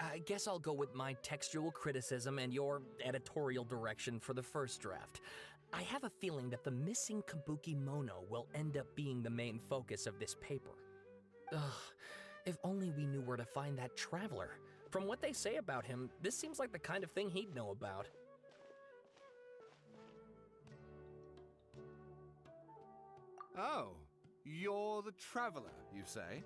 Alright, I guess I'll go with my textual criticism and your editorial direction for the first draft. I have a feeling that the missing Kabuki Mono will end up being the main focus of this paper. Ugh, if only we knew where to find that traveler. From what they say about him, this seems like the kind of thing he'd know about. Oh, you're the traveler, you say?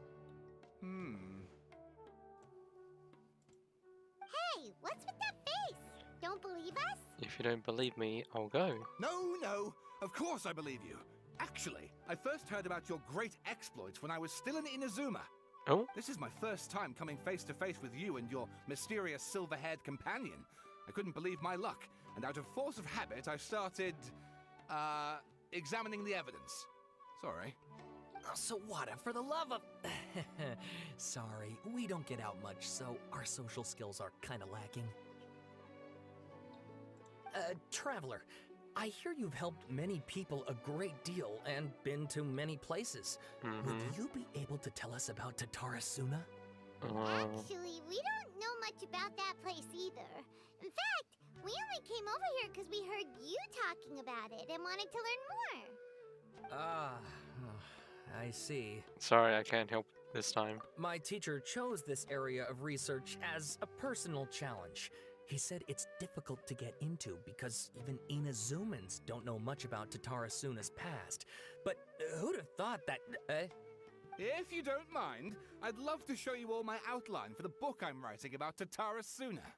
Hey, what's with that face? Don't believe us? If you don't believe me, I'll go. No, of course I believe you. Actually, I first heard about your great exploits when I was still in Inazuma. Oh? This is my first time coming face to face with you and your mysterious silver-haired companion. I couldn't believe my luck, and out of force of habit, I started, examining the evidence. Sorry. Oh, Sawada, for the love of... Sorry, we don't get out much, so our social skills are kinda lacking. Traveler, I hear you've helped many people a great deal and been to many places. Would you be able to tell us about Tatarasuna? Actually, we don't know much about that place either. In fact, we only came over here because we heard you talking about it and wanted to learn more. I see. Sorry, I can't help this time. My teacher chose this area of research as a personal challenge. He said it's difficult to get into because even Inazumans don't know much about Tatarasuna's past. But who'd have thought that... If you don't mind, I'd love to show you all my outline for the book I'm writing about Tatarasuna.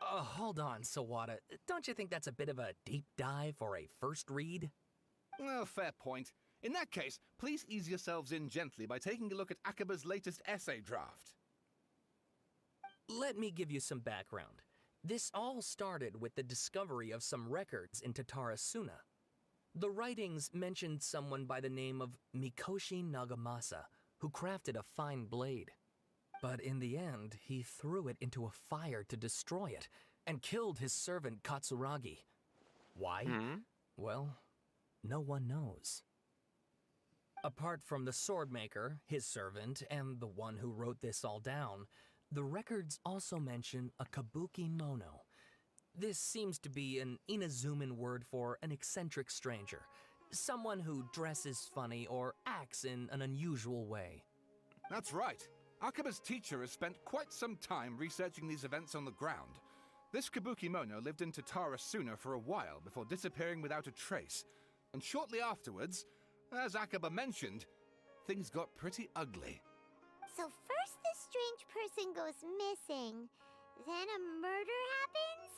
Hold on, Sawada. Don't you think that's a bit of a deep dive or a first read? Well, fair point. In that case, please ease yourselves in gently by taking a look at Akaba's latest essay draft. Let me give you some background. This all started with the discovery of some records in Tatarasuna. The writings mentioned someone by the name of Mikoshi Nagamasa, who crafted a fine blade. But in the end, he threw it into a fire to destroy it, and killed his servant Katsuragi. Why? Well, no one knows. Apart from the swordmaker, his servant, and the one who wrote this all down, the records also mention a Kabuki Mono. This seems to be an Inazuman word for an eccentric stranger, someone who dresses funny or acts in an unusual way. That's right. Akaba's teacher has spent quite some time researching these events on the ground. This Kabuki Mono lived in Tatarasuna for a while before disappearing without a trace. And shortly afterwards, as Akaba mentioned, things got pretty ugly. So first this strange person goes missing, then a murder happens?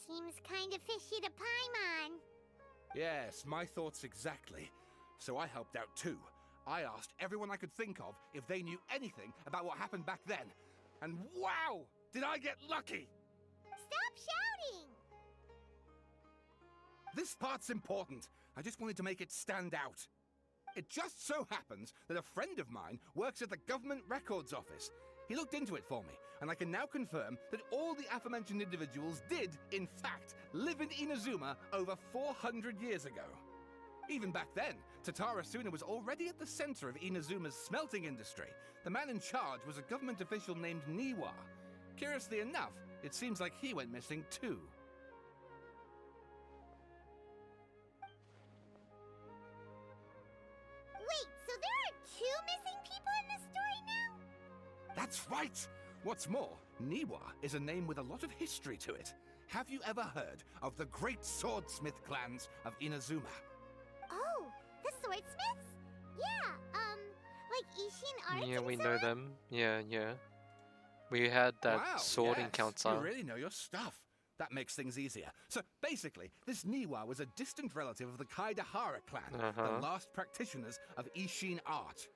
Seems kind of fishy to Paimon. Yes, my thoughts exactly. So I helped out too. I asked everyone I could think of if they knew anything about what happened back then. And wow, did I get lucky! Stop shouting! This part's important. I just wanted to make it stand out. It just so happens that a friend of mine works at the Government Records Office. He looked into it for me, and I can now confirm that all the aforementioned individuals did, in fact, live in Inazuma over 400 years ago. Even back then, Tatarasuna was already at the center of Inazuma's smelting industry. The man in charge was a government official named Niwa. Curiously enough, it seems like he went missing too. Wait, so there are two missing people in this story now? That's right! What's more, Niwa is a name with a lot of history to it. Have you ever heard of the great swordsmith clans of Inazuma? Oh, the swordsmiths? Yeah, like Ishin Arts Yeah, and we so know on? them. Yeah. We had that Wow, sword yes, encounter. You really know your stuff. That makes things easier. So basically, this Niwa was a distant relative of the Kaidahara clan, the last practitioners of Ishin art.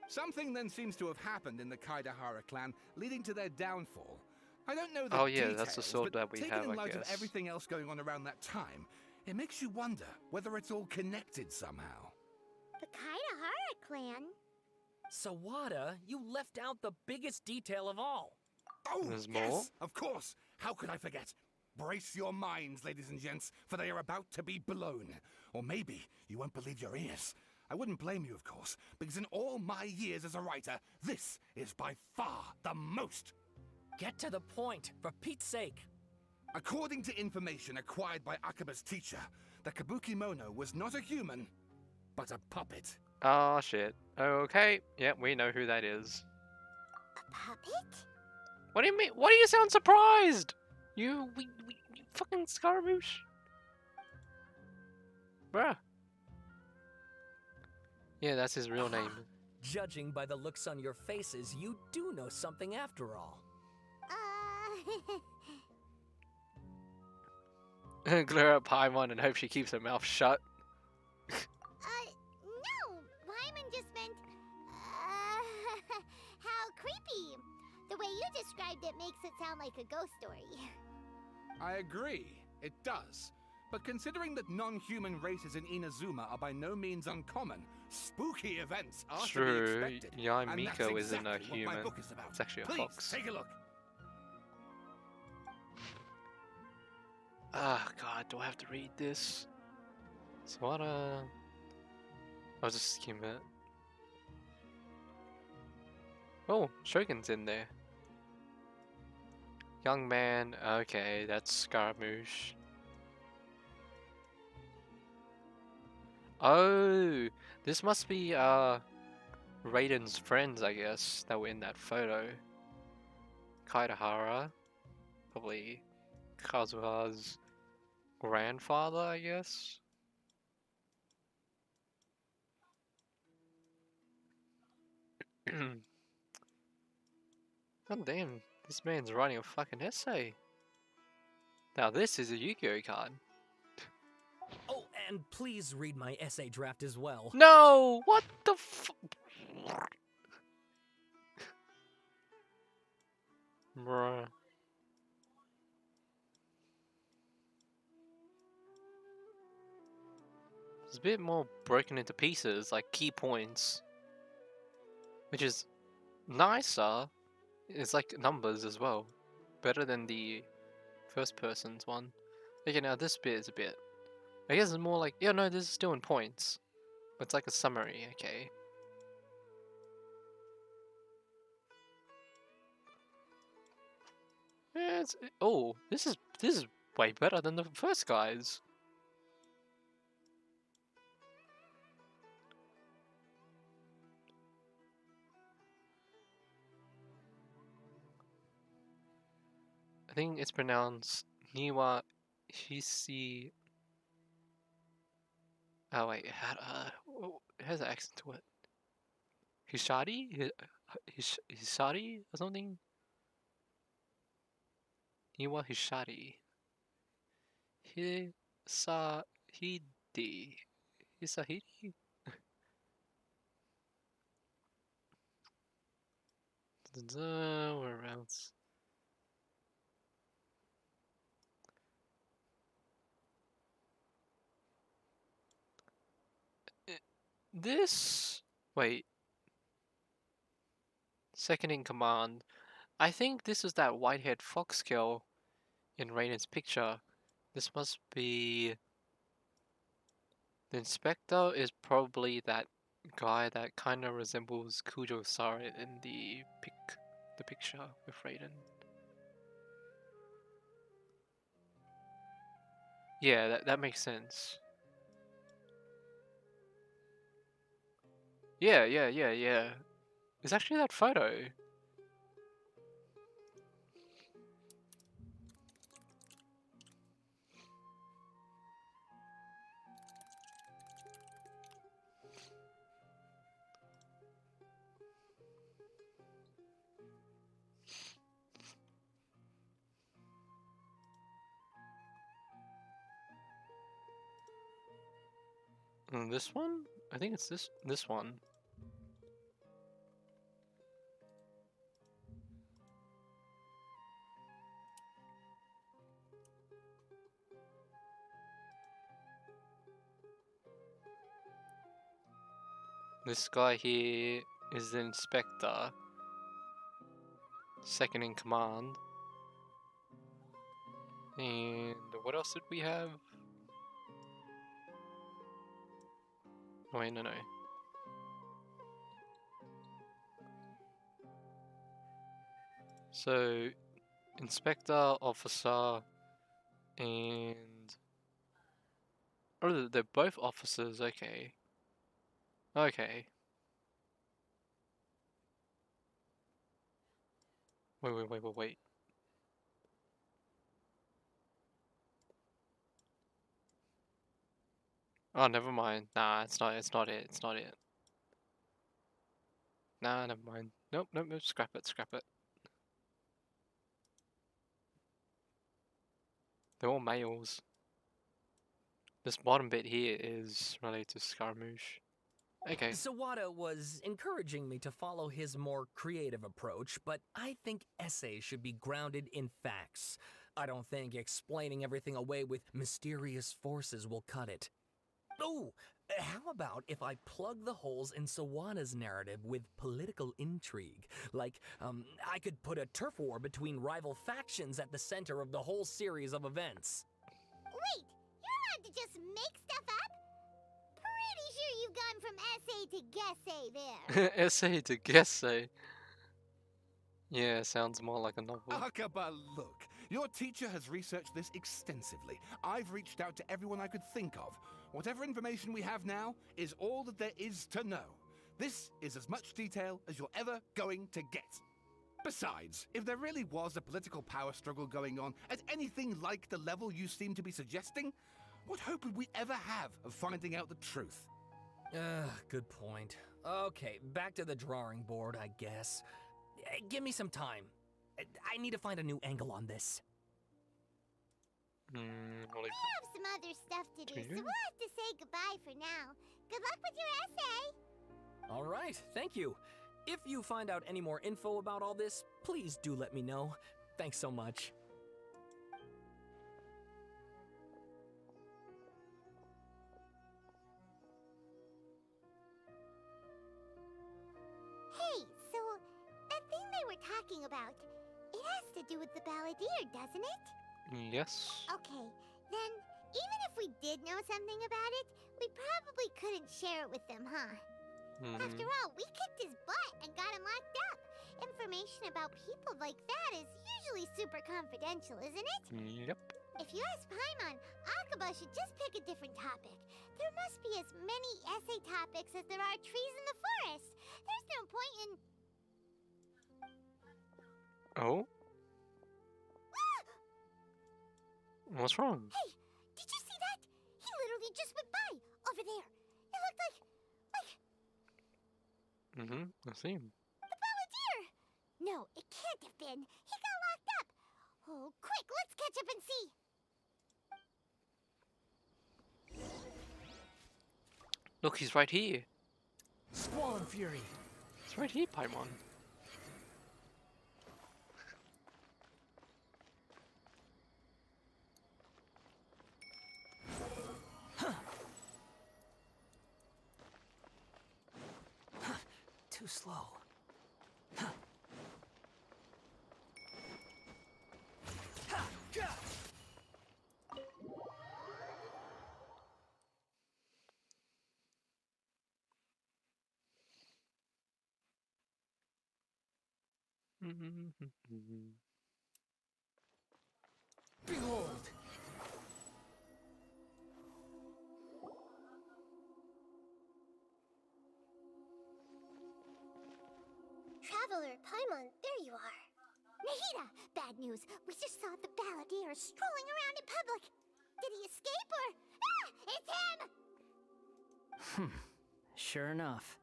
Something then seems to have happened in the Kaidahara clan, leading to their downfall. I don't know the Oh, yeah, details, that's the sword but that we taken have, in I light of guess. everything else going on around that time, it makes you wonder whether it's all connected somehow. The Kaidahara clan? Sawada, you left out the biggest detail of all. Oh, There's yes, more? of course. How could I forget? Brace your minds, ladies and gents, for they are about to be blown. Or maybe you won't believe your ears. I wouldn't blame you, of course, because in all my years as a writer, this is by far the most. Get to the point, for Pete's sake. According to information acquired by Akaba's teacher, the Kabuki Mono was not a human, but a puppet. Oh shit. Okay. Yeah, we know who that is. A puppet? What do you mean? Why do you sound surprised? You fucking Scaramouche. Bruh. Yeah, that's his real name. Judging by the looks on your faces, you do know something after all. Glare at Paimon and hope she keeps her mouth shut. No! Paimon just meant, how creepy. The way you described it makes it sound like a ghost story. I agree, it does. But considering that non-human races in Inazuma are by no means uncommon, spooky events are to True. be expected. Yeah, And that's Miko isn't a exactly what human. my book is about. It's actually a Please, fox. take a look. Ah, God, do I have to read this? So what, I'll just skim it. Oh, Shogun's in there. Young man, okay, that's Scaramouche. Oh, this must be, Raiden's friends, I guess, that were in that photo. Kaitahara, probably Kazuha's grandfather, I guess. God damn, this man's writing a fucking essay. Now this is a Yu-Gi-Oh card. Oh, and please read my essay draft as well. No! What the f- Bruh. It's a bit more broken into pieces, like key points. Which is nicer. It's like numbers as well. Better than the first person's one. Okay, now this bit is a bit. I guess it's more like, yeah, no, this is still in points. But it's like a summary, okay. Yeah, oh, this is way better than the first guy's. I think it's pronounced Niwa Hisi. Oh wait, it has an accent to it. Hishari? Hishari or something? Niwa Hishari. Hisahidi. Hisahidi? Where else? This. Wait. Second in command. I think this is that white-haired fox girl in Raiden's picture. This must be. The inspector is probably that guy that kind of resembles Kujo Sara in the picture with Raiden. Yeah, that makes sense. Yeah. It's actually that photo. And this one? I think it's this one. This guy here is the inspector. Second in command. And what else did we have? Oh, wait, no. So, inspector, officer, and oh, they're both officers. Okay. Okay. Wait. Oh, never mind. Nah, it's not. It's not it. It's not it. Nah, never mind. Nope. Scrap it. They're all males. This bottom bit here is related to Scaramouche. Okay. Sawada was encouraging me to follow his more creative approach, but I think essays should be grounded in facts. I don't think explaining everything away with mysterious forces will cut it. Oh, how about if I plug the holes in Sawada's narrative with political intrigue? Like, I could put a turf war between rival factions at the center of the whole series of events. Wait, you're allowed to just make stuff up? Pretty sure you've gone from essay to guessay there. Essay to guessay. Yeah, sounds more like a novel. Akaba, look. Your teacher has researched this extensively. I've reached out to everyone I could think of. Whatever information we have now is all that there is to know. This is as much detail as you're ever going to get. Besides, if there really was a political power struggle going on at anything like the level you seem to be suggesting, what hope would we ever have of finding out the truth? Good point. Okay, back to the drawing board, I guess. Give me some time. I need to find a new angle on this. I'll I leave- have some other stuff to do, Do so you? we'll have to say goodbye for now. Good luck with your essay. All right, thank you. If you find out any more info about all this, please do let me know. Thanks so much. Hey, so that thing they were talking about, it has to do with the balladeer, doesn't it? Yes. Okay, then even if we did know something about it, we probably couldn't share it with them, huh? After all, we kicked his butt and got him locked up. Information about people like that is usually super confidential, isn't it? Yep. If you ask Paimon, Akaba should just pick a different topic. There must be as many essay topics as there are trees in the forest. There's no point in... Oh? What's wrong? Hey, did you see that? He literally just went by, over there. It looked like I see him. the balladeer. No, it can't have been. He got locked up. Oh, quick, let's catch up and see. Look, he's right here. Squall and Fury. He's right here, Paimon. Too slow. Behold! Traveler, Paimon, there you are. Nahida, bad news. We just saw the balladeer strolling around in public. Did he escape or... Ah! It's him! Sure enough,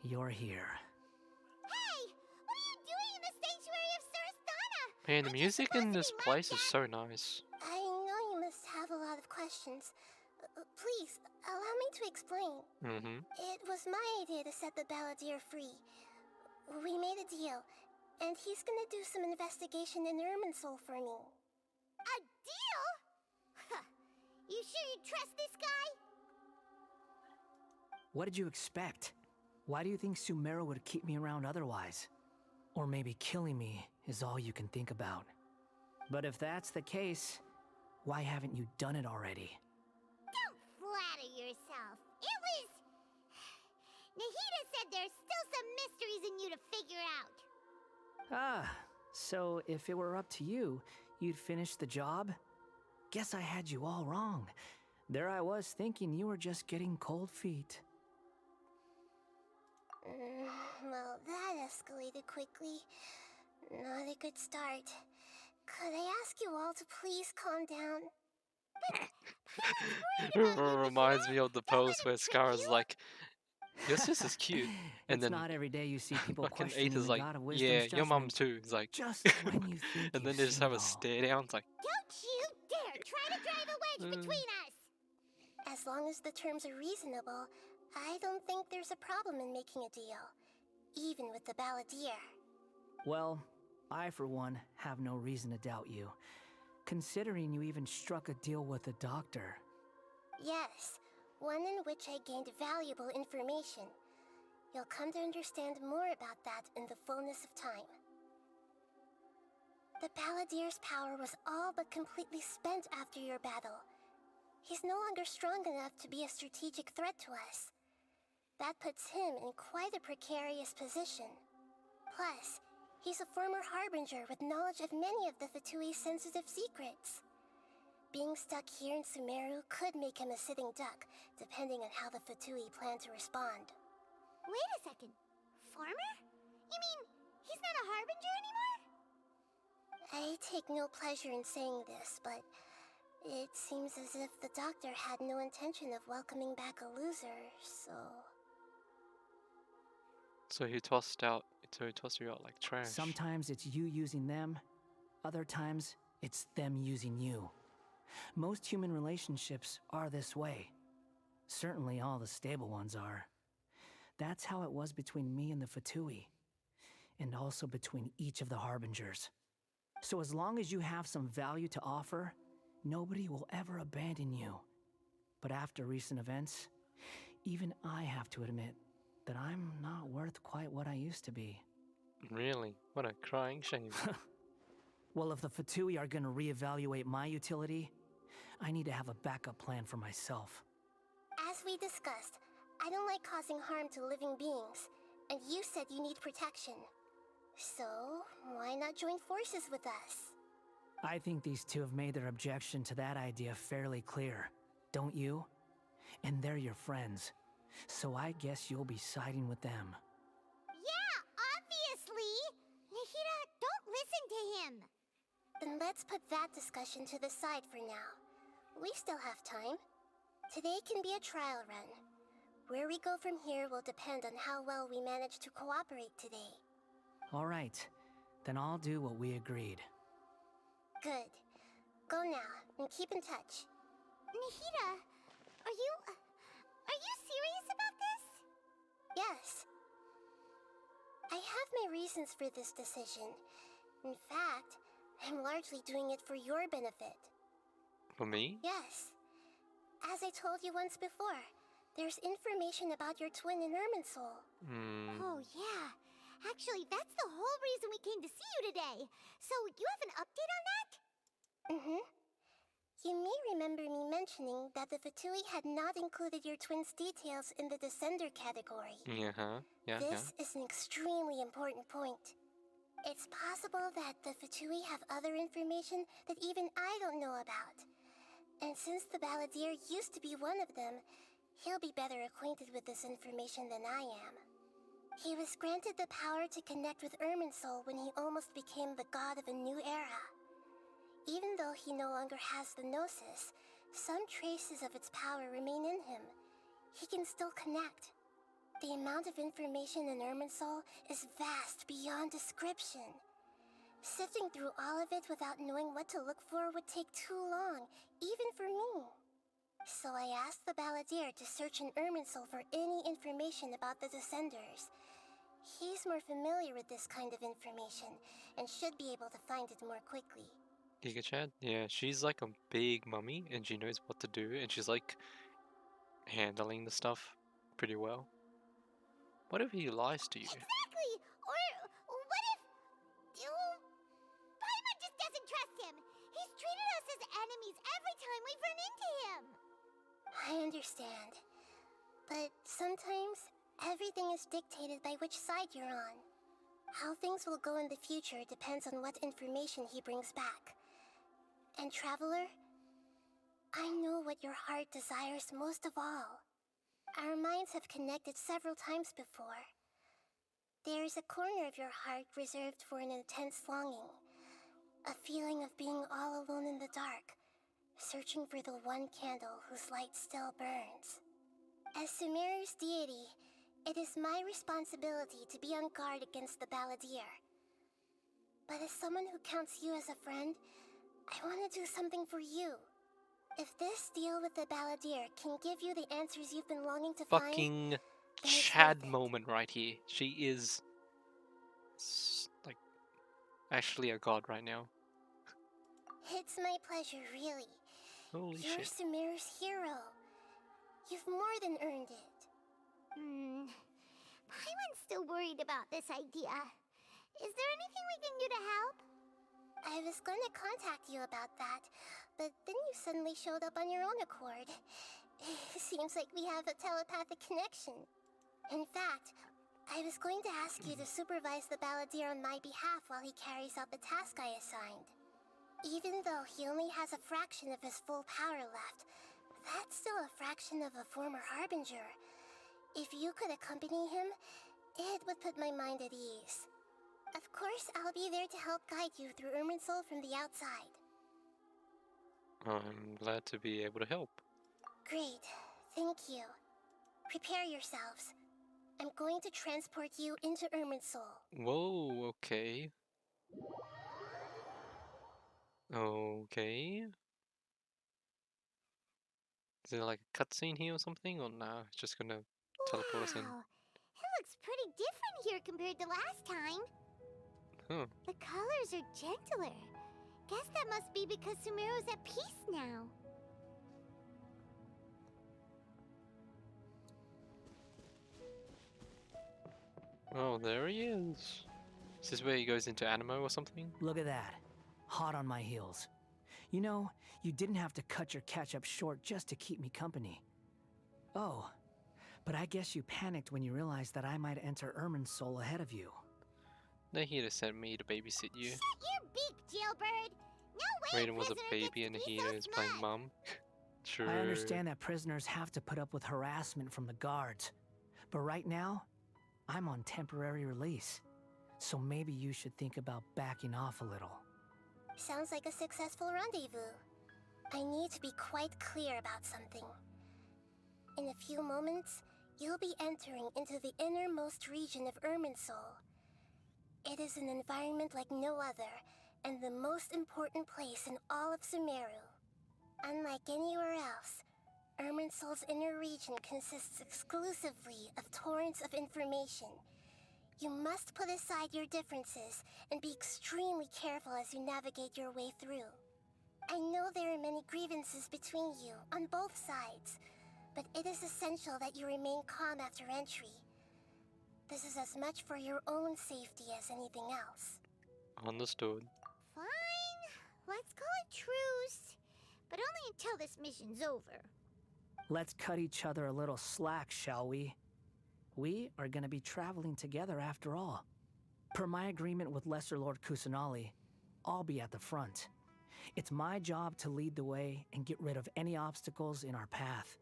you're here. Hey! What are you doing in the sanctuary of Surastana? Man, the Aren't you music supposed in to this be place is locked so nice. I know you must have a lot of questions. Please, allow me to explain. It was my idea to set the balladeer free. We made a deal, and he's gonna do some investigation in Irminsul for me. A deal? Huh. You sure you trust this guy? What did you expect? Why do you think Sumeru would keep me around otherwise? Or maybe killing me is all you can think about. But if that's the case, why haven't you done it already? Don't flatter yourself. It was... Nahida said there's still some mysteries in you to figure out. Ah, So if it were up to you, you'd finish the job? Guess I had you all wrong. There I was thinking you were just getting cold feet. Well, that escalated quickly. Not a good start. Could I ask you all to please calm down? Reminds me of the post where Scar's like, your sister's cute. And It's then not every day you see people fucking questioning Aether's the like, God of Wisdom's yeah, your mom judgment. too. It's like, Just when you think and then you've they just seen have it a all. stare down. It's like, Don't you dare try to drive a wedge between us! As long as the terms are reasonable, I don't think there's a problem in making a deal. Even with the balladeer. Well, I for one have no reason to doubt you, considering you even struck a deal with the doctor. Yes, one in which I gained valuable information. You'll come to understand more about that in the fullness of time. The balladeer's power was all but completely spent after your battle. He's no longer strong enough to be a strategic threat to us. That puts him in quite a precarious position. Plus, he's a former harbinger with knowledge of many of the Fatui's sensitive secrets. Being stuck here in Sumeru could make him a sitting duck, depending on how the Fatui plan to respond. Wait a second. Former? You mean he's not a harbinger anymore? I take no pleasure in saying this, but it seems as if the doctor had no intention of welcoming back a loser, so... so he tossed you out like trash. Sometimes it's you using them, other times it's them using you. Most human relationships are this way. Certainly all the stable ones are. That's how it was between me and the Fatui, and also between each of the harbingers. So as long as you have some value to offer, nobody will ever abandon you. But after recent events, even I have to admit that I'm not worth quite what I used to be. Really? What a crying shame. Well, if the Fatui are gonna reevaluate my utility, I need to have a backup plan for myself. As we discussed, I don't like causing harm to living beings, and you said you need protection. So, why not join forces with us? I think these two have made their objection to that idea fairly clear, don't you? And they're your friends, so I guess you'll be siding with them. Yeah, obviously! Nahida, don't listen to him! Then let's put that discussion to the side for now. We still have time. Today can be a trial run. Where we go from here will depend on how well we manage to cooperate today. All right, then I'll do what we agreed. Good. Go now, and keep in touch. Nahida, are you serious about this? Yes. I have my reasons for this decision. In fact, I'm largely doing it for your benefit. For me? Yes. As I told you once before, there's information about your twin in Irminsul. Oh, yeah. Actually, that's the whole reason we came to see you today. So, you have an update on that? Mm-hmm. You may remember me mentioning that the Fatui had not included your twin's details in the Descender category. This is an extremely important point. It's possible that the Fatui have other information that even I don't know about. And since the balladeer used to be one of them, he'll be better acquainted with this information than I am. He was granted the power to connect with Irminsul when he almost became the god of a new era. Even though he no longer has the Gnosis, some traces of its power remain in him. He can still connect. The amount of information in Irminsul is vast beyond description. Sifting through all of it without knowing what to look for would take too long, even for me. So I asked the balladeer to search in Irminsul for any information about the Descenders. He's more familiar with this kind of information, and should be able to find it more quickly. Giga-chan? Yeah, she's like a big mummy, and she knows what to do, and she's like handling the stuff pretty well. What if he lies to you? Exactly! Or what if... Paimon just doesn't trust him! He's treated us as enemies every time we've run into him! I understand. But sometimes, everything is dictated by which side you're on. How things will go in the future depends on what information he brings back. And Traveler, I know what your heart desires most of all. Our minds have connected several times before. There is a corner of your heart reserved for an intense longing. A feeling of being all alone in the dark, searching for the one candle whose light still burns. As Sumeru's deity, it is my responsibility to be on guard against the Balladeer. But as someone who counts you as a friend, I want to do something for you. If this deal with the Balladeer can give you the answers you've been longing to find, Fucking then it's Chad worth it. moment right here. She is like actually a god right now. It's my pleasure, really. Holy You're shit. Sumeru's hero. You've more than earned it. Paimon's still worried about this idea. Is there anything we can do to help? I was going to contact you about that, but then you suddenly showed up on your own accord. Seems like we have a telepathic connection. In fact, I was going to ask you to supervise the Balladeer on my behalf while he carries out the task I assigned. Even though he only has a fraction of his full power left, that's still a fraction of a former Harbinger. If you could accompany him, it would put my mind at ease. Of course, I'll be there to help guide you through Irminsul from the outside. I'm glad to be able to help. Great. Thank you. Prepare yourselves. I'm going to transport you into Irminsul. Whoa, okay. Okay. Is there like a cutscene here or something? Or nah, it's just gonna teleport us in. Wow, it looks pretty different here compared to last time. Huh. The colors are gentler. Guess that must be because Sumeru's at peace now. Oh, there he is. Is this where he goes into Animo or something? Look at that. Hot on my heels. You know, you didn't have to cut your catch-up short just to keep me company. Oh, but I guess you panicked when you realized that I might enter Irminsul ahead of you. They're here to send me to babysit you. Shut your beak, Jailbird! No way Raiden was a prisoner baby gets and to be Hina so is playing smart. mum. True. I understand that prisoners have to put up with harassment from the guards. But right now, I'm on temporary release. So maybe you should think about backing off a little. Sounds like a successful rendezvous. I need to be quite clear about something. In a few moments, you'll be entering into the innermost region of Irminsul. It is an environment like no other, and the most important place in all of Sumeru. Unlike anywhere else, Irminsul's inner region consists exclusively of torrents of information. You must put aside your differences and be extremely careful as you navigate your way through. I know there are many grievances between you, on both sides, but it is essential that you remain calm after entry. This is as much for your own safety as anything else. Understood. Fine. Let's call it truce. But only until this mission's over. Let's cut each other a little slack, shall we? We are going to be traveling together after all. Per my agreement with Lesser Lord Kusanali, I'll be at the front. It's my job to lead the way and get rid of any obstacles in our path.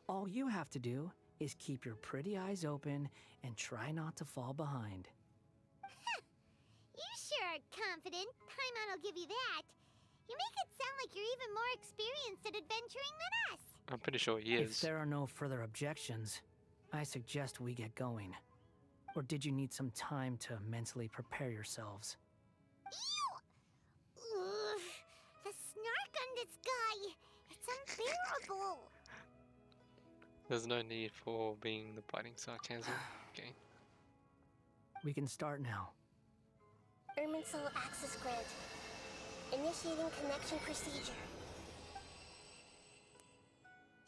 All you have to do is keep your pretty eyes open and try not to fall behind. You sure are confident. Paimon will give you that. You make it sound like you're even more experienced at adventuring than us. I'm pretty sure he If is. there are no further objections, I suggest we get going. Or did you need some time to mentally prepare yourselves? Ew! Ugh, the snark on this guy. It's unbearable. There's no need for being the biting sarcasm. Okay. We can start now. Irminsul access granted. Initiating connection procedure.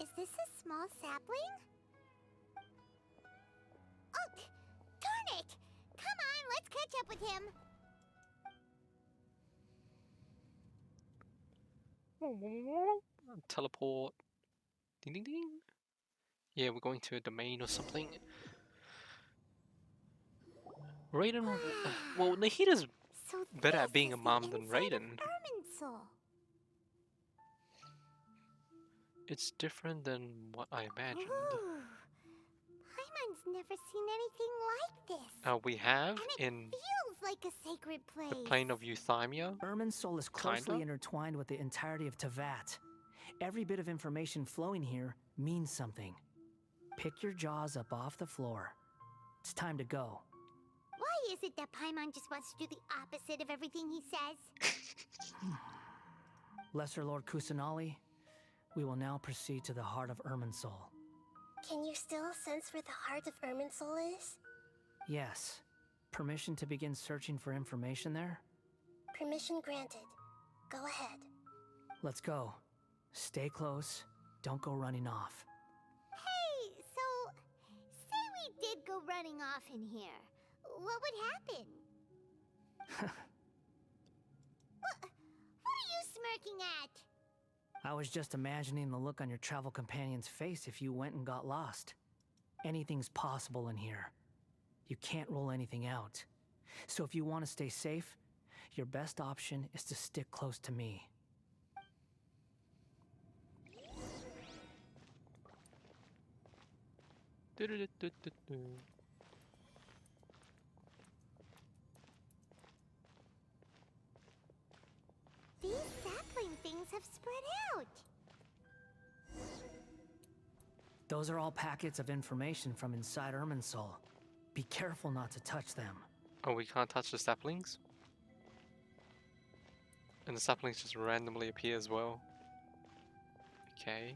Is this a small sapling? Oh, darn it! Come on, let's catch up with him. Teleport. Ding ding ding. Yeah, we're going to a domain or something. Raiden. Well, Nahita's So better this at being a is the mom than inside of Raiden. Irminsul. It's different than what I imagined. Ooh. Paimon's never seen anything like this. We have And it in feels like a sacred place. the plane of Euthymia. Irminsul is closely Kinda? intertwined with the entirety of Tavat. Every bit of information flowing here means something. Pick your jaws up off the floor. It's time to go. Why is it that Paimon just wants to do the opposite of everything he says? Lesser Lord Kusanali, we will now proceed to the heart of Irminsul. Can you still sense where the heart of Irminsul is? Yes. Permission to begin searching for information there? Permission granted. Go ahead. Let's go. Stay close. Don't go running off. Hey, so say we did go running off in here. What would happen? What are you smirking at? I was just imagining the look on your travel companion's face if you went and got lost. Anything's possible in here. You can't rule anything out. So if you want to stay safe, your best option is to stick close to me. These sapling things have spread out. Those are all packets of information from inside Irminsul. Be careful not to touch them. Oh, we can't touch the saplings? And the saplings just randomly appear as well. Okay.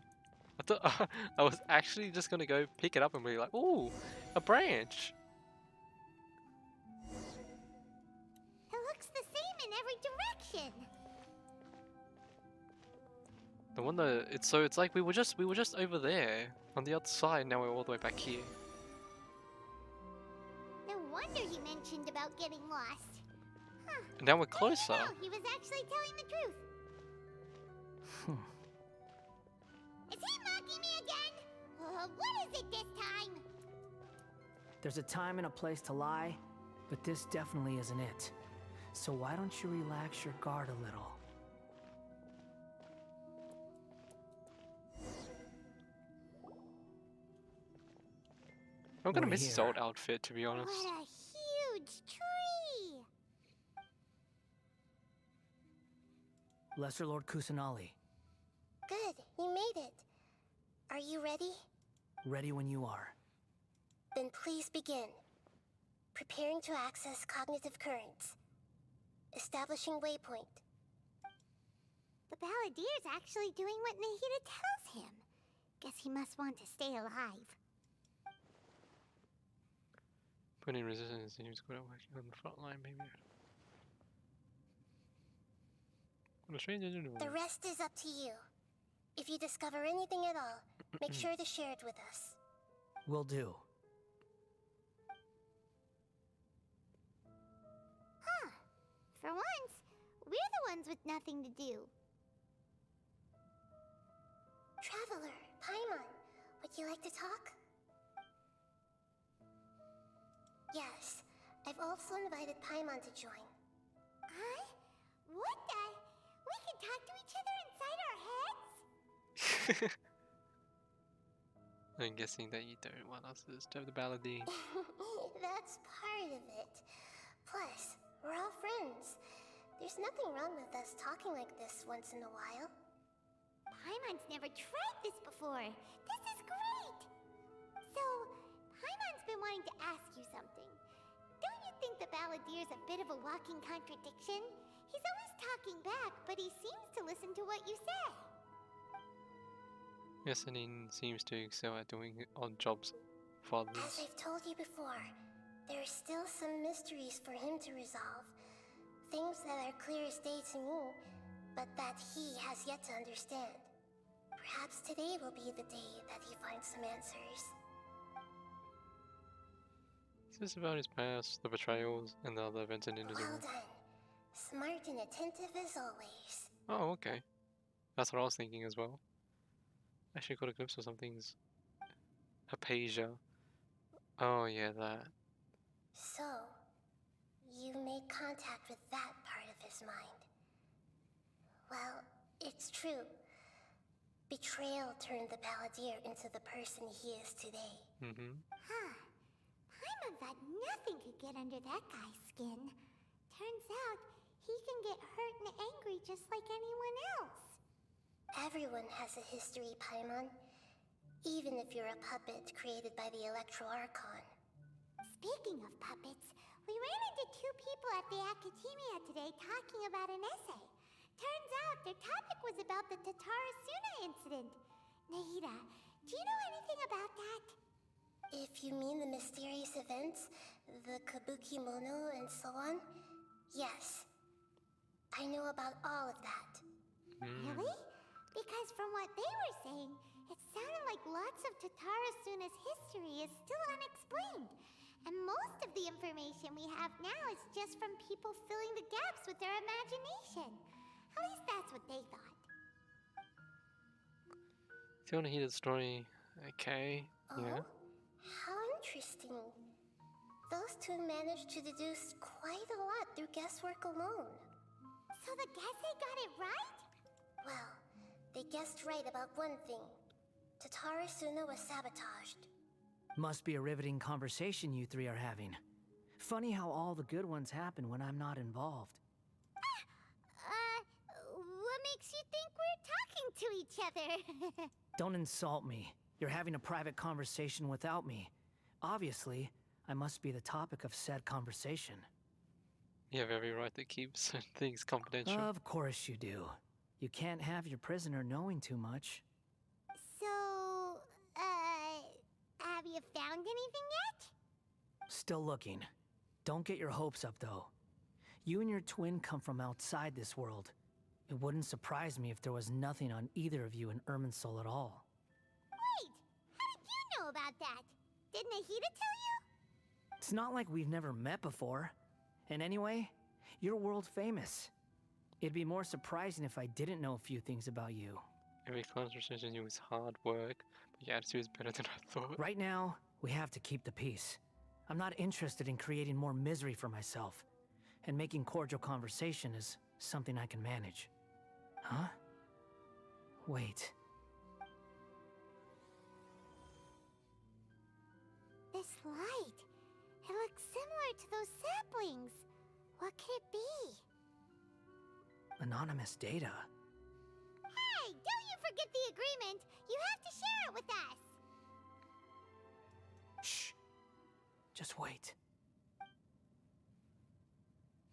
I thought I was actually just gonna go pick it up and be like, ooh, a branch. It looks the same in every direction. No wonder it's like we were just over there on the other side. Now we're all the way back here. No wonder he mentioned about getting lost. Huh. And now we're How do you closer. know he was actually telling the truth. Is he mocking me again? What is it this time? There's a time and a place to lie, but this definitely isn't it. So why don't you relax your guard a little? I'm gonna We're miss his here. old outfit, to be honest. What a huge tree! Lesser Lord Kusanali, Good, you made it. Are you ready? ready when you are. Then please begin. Preparing to access cognitive currents. Establishing waypoint. The Balladier's actually doing what Nahida tells him. Guess he must want to stay alive. Putting resistance seems good at working on the front line, maybe. What a strange engine. The rest is up to you. If you discover anything at all, make sure to share it with us. Will do. Huh. For once, we're the ones with nothing to do. Traveler, Paimon, would you like to talk? Yes, I've also invited Paimon to join. Huh? What the? We can talk to each other inside our heads? I'm guessing that you don't want us to have the Balladeer. That's part of it. Plus, we're all friends. There's nothing wrong with us talking like this once in a while. Paimon's never tried this before. This is great! So, Paimon's been wanting to ask you something. Don't you think the Balladier's a bit of a walking contradiction? He's always talking back, but he seems to listen to what you say. Yes, and he seems to excel at doing odd jobs for As others. I've told you before, there are still some mysteries for him to resolve. Things that are clear as day to me, but that he has yet to understand. Perhaps today will be the day that he finds some answers. Is this about his past, the betrayals, and the other events in Well Inversion? done. Smart and attentive as always. Oh, okay. That's what I was thinking as well. Actually got a glimpse of something's Apasia. Oh yeah, that. So, you made contact with that part of his mind. Well, it's true. Betrayal turned the Balladeer into the person he is today. Huh. Paimon thought nothing could get under that guy's skin. Turns out, he can get hurt and angry just like anyone else. Everyone has a history, Paimon. Even if you're a puppet created by the Archon. Speaking of puppets, we ran into two people at the Academia today talking about an essay. Turns out their topic was about the Tatarasuna incident. Nahida, do you know anything about that? If you mean the mysterious events, the Kabuki Mono and so on, yes. I know about all of that. Really? Because from what they were saying, it sounded like lots of Tatarasuna's history is still unexplained. And most of the information we have now is just from people filling the gaps with their imagination. At least that's what they thought. If you want to hear the story, okay. Oh? Yeah. How interesting. Those two managed to deduce quite a lot through guesswork alone. So the Gesse got it right? Well, they guessed right about one thing. Tatarasuna was sabotaged. Must be a riveting conversation you three are having. Funny how all the good ones happen when I'm not involved. What makes you think we're talking to each other? Don't insult me. You're having a private conversation without me. Obviously, I must be the topic of said conversation. You have every right to keep certain things confidential. Of course you do. You can't have your prisoner knowing too much. So, have you found anything yet? Still looking. Don't get your hopes up, though. You and your twin come from outside this world. It wouldn't surprise me if there was nothing on either of you in Irminsul at all. Wait! How did you know about that? Did Nahida tell you? It's not like we've never met before. And anyway, you're world famous. It'd be more surprising if I didn't know a few things about you. Every conversation you is hard work, but your attitude is better than I thought. Right now, we have to keep the peace. I'm not interested in creating more misery for myself. And making cordial conversation is something I can manage. Huh? Wait. This light. It looks similar to those saplings. What could it be? Anonymous data. Hey, don't you forget the agreement. You have to share it with us. Shh. Just wait.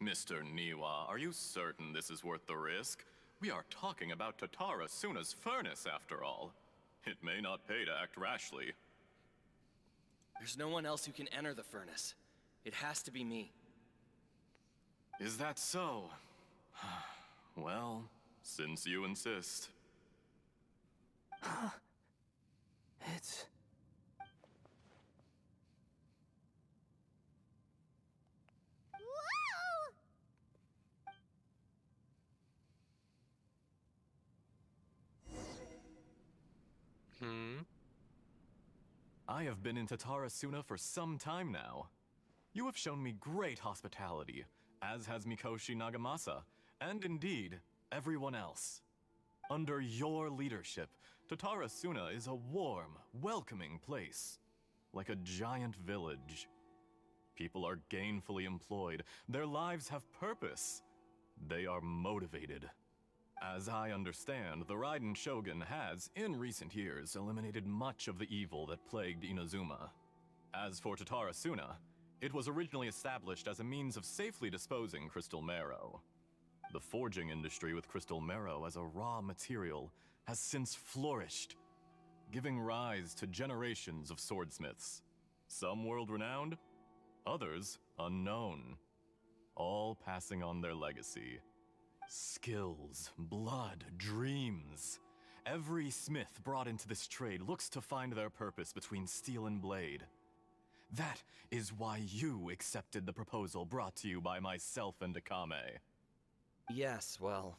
Mr. Niwa, are you certain this is worth the risk? We are talking about Tatarasuna's furnace, after all. It may not pay to act rashly. There's no one else who can enter the furnace. It has to be me. Is that so? Well, since you insist. It's... Whoa! I have been in Tatarasuna for some time now. You have shown me great hospitality, as has Mikoshi Nagamasa, and indeed, everyone else. Under your leadership, Tatarasuna is a warm, welcoming place, like a giant village. People are gainfully employed, their lives have purpose. They are motivated. As I understand, the Raiden Shogun has, in recent years, eliminated much of the evil that plagued Inazuma. As for Tatarasuna, it was originally established as a means of safely disposing crystal marrow. The forging industry with crystal marrow as a raw material has since flourished, giving rise to generations of swordsmiths. Some world-renowned, others unknown, all passing on their legacy. Skills, blood, dreams. Every smith brought into this trade looks to find their purpose between steel and blade. That is why you accepted the proposal brought to you by myself and Akame. Yes, well,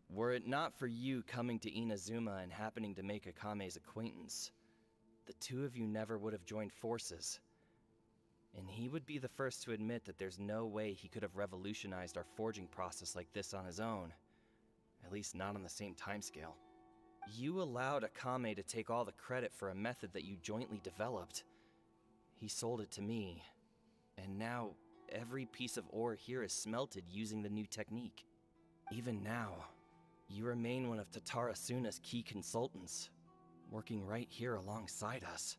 were it not for you coming to Inazuma and happening to make Akame's acquaintance, the two of you never would have joined forces. And he would be the first to admit that there's no way he could have revolutionized our forging process like this on his own. At least not on the same timescale. You allowed Akame to take all the credit for a method that you jointly developed. He sold it to me, and now every piece of ore here is smelted using the new technique. Even now, you remain one of Tatara Suna's key consultants, working right here alongside us.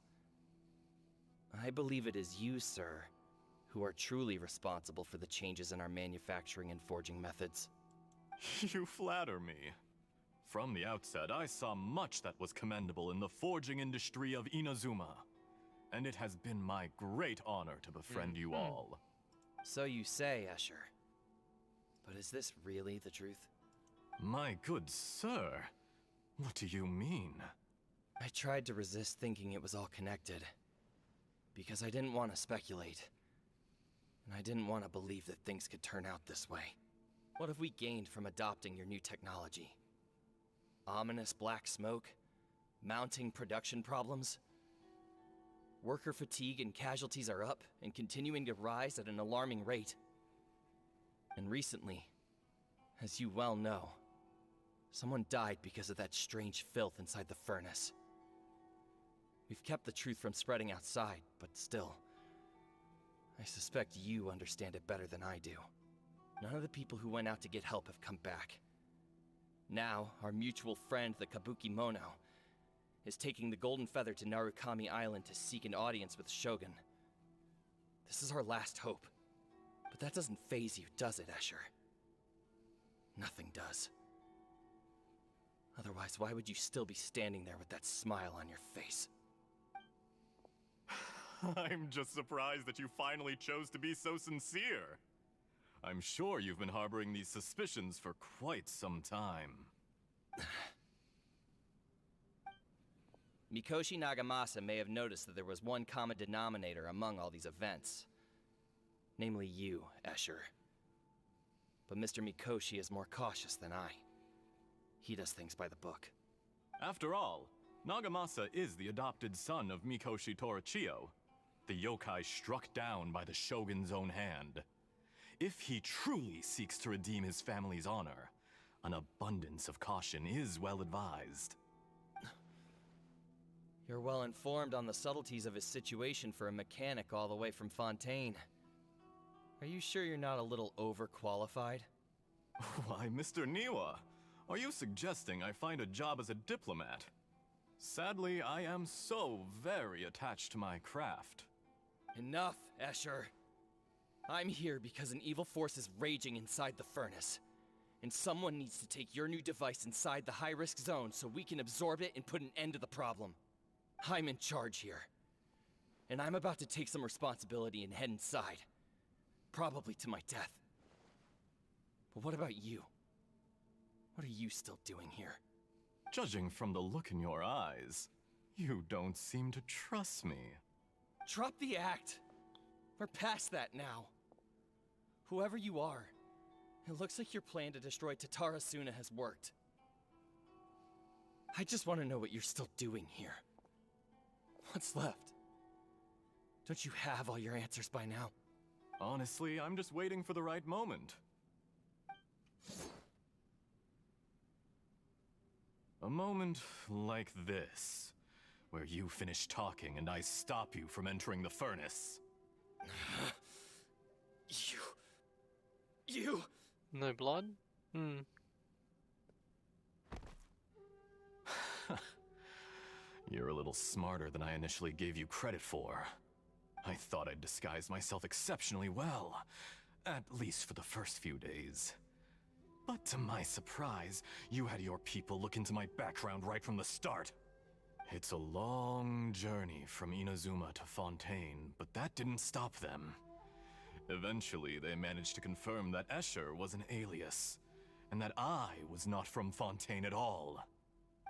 I believe it is you, sir, who are truly responsible for the changes in our manufacturing and forging methods. You flatter me. From the outset, I saw much that was commendable in the forging industry of Inazuma, and it has been my great honor to befriend you all. So you say, Escher. But is this really the truth? My good sir, what do you mean? I tried to resist thinking it was all connected, because I didn't want to speculate, and I didn't want to believe that things could turn out this way. What have we gained from adopting your new technology? Ominous black smoke? Mounting production problems? Worker fatigue and casualties are up and continuing to rise at an alarming rate. And recently, as you well know, someone died because of that strange filth inside the furnace. We've kept the truth from spreading outside, but still, I suspect you understand it better than I do. None of the people who went out to get help have come back. Now, our mutual friend, the Kabuki Mono, is taking the Golden Feather to Narukami Island to seek an audience with Shogun. This is our last hope. But that doesn't faze you, does it, Escher? Nothing does. Otherwise, why would you still be standing there with that smile on your face? I'm just surprised that you finally chose to be so sincere. I'm sure you've been harboring these suspicions for quite some time. Mikoshi Nagamasa may have noticed that there was one common denominator among all these events. Namely you, Escher. But Mr. Mikoshi is more cautious than I. He does things by the book. After all, Nagamasa is the adopted son of Mikoshi Torichio, the yokai struck down by the Shogun's own hand. If he truly seeks to redeem his family's honor, an abundance of caution is well advised. You're well informed on the subtleties of his situation for a mechanic all the way from Fontaine. Are you sure you're not a little overqualified? Why, Mr. Niwa, are you suggesting I find a job as a diplomat? Sadly, I am so very attached to my craft. Enough, Escher. I'm here because an evil force is raging inside the furnace. And someone needs to take your new device inside the high-risk zone so we can absorb it and put an end to the problem. I'm in charge here. And I'm about to take some responsibility and head inside. Probably to my death. But what about you? What are you still doing here? Judging from the look in your eyes, you don't seem to trust me. Drop the act! We're past that now. Whoever you are, it looks like your plan to destroy Tatara Suna has worked. I just want to know what you're still doing here. What's left? Don't you have all your answers by now? Honestly, I'm just waiting for the right moment. A moment like this, where you finish talking and I stop you from entering the furnace. You... No blood? You're a little smarter than I initially gave you credit for. I thought I'd disguised myself exceptionally well, at least for the first few days. But to my surprise, you had your people look into my background right from the start. It's a long journey from Inazuma to Fontaine, but that didn't stop them. Eventually, they managed to confirm that Escher was an alias, and that I was not from Fontaine at all.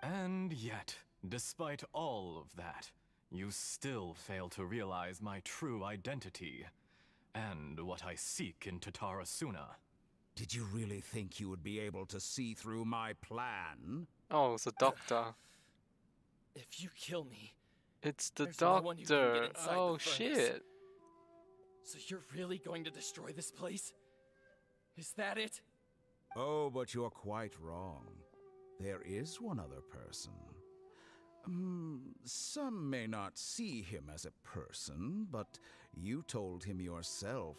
And yet, despite all of that, you still fail to realize my true identity, and what I seek in Tatara Suna. Did you really think you would be able to see through my plan? Oh, it's a doctor. If you kill me... It's the there's no one who can get doctor. inside Oh, the furnace. shit. So you're really going to destroy this place? Is that it? Oh, but you're quite wrong. There is one other person. Some may not see him as a person, but you told him yourself.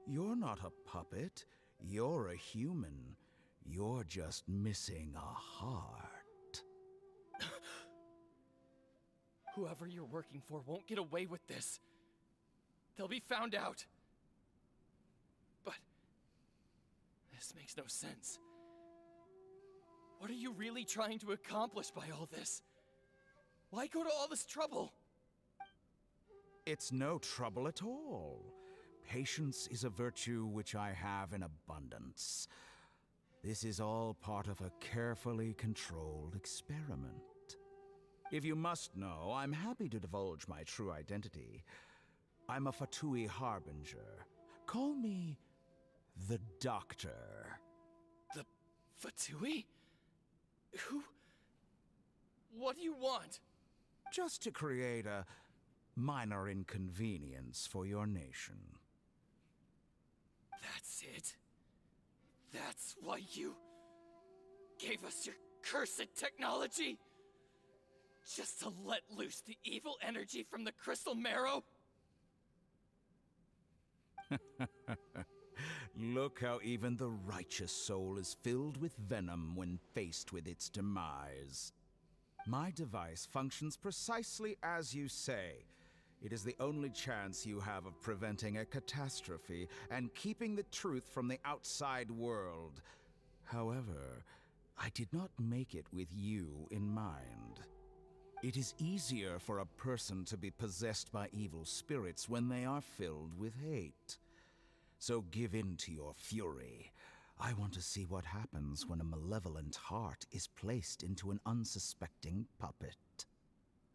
You're not a puppet. You're a human. You're just missing a heart. Whoever you're working for won't get away with this. They'll be found out. But this makes no sense. What are you really trying to accomplish by all this? Why go to all this trouble? It's no trouble at all. Patience is a virtue which I have in abundance. This is all part of a carefully controlled experiment. If you must know, I'm happy to divulge my true identity. I'm a Fatui Harbinger. Call me the Doctor. The Fatui? Who? What do you want? Just to create a minor inconvenience for your nation. That's it? That's why you gave us your cursed technology? Just to let loose the evil energy from the crystal marrow? Look how even the righteous soul is filled with venom when faced with its demise. My device functions precisely as you say. It is the only chance you have of preventing a catastrophe and keeping the truth from the outside world. However, I did not make it with you in mind. It is easier for a person to be possessed by evil spirits when they are filled with hate. So give in to your fury. I want to see what happens when a malevolent heart is placed into an unsuspecting puppet.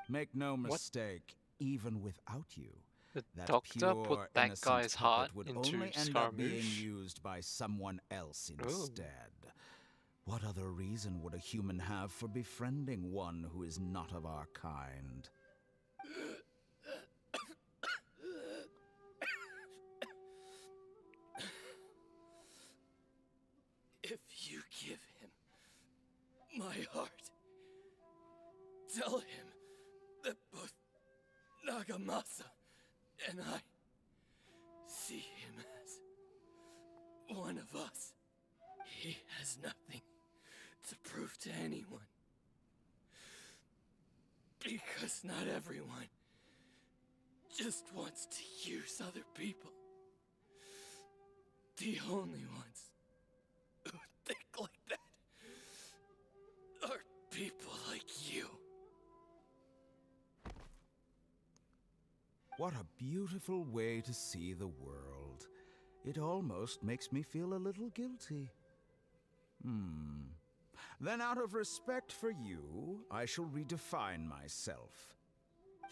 Make no mistake, even without you, The that doctor pure, put that innocent guy's heart puppet would into only end up being Scaramouche. used by someone else Ooh. instead. What other reason would a human have for befriending one who is not of our kind? If you give him my heart, tell him that both Nagamasa and I see him as one of us. He has nothing to prove to anyone. Because not everyone just wants to use other people. The only ones who think like that are people like you. What a beautiful way to see the world. It almost makes me feel a little guilty. Then out of respect for you, I shall redefine myself.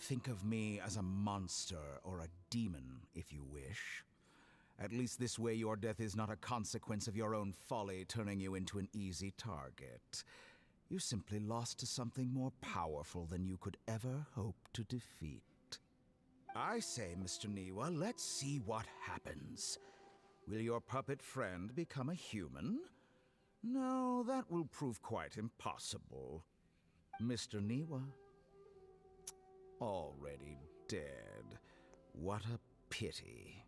Think of me as a monster or a demon, if you wish. At least this way your death is not a consequence of your own folly turning you into an easy target. You simply lost to something more powerful than you could ever hope to defeat. I say, Mr. Niwa, let's see what happens. Will your puppet friend become a human? No, that will prove quite impossible. Mr. Niwa? Already dead. What a pity.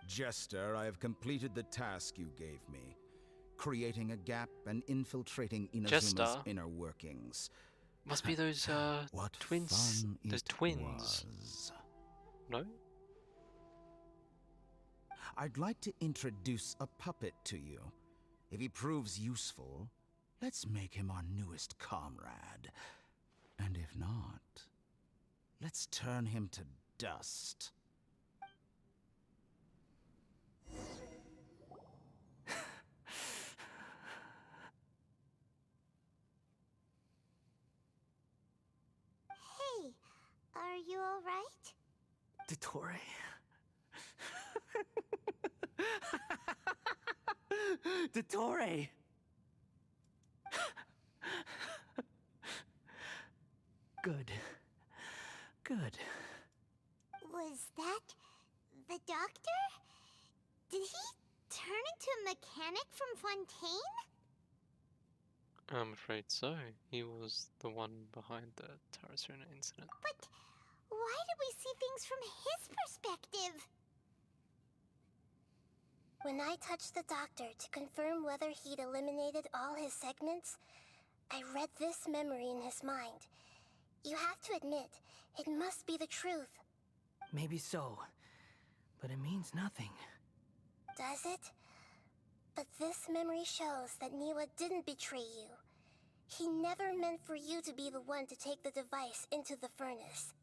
Jester, I have completed the task you gave me. Creating a gap and infiltrating Inazuma's Jester? inner workings. Must be those What twins. fun The it twins. was. No? I'd like to introduce a puppet to you. If he proves useful, let's make him our newest comrade. And if not, let's turn him to dust. Hey, are you alright? Dottore? Dottore! Good. Good. Was that the doctor? Did he turn into a mechanic from Fontaine? I'm afraid so. He was the one behind the Tarasuna incident. But why did we see things from his perspective? When I touched the doctor to confirm whether he'd eliminated all his segments, I read this memory in his mind. You have to admit, it must be the truth. Maybe so, but it means nothing. Does it? But this memory shows that Niwa didn't betray you. He never meant for you to be the one to take the device into the furnace.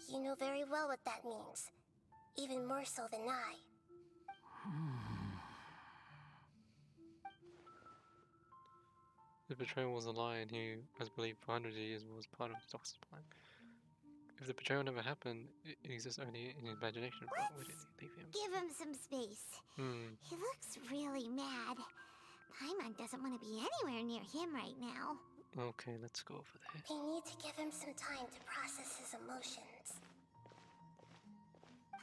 You know very well what that means. Even more so than I. The betrayal was a lie, and he has believed for hundreds of years was part of the doctor's plan. If the betrayal never happened, it exists only in his imagination. But where did he leave him? Give him some space. He looks really mad. Paimon doesn't want to be anywhere near him right now. Okay, let's go over there. We need to give him some time to process his emotions.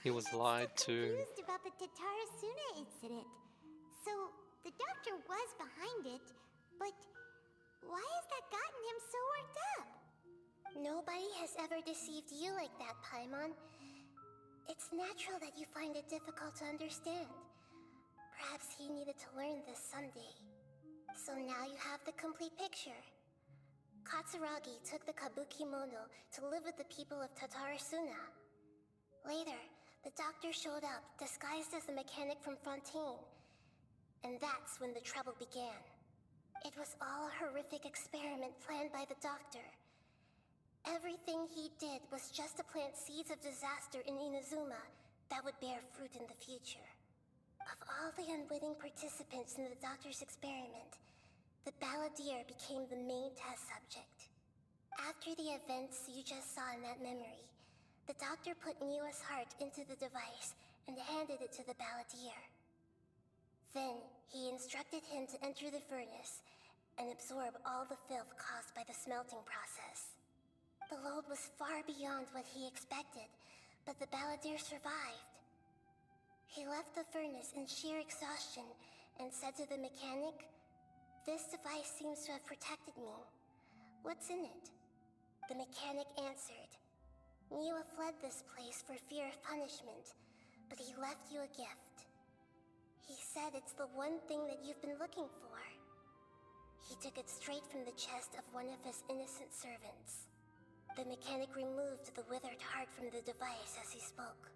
He was lied to. Confused about the Tatarasuna incident. So the doctor was behind it, but why has that gotten him so worked up? Nobody has ever deceived you like that, Paimon. It's natural that you find it difficult to understand. Perhaps he needed to learn this someday. So now you have the complete picture. Katsuragi took the Kabuki Mono to live with the people of Tatarasuna. Later, the doctor showed up, disguised as a mechanic from Fontaine. And that's when the trouble began. It was all a horrific experiment planned by the doctor. Everything he did was just to plant seeds of disaster in Inazuma that would bear fruit in the future. Of all the unwitting participants in the doctor's experiment, the balladeer became the main test subject. After the events you just saw in that memory, the doctor put Niwa's heart into the device and handed it to the balladeer. Then, he instructed him to enter the furnace and absorb all the filth caused by the smelting process. The load was far beyond what he expected, but the balladeer survived. He left the furnace in sheer exhaustion and said to the mechanic, "This device seems to have protected me. What's in it?" The mechanic answered, "Niwa fled this place for fear of punishment, but he left you a gift. He said it's the one thing that you've been looking for." He took it straight from the chest of one of his innocent servants. The mechanic removed the withered heart from the device as he spoke.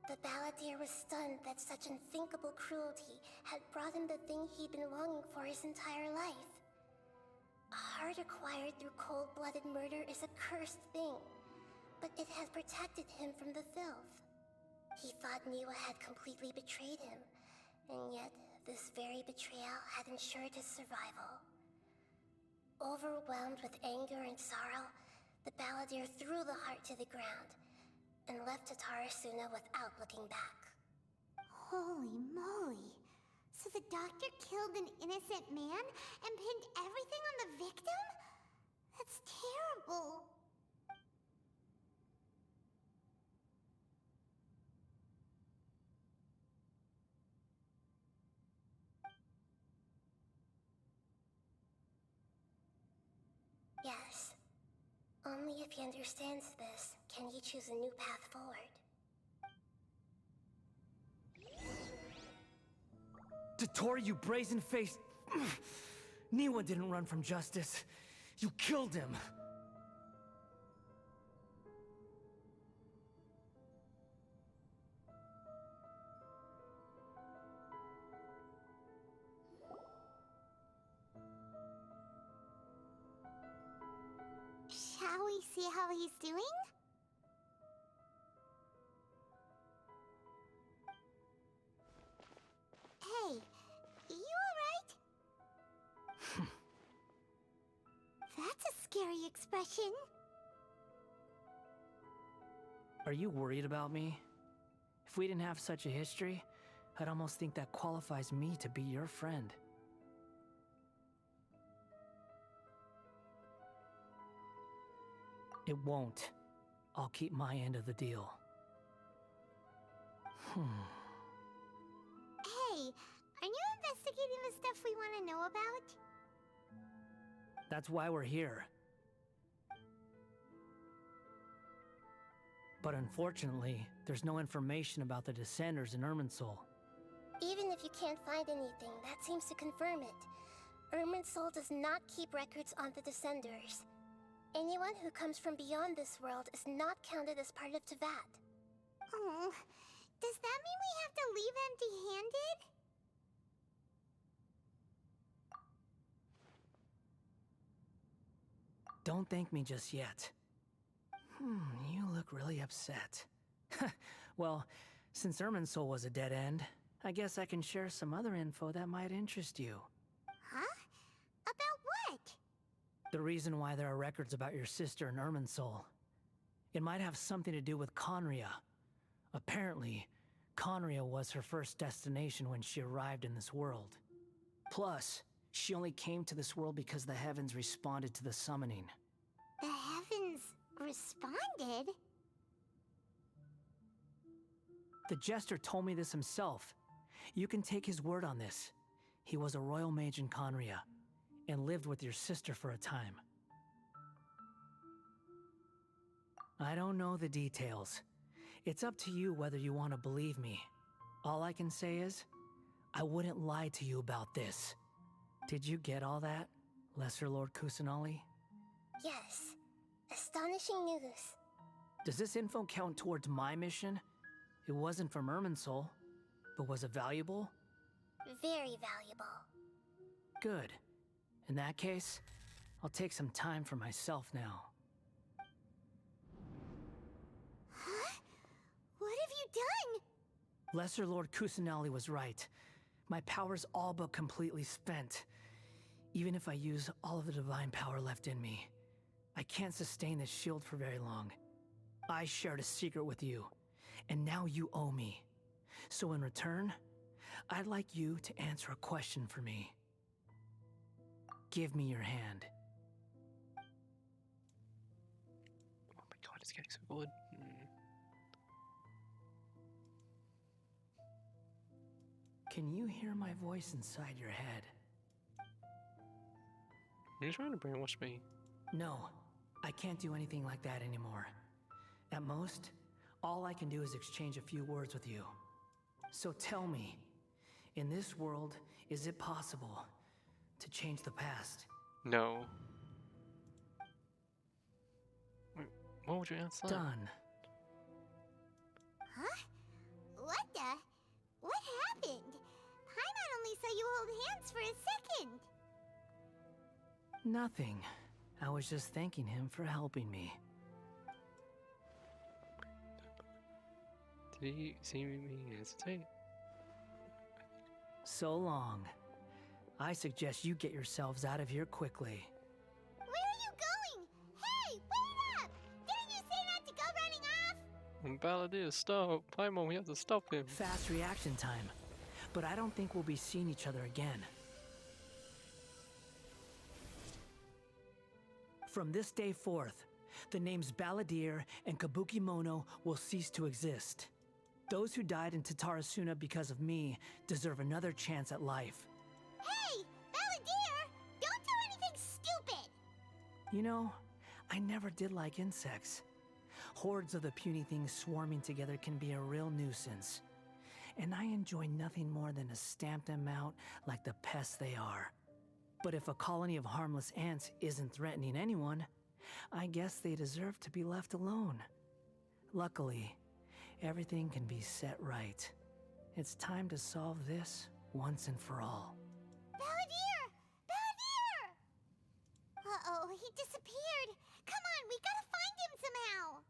The balladeer was stunned that such unthinkable cruelty had brought him the thing he'd been longing for his entire life. A heart acquired through cold-blooded murder is a cursed thing, but it had protected him from the filth. He thought Niwa had completely betrayed him, and yet this very betrayal had ensured his survival. Overwhelmed with anger and sorrow, the balladeer threw the heart to the ground and left Tatarasuna without looking back. Holy moly. So the doctor killed an innocent man and pinned everything on the victim? That's terrible. Yes. Only if he understands this can he choose a new path forward. Dottore, you brazen-faced... Niwa didn't run from justice. You killed him. Shall we see how he's doing? Hey, you alright? That's a scary expression. Are you worried about me? If we didn't have such a history, I'd almost think that qualifies me to be your friend. It won't. I'll keep my end of the deal. Hey, aren't you investigating the stuff we want to know about? That's why we're here. But unfortunately, there's no information about the Descenders in Irminsul. Even if you can't find anything, that seems to confirm it. Irminsul does not keep records on the Descenders. Anyone who comes from beyond this world is not counted as part of Tevat. Oh, does that mean we have to leave empty-handed? Don't thank me just yet. You look really upset. Well, since Irminsul was a dead end, I guess I can share some other info that might interest you. Huh? About what? The reason why there are records about your sister in Irminsul. It might have something to do with Conria. Apparently, Conria was her first destination when she arrived in this world. Plus, she only came to this world because the heavens responded to the summoning. The heavens responded? The Jester told me this himself. You can take his word on this. He was a royal mage in Conria, and lived with your sister for a time. I don't know the details. It's up to you whether you want to believe me. All I can say is, I wouldn't lie to you about this. Did you get all that, Lesser Lord Kusanali? Yes. Astonishing news. Does this info count towards my mission? It wasn't from Irminsul, but was it valuable? Very valuable. Good. In that case, I'll take some time for myself now. Huh? What have you done? Lesser Lord Kusanali was right. My power's all but completely spent. Even if I use all of the divine power left in me, I can't sustain this shield for very long. I shared a secret with you, and now you owe me. So in return, I'd like you to answer a question for me. Give me your hand. Oh my god, it's getting so good. Can you hear my voice inside your head? You're trying to brainwash me. No, I can't do anything like that anymore. At most, all I can do is exchange a few words with you. So tell me, in this world, is it possible to change the past? No. Wait, what would you answer? Done. Huh? What the? What happened? Paimon only saw you hold hands for a second. Nothing. I was just thanking him for helping me. Did you see me hesitate? So long. I suggest you get yourselves out of here quickly. Where are you going? Hey, wait up! Didn't you say not to go running off? Balladeer, stop! Paimon, we have to stop him. Fast reaction time. But I don't think we'll be seeing each other again. From this day forth, the names Balladeer and Kabukimono will cease to exist. Those who died in Tatarasuna because of me deserve another chance at life. Hey, Balladeer! Don't do anything stupid! You know, I never did like insects. Hordes of the puny things swarming together can be a real nuisance. And I enjoy nothing more than to stamp them out like the pests they are. But if a colony of harmless ants isn't threatening anyone, I guess they deserve to be left alone. Luckily, everything can be set right. It's time to solve this once and for all. Balladeer! Balladeer! Uh-oh, he disappeared. Come on, we gotta find him somehow.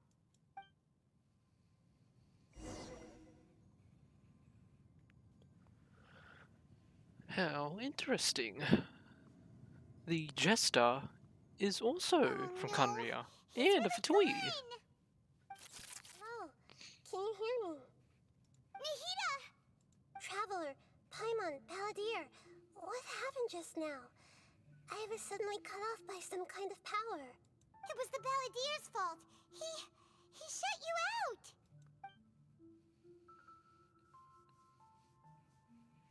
How interesting. The Jester is also from no. Conria He's and a with Fatui. Glenn. Oh, can you hear me? Nihida! Traveler, Paimon, Balladeer, what happened just now? I was suddenly cut off by some kind of power. It was the Balladeer's fault. He shut you out!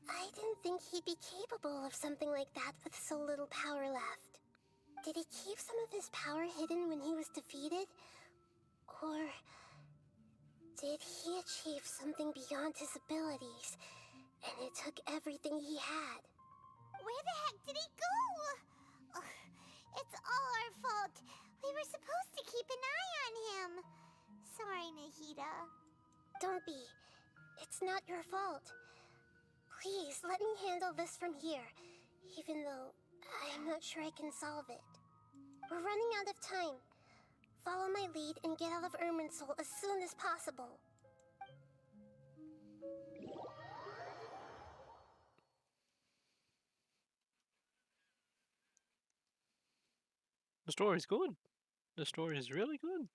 I didn't think he'd be capable of something like that with so little power left. Did he keep some of his power hidden when he was defeated? Or did he achieve something beyond his abilities, and it took everything he had? Where the heck did he go? Ugh, it's all our fault. We were supposed to keep an eye on him. Sorry, Nahida. Don't be. It's not your fault. Please, let me handle this from here, even though I'm not sure I can solve it. We're running out of time. Follow my lead and get out of Irminsul as soon as possible. The story's good. The story is really good.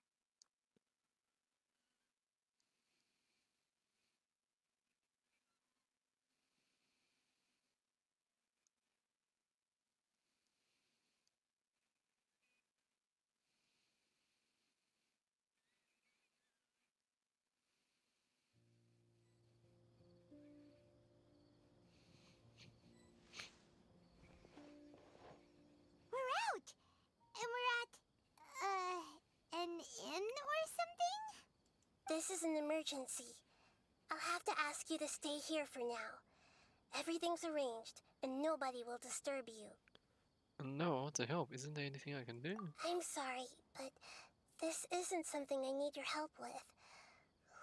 We're out! And we're at, an inn or something? This is an emergency. I'll have to ask you to stay here for now. Everything's arranged, and nobody will disturb you. No, what the help? Isn't there anything I can do? I'm sorry, but this isn't something I need your help with.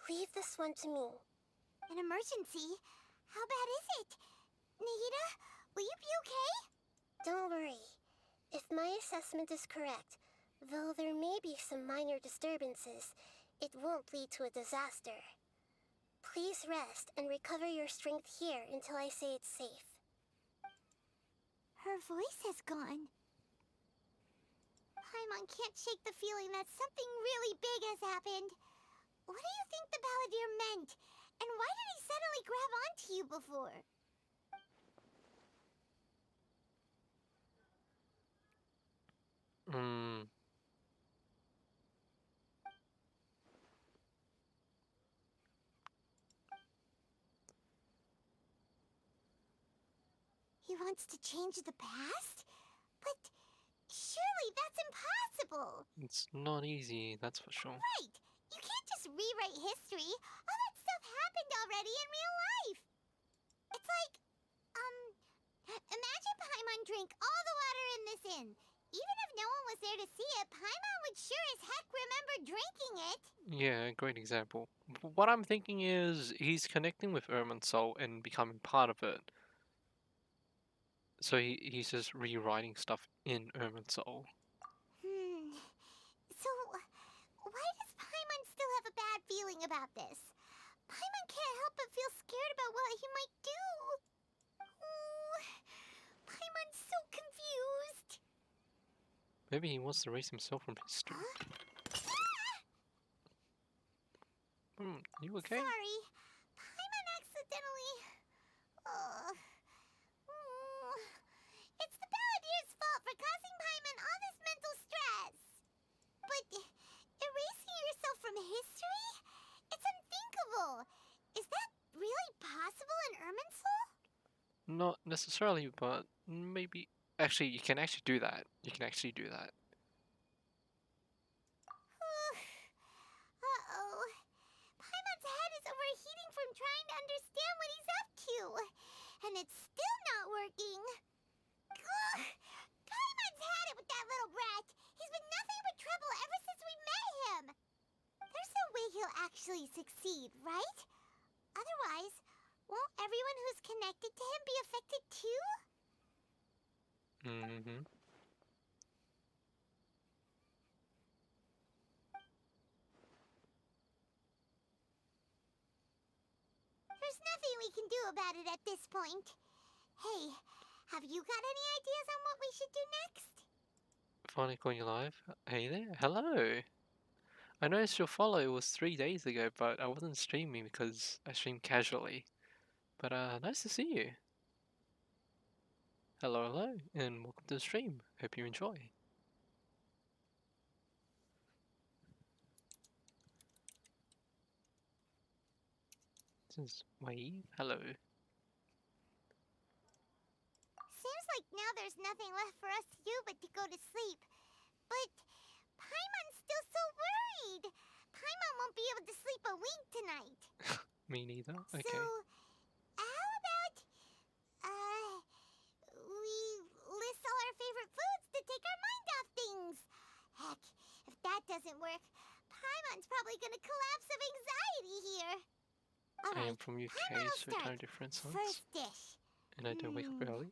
Leave this one to me. An emergency? How bad is it? Nahida, will you be okay? Don't worry. If my assessment is correct, though there may be some minor disturbances, it won't lead to a disaster. Please rest and recover your strength here until I say it's safe. Her voice has gone. Paimon can't shake the feeling that something really big has happened. What do you think the Balladeer meant? And why did he suddenly grab onto you before? He wants to change the past? But surely that's impossible! It's not easy, that's for sure. Right! You can't just rewrite history. All that stuff happened already in real life. It's like, imagine Paimon drank all the water in this inn. Even if no one was there to see it, Paimon would sure as heck remember drinking it. Yeah, great example. What I'm thinking is he's connecting with Irminsul and becoming part of it. So he's just rewriting stuff in Irminsul. So, why does Paimon still have a bad feeling about this? Paimon can't help but feel scared about what he might do. Oh, Paimon's so confused. Maybe he wants to erase himself from history. You okay? Sorry. Paimon accidentally... It's the Balladeer's fault for causing Paimon all this mental stress. But erasing yourself from history? It's unthinkable. Is that really possible in Irminsul? Not necessarily, but maybe... Actually, you can actually do that. You can actually do that. Uh-oh. Paimon's head is overheating from trying to understand what he's up to. And it's still not working. Ugh. Paimon's had it with that little brat. He's been nothing but trouble ever since we met him. There's no way he'll actually succeed, right? Otherwise, won't everyone who's connected to him be affected too? Mm-hmm. There's nothing we can do about it at this point. Hey, have you got any ideas on what we should do next? Finally calling you live. Hey there. Hello. I noticed your follow was 3 days ago, but I wasn't streaming because I streamed casually. But nice to see you. Hello, hello, and welcome to the stream. Hope you enjoy. Mrs. Wave, hello. Seems like now there's nothing left for us to do but to go to sleep. But Paimon's still so worried. Paimon won't be able to sleep a wink tonight. Me neither. Okay. So, how about we list all our favorite foods to take our mind off things? Heck, if that doesn't work, Paimon's probably gonna collapse of anxiety here. I am from UK, so time difference. First dish. And I don't wake up early.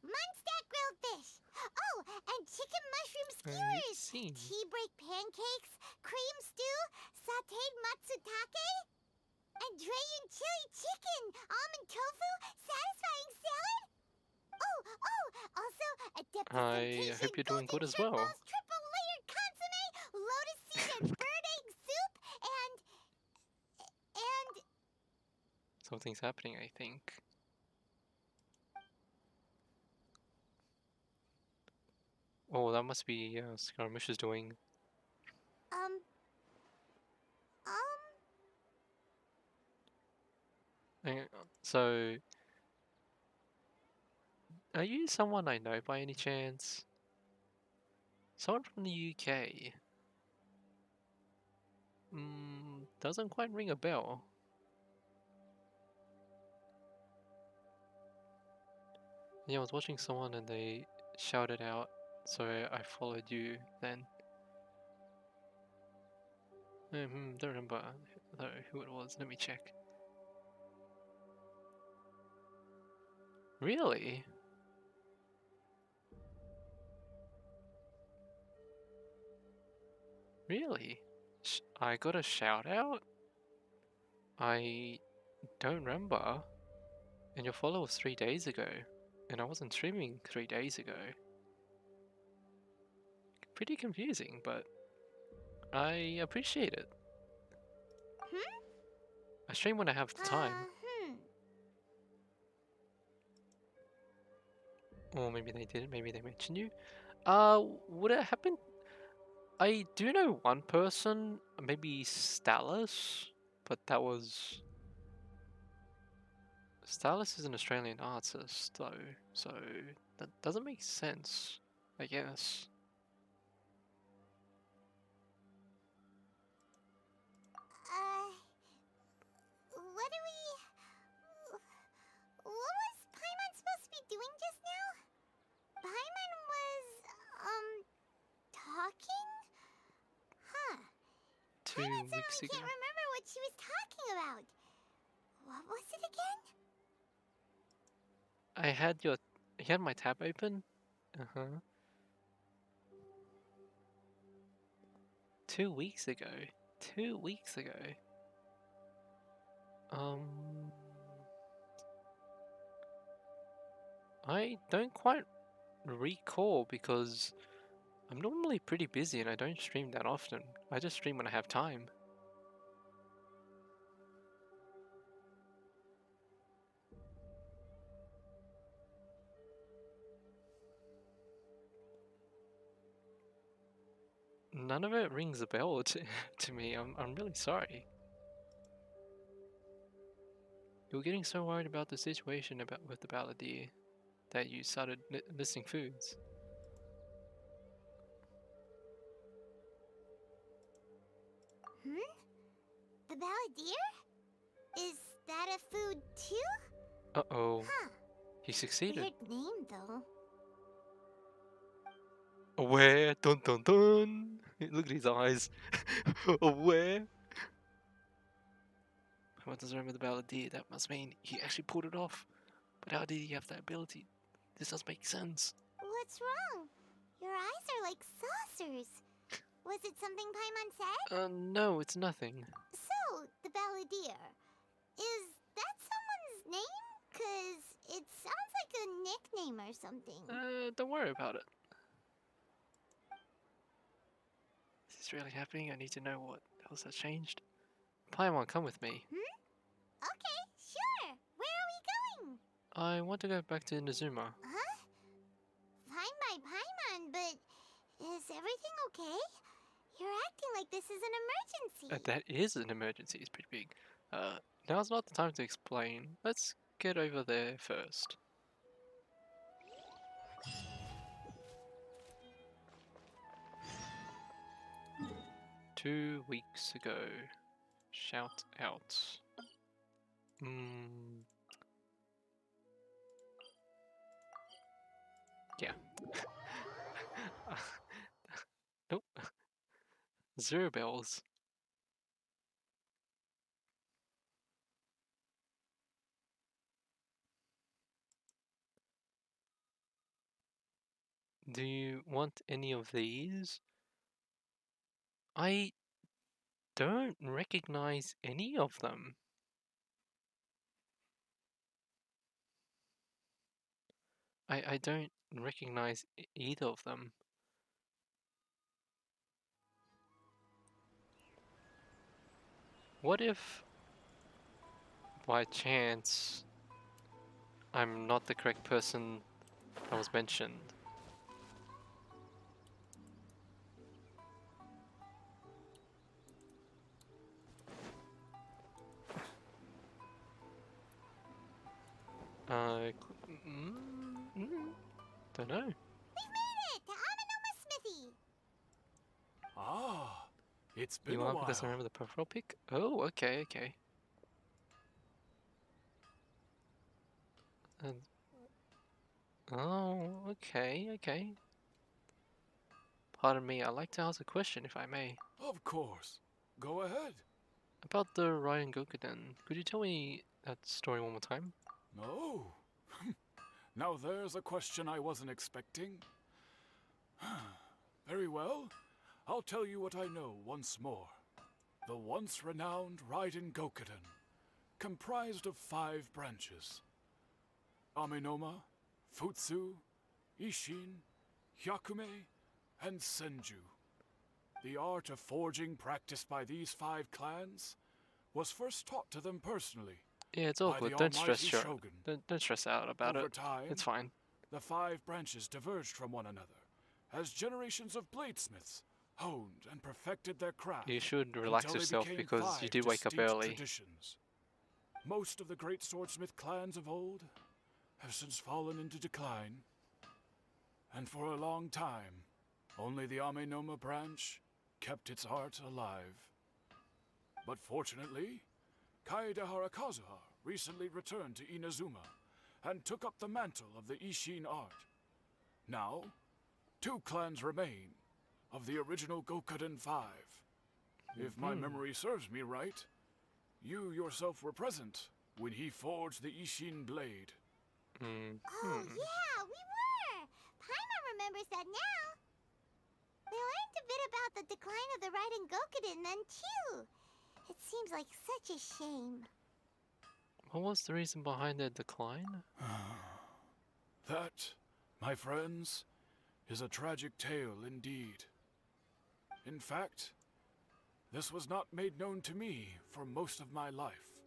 Munstack grilled fish. Oh, and chicken mushroom skewers. Tea break pancakes, cream stew, sautéed matsutake, and Dragon chili chicken, almond tofu, satisfying salad. Also a I hope you're doing good as well. Triple layered consomme, lotus seed and bird egg soup, and something's happening, I think. Oh, that must be Skirmish is doing. So, are you someone I know by any chance? Someone from the UK? Doesn't quite ring a bell. Yeah, I was watching someone and they shouted out, so I followed you then. Don't remember who it was. Let me check. Really? Really? I got a shout out? I don't remember. And your follow was 3 days ago. And I wasn't streaming 3 days ago. Pretty confusing, but I appreciate it. I stream when I have the time. Or maybe they didn't, maybe they mentioned you. Would it happen? I do know one person, maybe Stallis, but that was... Stallis is an Australian artist though, so that doesn't make sense, I guess. What was Paimon supposed to be doing just now? Paimon was, talking? Huh. 2 weeks ago. I can't remember what she was talking about. What was it again? I had you had my tab open? 2 weeks ago. 2 weeks ago. I don't quite recall because I'm normally pretty busy and I don't stream that often. I just stream when I have time. None of it rings a bell to me. I'm really sorry. You were getting so worried about the situation with the balladeer that you started listing foods. The balladeer? Is that a food too? Uh-oh. Huh. He succeeded. Weird name though. Aware, dun dun dun. Look at his eyes. Aware. What does remember the balladeer? That must mean he actually pulled it off. But how did he have that ability? This doesn't make sense. What's wrong? Your eyes are like saucers. Was it something Paimon said? No, it's nothing. So, the balladeer. Is that someone's name? 'Cause it sounds like a nickname or something. Don't worry about it. Is this really happening? I need to know what else has changed. Paimon, come with me. Okay, sure. Where are we going? I want to go back to Inazuma. Huh? Fine by Paimon, but is everything okay? You're acting like this is an emergency. That is an emergency. It's pretty big. now's not the time to explain. Let's get over there first. Two weeks ago. Shout out. Yeah. Nope. 0 bells. Do you want any of these? I don't recognize any of them. I don't recognize either of them. What if, by chance, I'm not the correct person that was mentioned? Don't know. We've made it to Amanoma Smithy. Ah, it's been You a are while. doesn't remember the profile pic? Oh, okay, okay. Oh, okay, okay. Pardon me, I'd like to ask a question if I may. Of course. Go ahead. About the Ryan Gokuden, could you tell me that story one more time? Oh. Now there's a question I wasn't expecting. Very well. I'll tell you what I know once more. The once renowned Raiden Gokuden, comprised of 5 branches. Amenoma, Futsu, Ishin, Hyakume, and Senju. The art of forging practiced by these 5 clans was first taught to them personally. Yeah, it's all by good. the Don't stress, almighty sure. Shogun. Don't stress out about Over it. time, It's fine. the 5 branches diverged from one another as generations of bladesmiths honed and perfected their craft. You should relax until they yourself became because 5 you do wake up distinct early. Traditions. Most of the great swordsmith clans of old have since fallen into decline, and for a long time, only the Amenoma branch kept its art alive. But fortunately, Kaedehara Kazuha recently returned to Inazuma and took up the mantle of the Ishin art. Now, 2 clans remain of the original Gokuden 5. If my memory serves me right, you yourself were present when he forged the Ishin blade. Oh, yeah, we were. Paimon remembers that now. We learned a bit about the decline of the Raiden Gokuden then, too. It seems like such a shame. What was the reason behind the decline? That, my friends, is a tragic tale indeed. In fact, this was not made known to me for most of my life.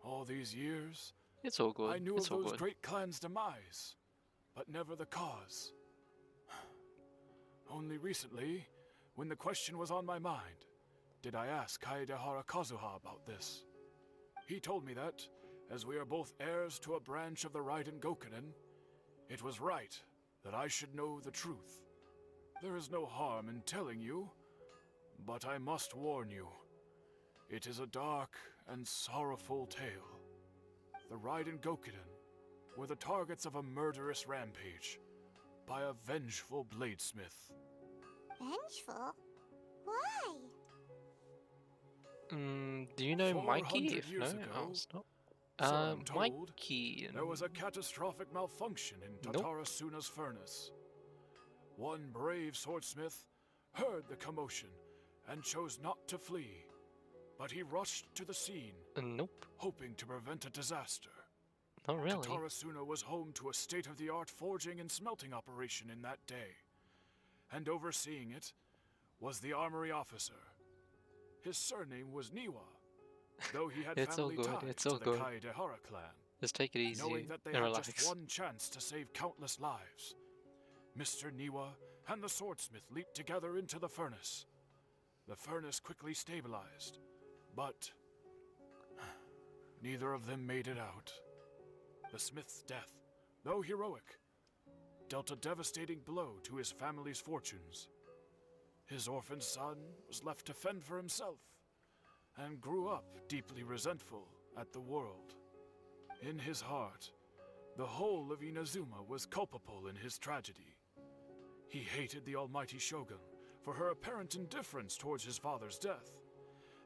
All these years, It's all good. I knew It's of all those good. great clans' demise, but never the cause. Only recently, when the question was on my mind, did I ask Kaedehara Kazuha about this. He told me that, as we are both heirs to a branch of the Raiden Gokuden, it was right that I should know the truth. There is no harm in telling you, but I must warn you. It is a dark and sorrowful tale. The Raiden Gokuden were the targets of a murderous rampage by a vengeful bladesmith. Vengeful? Why? Do you know 400 Mikey? If no, years ago, I'll stop. so I'm told, Mikey. There was a catastrophic malfunction in Nope. Tatara Suna's furnace. One brave swordsmith heard the commotion and chose not to flee, but he rushed to the scene, Nope, hoping to prevent a disaster. not really. Tatara Suna was home to a state-of-the-art forging and smelting operation in that day, and overseeing it was the armory officer. His surname was Niwa, though he had It's all family good, ties it's to all the good. Kaedehara clan. Just take it easy Knowing that they and had relax. just one chance to save countless lives, Mr. Niwa and the swordsmith leaped together into the furnace. The furnace quickly stabilized, but neither of them made it out. The smith's death, though heroic, dealt a devastating blow to his family's fortunes. His orphan son was left to fend for himself, and grew up deeply resentful at the world. In his heart, the whole of Inazuma was culpable in his tragedy. He hated the almighty shogun for her apparent indifference towards his father's death,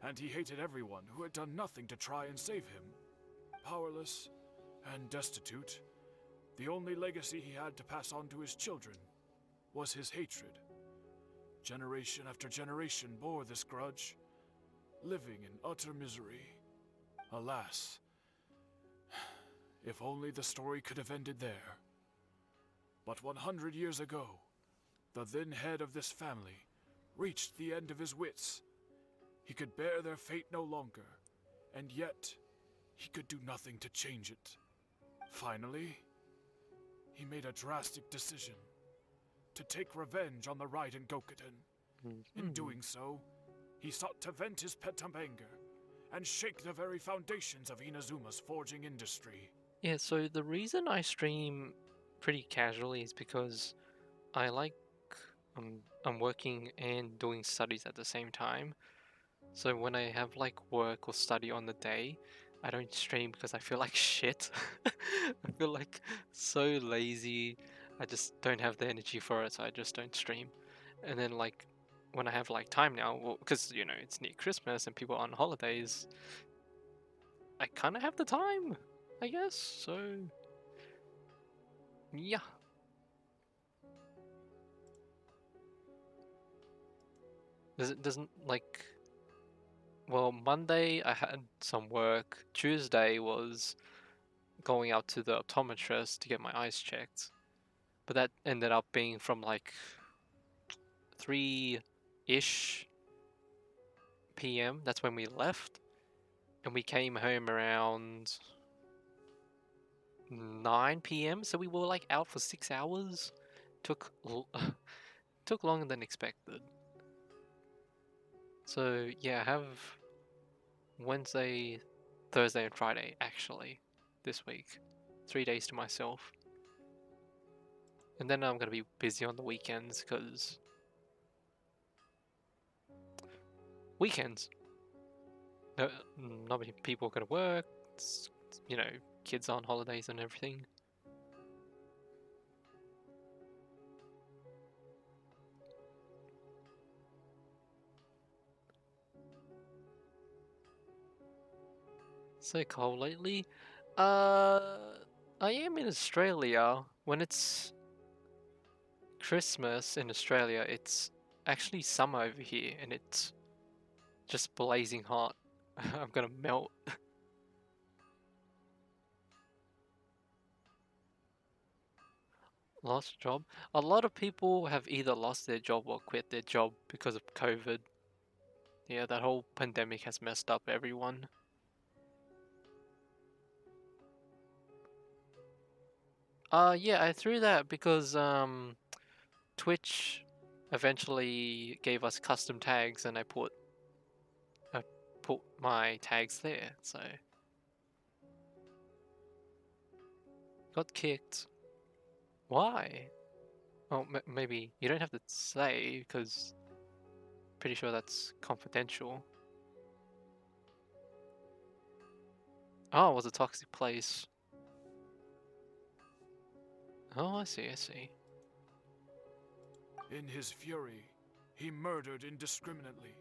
and he hated everyone who had done nothing to try and save him. Powerless and destitute, the only legacy he had to pass on to his children was his hatred. Generation after generation bore this grudge, living in utter misery. Alas, if only the story could have ended there. But 100 years ago, the then head of this family reached the end of his wits. He could bear their fate no longer, and yet he could do nothing to change it. Finally, he made a drastic decision to take revenge on the Raiden Gokuden. In doing so, he sought to vent his pent up anger and shake the very foundations of Inazuma's forging industry. Yeah, so the reason I stream pretty casually is because I like I'm working and doing studies at the same time. So when I have like work or study on the day, I don't stream because I feel like shit. I feel like so lazy. I just don't have the energy for it, so I just don't stream. And then like when I have like time now, well, because you know it's near Christmas and people are on holidays, I kind of have the time, I guess. So yeah. Doesn't like. Well, Monday I had some work. Tuesday was going out to the optometrist to get my eyes checked. But that ended up being from like 3-ish p.m. That's when we left. And we came home around 9 p.m. So we were like out for 6 hours. Took longer than expected. So yeah, I have Wednesday, Thursday and Friday actually this week. 3 days to myself. And then I'm going to be busy on the weekends because weekends. Not many people are going to work. It's, you know, kids on holidays and everything. So cold lately. I am in Australia. When it's Christmas in Australia, it's actually summer over here, and it's just blazing hot. I'm gonna melt. Lost job. A lot of people have either lost their job or quit their job because of COVID. Yeah, that whole pandemic has messed up everyone. Yeah, I threw that because Twitch eventually gave us custom tags, and I put my tags there. So got kicked. Why? Oh, maybe you don't have to say because pretty sure that's confidential. Oh, it was a toxic place. Oh, I see, I see. In his fury, he murdered indiscriminately,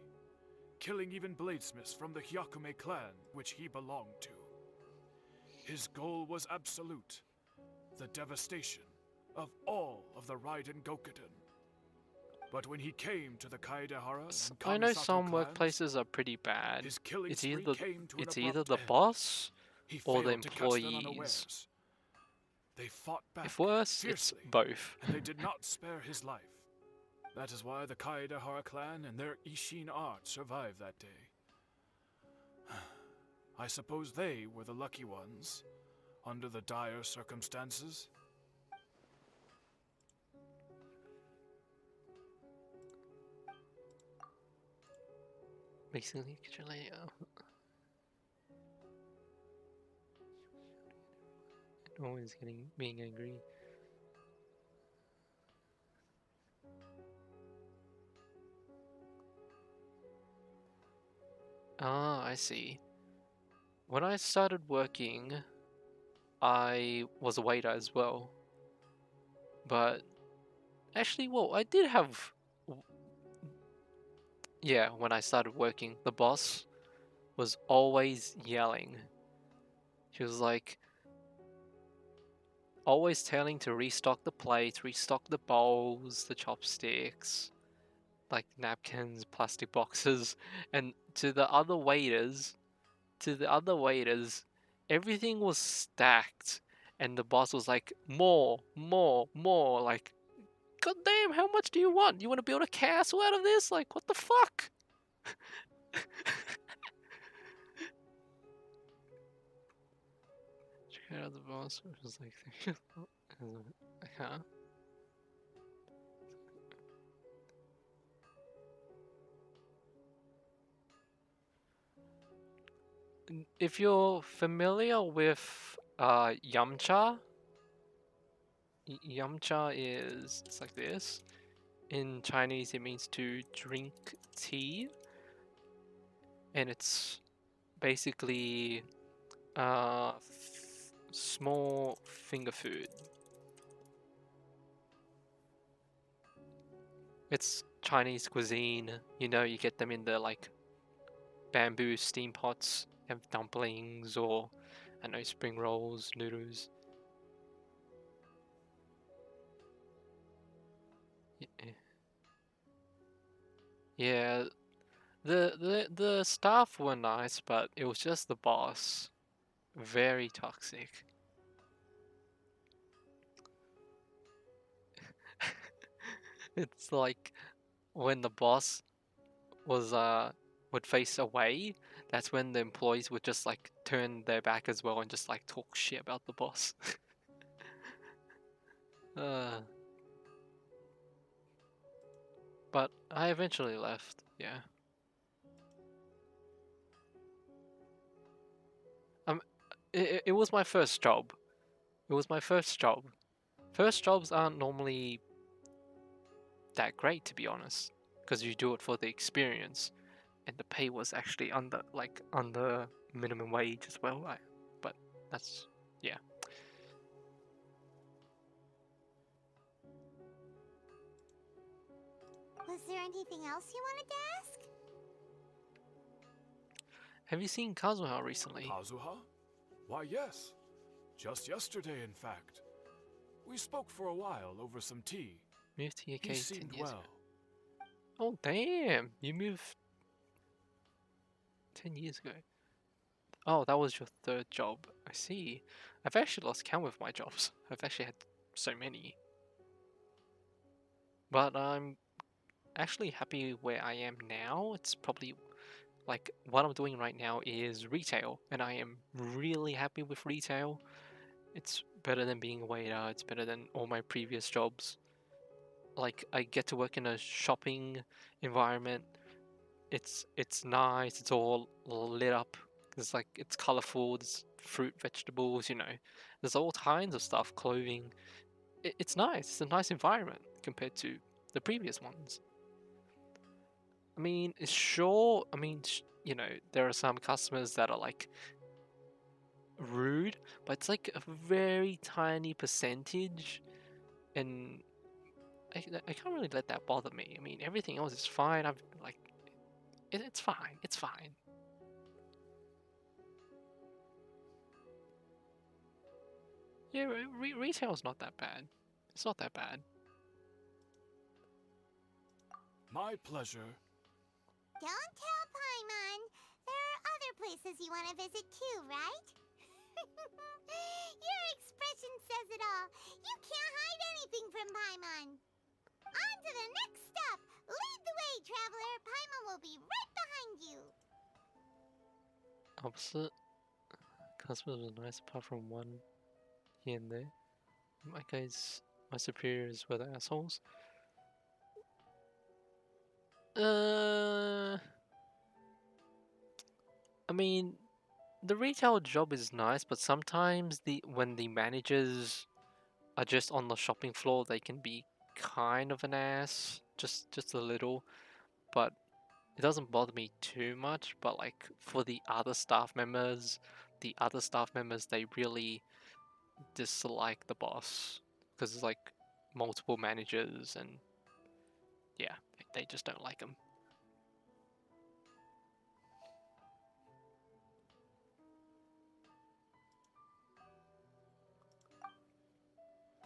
killing even bladesmiths from the Hyakume clan which he belonged to. His goal was absolute, the devastation of all of the Raiden Gokuden. But when he came to the Kaedehara and I know Kamisato some clans, workplaces are pretty bad. his killing It's spree either came to an it's either abrupt the end. boss He or the failed to catch them employees. unawares. They fought back If worse, fiercely, it's both. and they did not spare his life. That is why the Kaedehara clan and their Ishin art survived that day. I suppose they were the lucky ones, under the dire circumstances. Basically, could you lay always being angry. Ah, I see. When I started working, I was a waiter as well. But actually, well, I did have. Yeah, when I started working, the boss was always yelling. She was like, always telling to restock the plates, restock the bowls, the chopsticks, like napkins, plastic boxes, and to the other waiters, everything was stacked, and the boss was like, more, more, more, like, god damn, how much do you want? You want to build a castle out of this? Like, what the fuck? Check out the boss, which was like, huh? If you're familiar with Yamcha, Yamcha is, it's like this. In Chinese, it means to drink tea, and it's basically small finger food. It's Chinese cuisine. You know, you get them in the like bamboo steam pots, have dumplings or I know spring rolls, noodles. Yeah, the staff were nice, but it was just the boss. Very toxic. It's like when the boss was would face away, that's when the employees would just like turn their back as well and just like talk shit about the boss. But I eventually left, yeah. It was my first job. It was my first job. First jobs aren't normally that great, to be honest, because you do it for the experience, and the pay was actually under minimum wage as well. But that's yeah. Was there anything else you wanted to ask? Have you seen Kazuha recently? Kazuha? Why, yes. Just yesterday, in fact. We spoke for a while over some tea. Moved to UK He 10 seemed years well. ago. Oh damn! You moved 10 years ago. Oh, that was your third job. I see. I've actually lost count with my jobs. I've actually had so many. But I'm actually happy where I am now. It's probably like what I'm doing right now is retail, and I am really happy with retail. It's better than being a waiter. It's better than all my previous jobs. Like I get to work in a shopping environment. It's nice. It's all lit up. It's colorful. There's fruit, vegetables. You know, there's all kinds of stuff. Clothing. It's nice. It's a nice environment compared to the previous ones. I mean, sure. I mean, you know, there are some customers that are like rude, but it's like a very tiny percentage, and I can't really let that bother me. I mean, everything else is fine. I've like, it's fine. It's fine. Yeah, retail's not that bad. It's not that bad. My pleasure. Don't tell Paimon. There are other places you want to visit too, right? Your expression says it all. You can't hide anything from Paimon. On to the next stop. Lead the way, traveler. Paimon will be right behind you. Opposite. Customers were nice apart from one here and there. My superiors were the assholes. I mean, the retail job is nice, but sometimes when the managers are just on the shopping floor, they can be kind of an ass, just a little. But it doesn't bother me too much. But like for the other staff members, they really dislike the boss because there's like multiple managers, and yeah, they just don't like him.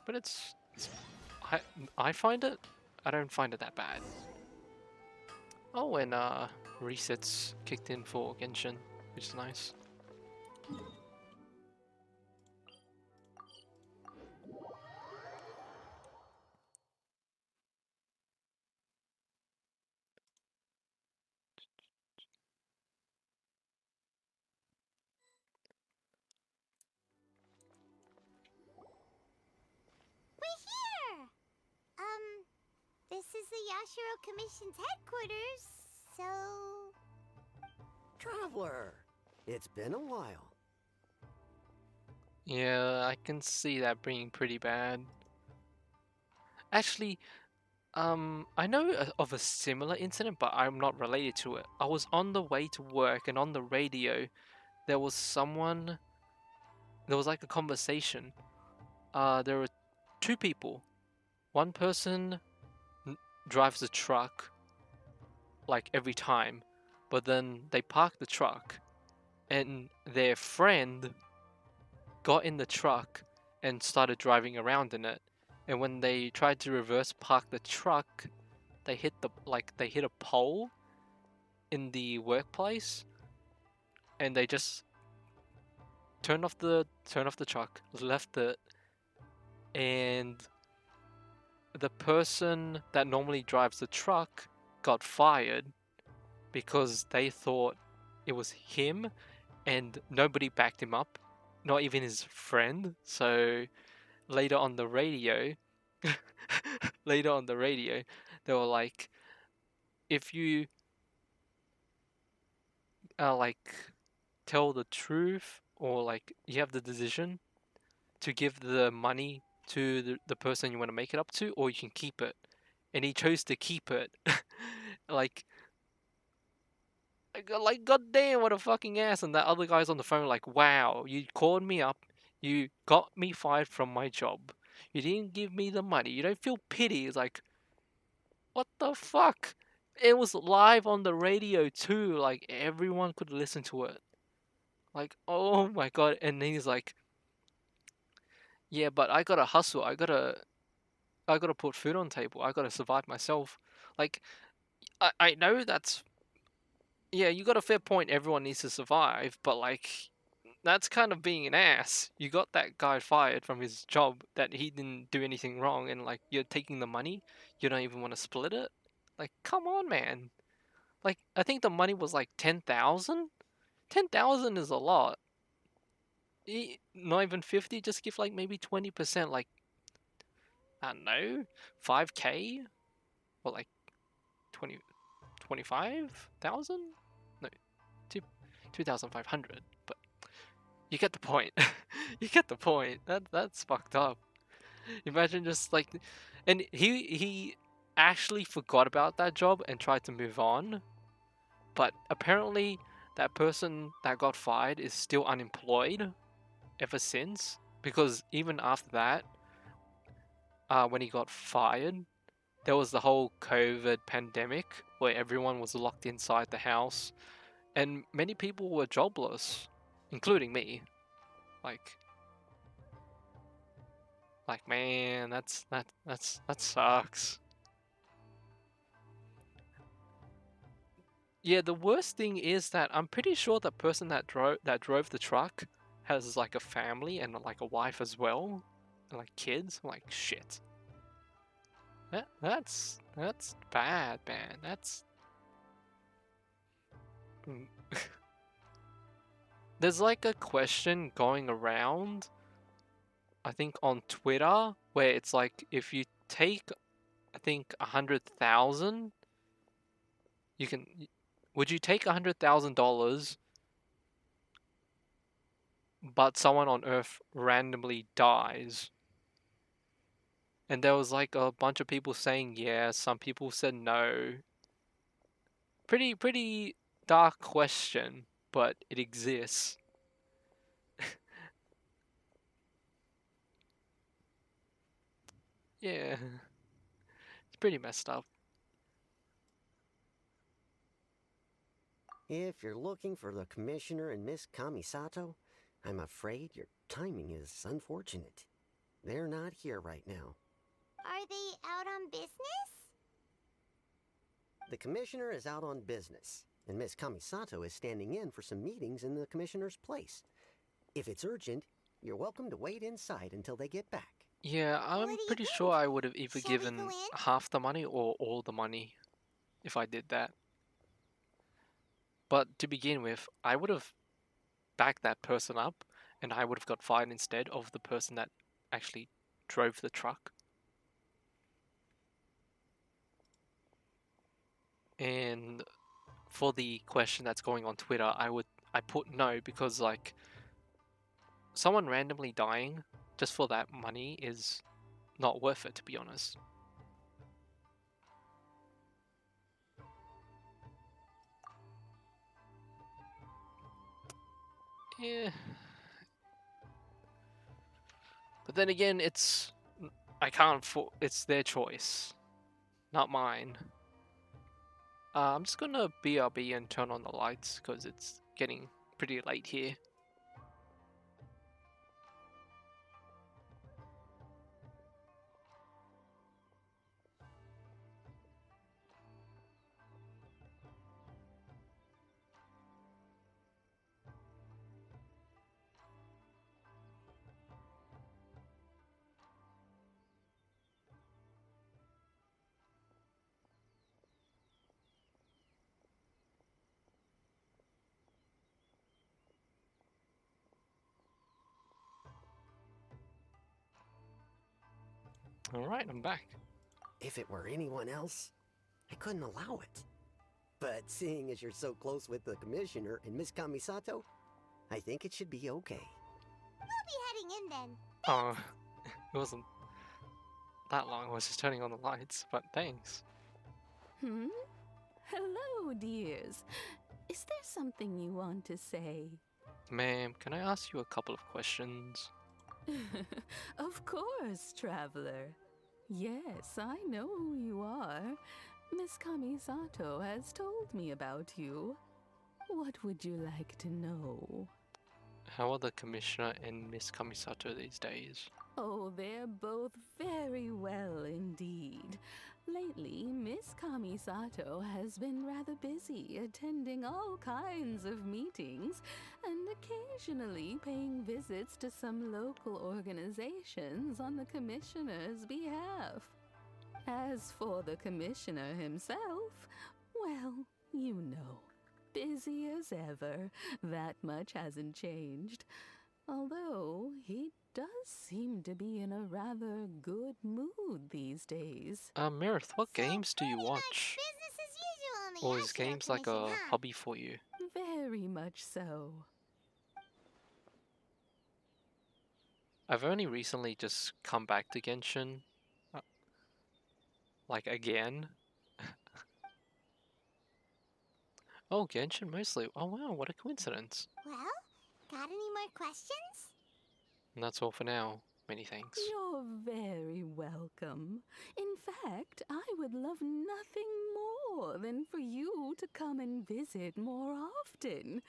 But I find it, I don't find it that bad. Oh, and resets kicked in for Genshin, which is nice. We're here! This is the Yashiro Commission's headquarters, so... Traveler, it's been a while. Yeah, I can see that being pretty bad. Actually, I know of a similar incident, but I'm not related to it. I was on the way to work, and on the radio, there was like a conversation. There were two people. One person drives the truck, like every time, but then they park the truck, and their friend got in the truck and started driving around in it. And when they tried to reverse park the truck, they hit a pole in the workplace, and they just turned off the truck, left it, and the person that normally drives the truck got fired because they thought it was him, and nobody backed him up, not even his friend. So later on the radio, they were like, if you like tell the truth, or like you have the decision to give the money to the person you want to make it up to, or you can keep it. And he chose to keep it. like goddamn, what a fucking ass. And that other guy's on the phone like, wow, you called me up, you got me fired from my job, you didn't give me the money, you don't feel pity. It's like, what the fuck? It was live on the radio too, like everyone could listen to it. Like, oh my god. And then he's like, yeah, but I gotta hustle, I gotta put food on the table, I gotta survive myself. Like, I know that's, yeah, you got a fair point, everyone needs to survive, but like, that's kind of being an ass. You got that guy fired from his job that he didn't do anything wrong, and like, you're taking the money, you don't even want to split it. Like, come on, man. Like, I think the money was like 10,000. 10,000 is a lot. Not even 50. Just give like maybe 20%. Like, I don't know, 5K, or like 25,000. No, 2,500. But you get the point. You get the point. That's fucked up. Imagine just like, and he actually forgot about that job and tried to move on, but apparently that person that got fired is still unemployed ever since, because even after that, when he got fired, there was the whole COVID pandemic where everyone was locked inside the house, and many people were jobless, including me. Like, man, that sucks. Yeah, the worst thing is that I'm pretty sure the person that drove the truck has like a family and like a wife as well, and like kids. I'm like, shit. That's bad, man. That's there's like a question going around, I think on Twitter, where it's like, if you take, I think 100,000, you can. Would you take $100,000 but someone on Earth randomly dies. And there was like a bunch of people saying yes, some people said no. Pretty dark question, but it exists. Yeah, it's pretty messed up. If you're looking for the Commissioner and Miss Kamisato, I'm afraid your timing is unfortunate. They're not here right now. Are they out on business? The Commissioner is out on business, and Miss Kamisato is standing in for some meetings in the Commissioner's place. If it's urgent, you're welcome to wait inside until they get back. Yeah, I'm do you pretty think? sure I would have either Shall we given go in? half the money or all the money if I did that. But to begin with, I would have backed that person up and I would have got fired instead of the person that actually drove the truck. And for the question that's going on Twitter, I put no because like someone randomly dying just for that money is not worth it, to be honest. Yeah. But then again, it's it's their choice, not mine. I'm just gonna BRB and turn on the lights because it's getting pretty late here. Alright, I'm back. If it were anyone else, I couldn't allow it. But seeing as you're so close with the Commissioner and Miss Kamisato, I think it should be okay. We'll be heading in then. Oh, it wasn't that long, I was just turning on the lights, but thanks. Hello, dears. Is there something you want to say? Ma'am, can I ask you a couple of questions? Of course, traveler. Yes, I know who you are. Miss Kamisato has told me about you. What would you like to know? How are the Commissioner and Miss Kamisato these days? Oh, they're both very well indeed. Lately, Miss Kamisato has been rather busy attending all kinds of meetings and occasionally paying visits to some local organizations on the Commissioner's behalf. As for the Commissioner himself, well, you know, busy as ever. That much hasn't changed. Although he does seem to be in a rather good mood these days. Meredith, what games do you watch? Business as usual in the Or is Archon games like a Commission, huh? hobby for you? Very much so. I've only recently just come back to Genshin. Like again. Oh, Genshin mostly. Oh wow, what a coincidence. Well, got any more questions? And that's all for now. Many thanks. You're very welcome. In fact, I would love nothing more than for you to come and visit more often.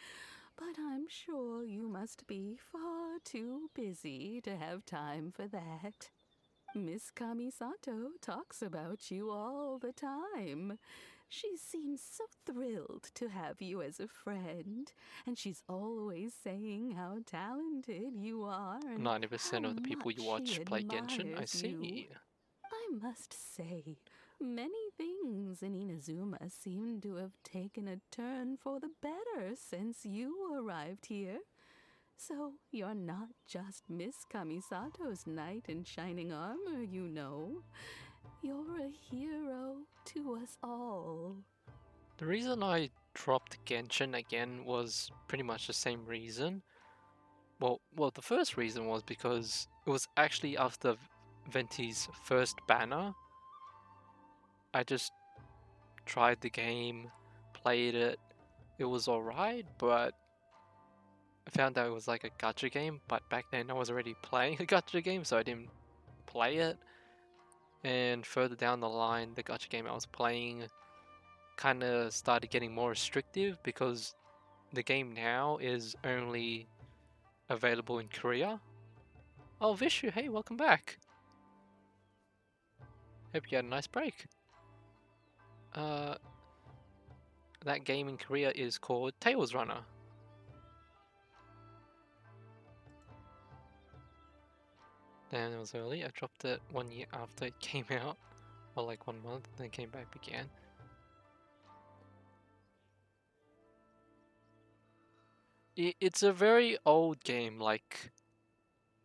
But I'm sure you must be far too busy to have time for that. Miss Kamisato talks about you all the time. She seems so thrilled to have you as a friend, and she's always saying how talented you are. 90% of the people you watch play Genshin, I see. You. I must say, many things in Inazuma seem to have taken a turn for the better since you arrived here. So you're not just Miss Kamisato's knight in shining armor, you know. You're a hero to us all. The reason I dropped Genshin again was pretty much the same reason. Well, the first reason was because it was actually after Venti's first banner. I just tried the game, played it. It was alright, but I found out it was like a gacha game. But back then I was already playing a gacha game, so I didn't play it. And further down the line, the gacha game I was playing kind of started getting more restrictive because the game now is only available in Korea. Oh, Vishu, hey, welcome back. Hope you had a nice break. That game in Korea is called Tails Runner. Damn, it was early. I dropped it 1 year after it came out, or like 1 month, then came back again. It's a very old game. Like,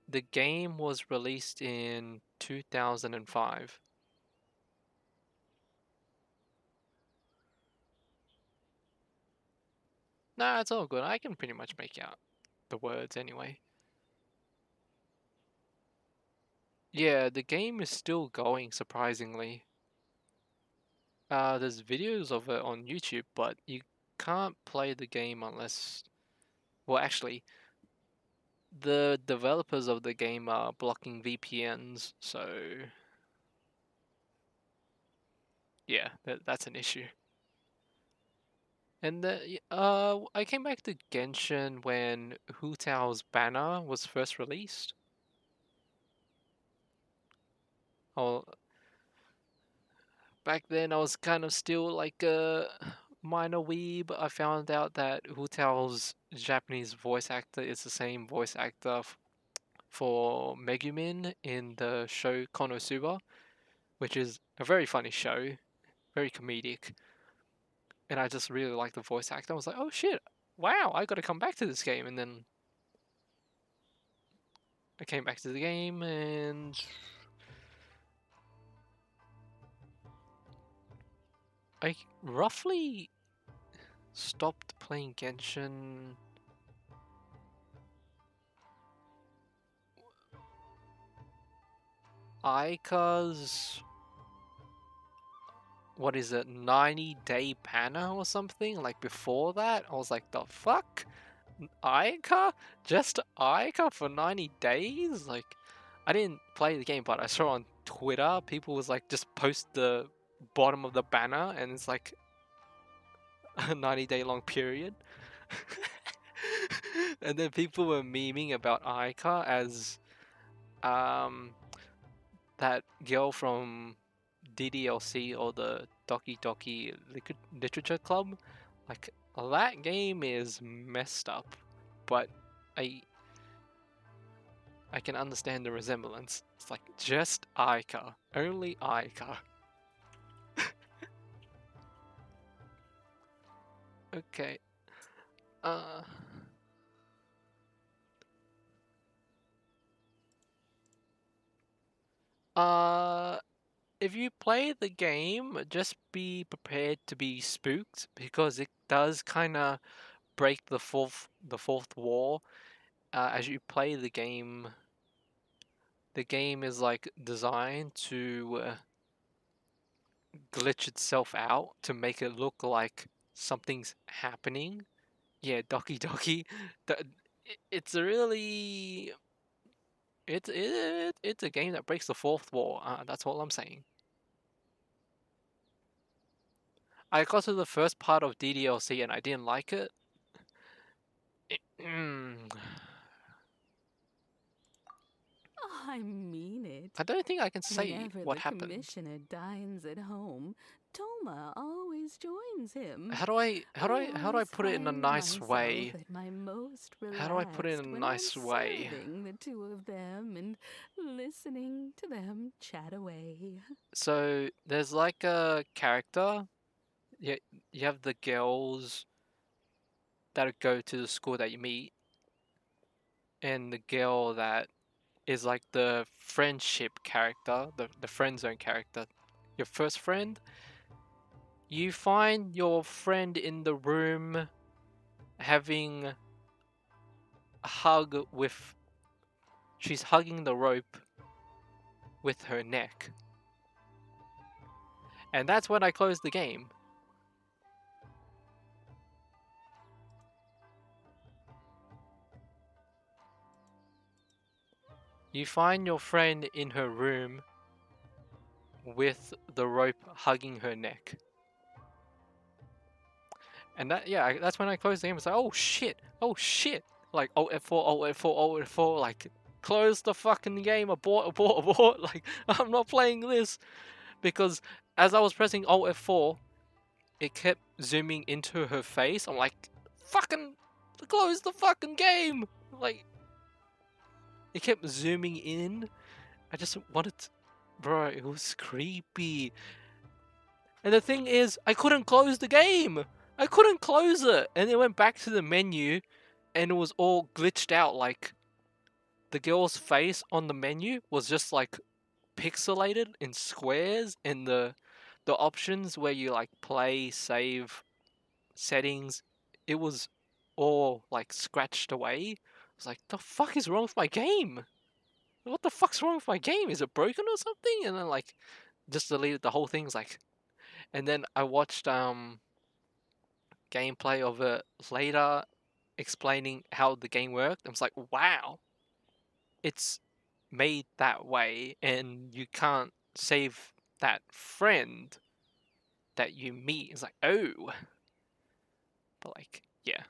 the game was released in 2005. Nah, it's all good. I can pretty much make out the words anyway. Yeah, the game is still going, surprisingly. There's videos of it on YouTube, but you can't play the game unless... Well, actually, the developers of the game are blocking VPNs, so... Yeah, that's an issue. And I came back to Genshin when Hu Tao's banner was first released. Oh, back then I was kind of still like a minor weeb. I found out that Hu Tao's Japanese voice actor is the same voice actor for Megumin in the show Konosuba, which is a very funny show, very comedic. And I just really liked the voice actor. I was like, oh shit, wow, I gotta come back to this game. And then I came back to the game and I roughly stopped playing Genshin Aika's, what is it, 90-day banner or something? Like before that, I was like, the fuck? Aika? Just Aika for 90 days? Like, I didn't play the game, but I saw on Twitter, people was like, just post the bottom of the banner, and it's like a 90-day long period. And then people were memeing about Aika as that girl from DDLC or the Doki Doki Literature Club. Like, that game is messed up, but I can understand the resemblance. It's like just Aika, only Aika. Okay. If you play the game, just be prepared to be spooked because it does kind of break the fourth wall. As you play the game is like designed to glitch itself out to make it look like something's happening. Yeah, Doki Doki. It's a really... It's a game that breaks the fourth wall. That's all I'm saying. I got to the first part of DDLC and I didn't like it. I mean it. I don't think I can say Whenever what the happened. commissioner dines at home, Toma always joins him. How do I put it in a nice way? How do I put it in a nice way? The two of them and listening to them chat away. So there's like a character. You have the girls that go to the school that you meet, and the girl that is like the friendship character, the friend zone character, your first friend. You find your friend in the room having she's hugging the rope with her neck. And that's when I closed the game. You find your friend in her room with the rope hugging her neck. And that's when I closed the game. It's like, oh shit, like Alt F4, Alt F4, Alt F4, like close the fucking game, abort. Like I'm not playing this, because as I was pressing Alt F4, it kept zooming into her face. I'm like, fucking close the fucking game. Like it kept zooming in. I just wanted to, bro, it was creepy. And the thing is, I couldn't close the game. I couldn't close it. And it went back to the menu and it was all glitched out. Like the girl's face on the menu was just like pixelated in squares, and the options where you like play, save, settings, it was all like scratched away. I was like, the fuck is wrong with my game? What the fuck's wrong with my game? Is it broken or something? And then like just deleted the whole thing. It's like, and then I watched gameplay of it later explaining how the game worked. I was like, wow, it's made that way, and you can't save that friend that you meet. It's like, oh, but like, yeah.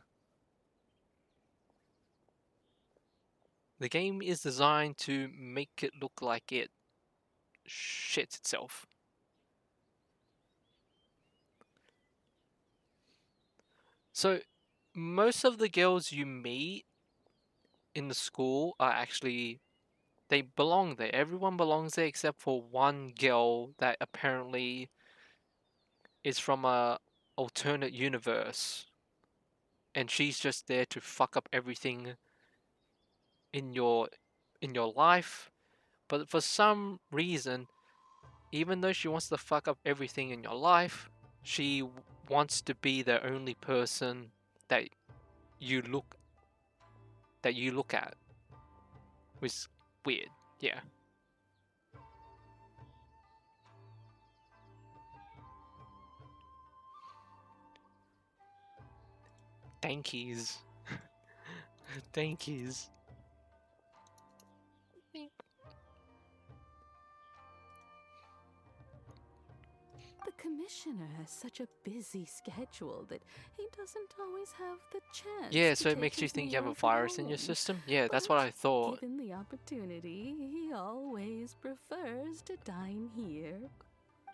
The game is designed to make it look like it shits itself. So, most of the girls you meet in the school are actually, they belong there. Everyone belongs there except for one girl that apparently is from a alternate universe. And she's just there to fuck up everything in your life. But for some reason, even though she wants to fuck up everything in your life, she wants to be the only person that you look at. Which is weird, yeah. Dankies. Dankies. The commissioner has such a busy schedule that he doesn't always have the chance. Yeah, to so it take makes you his think you have a meals virus in your alone. system? Yeah, that's But what I thought. Given the opportunity, he always prefers to dine here.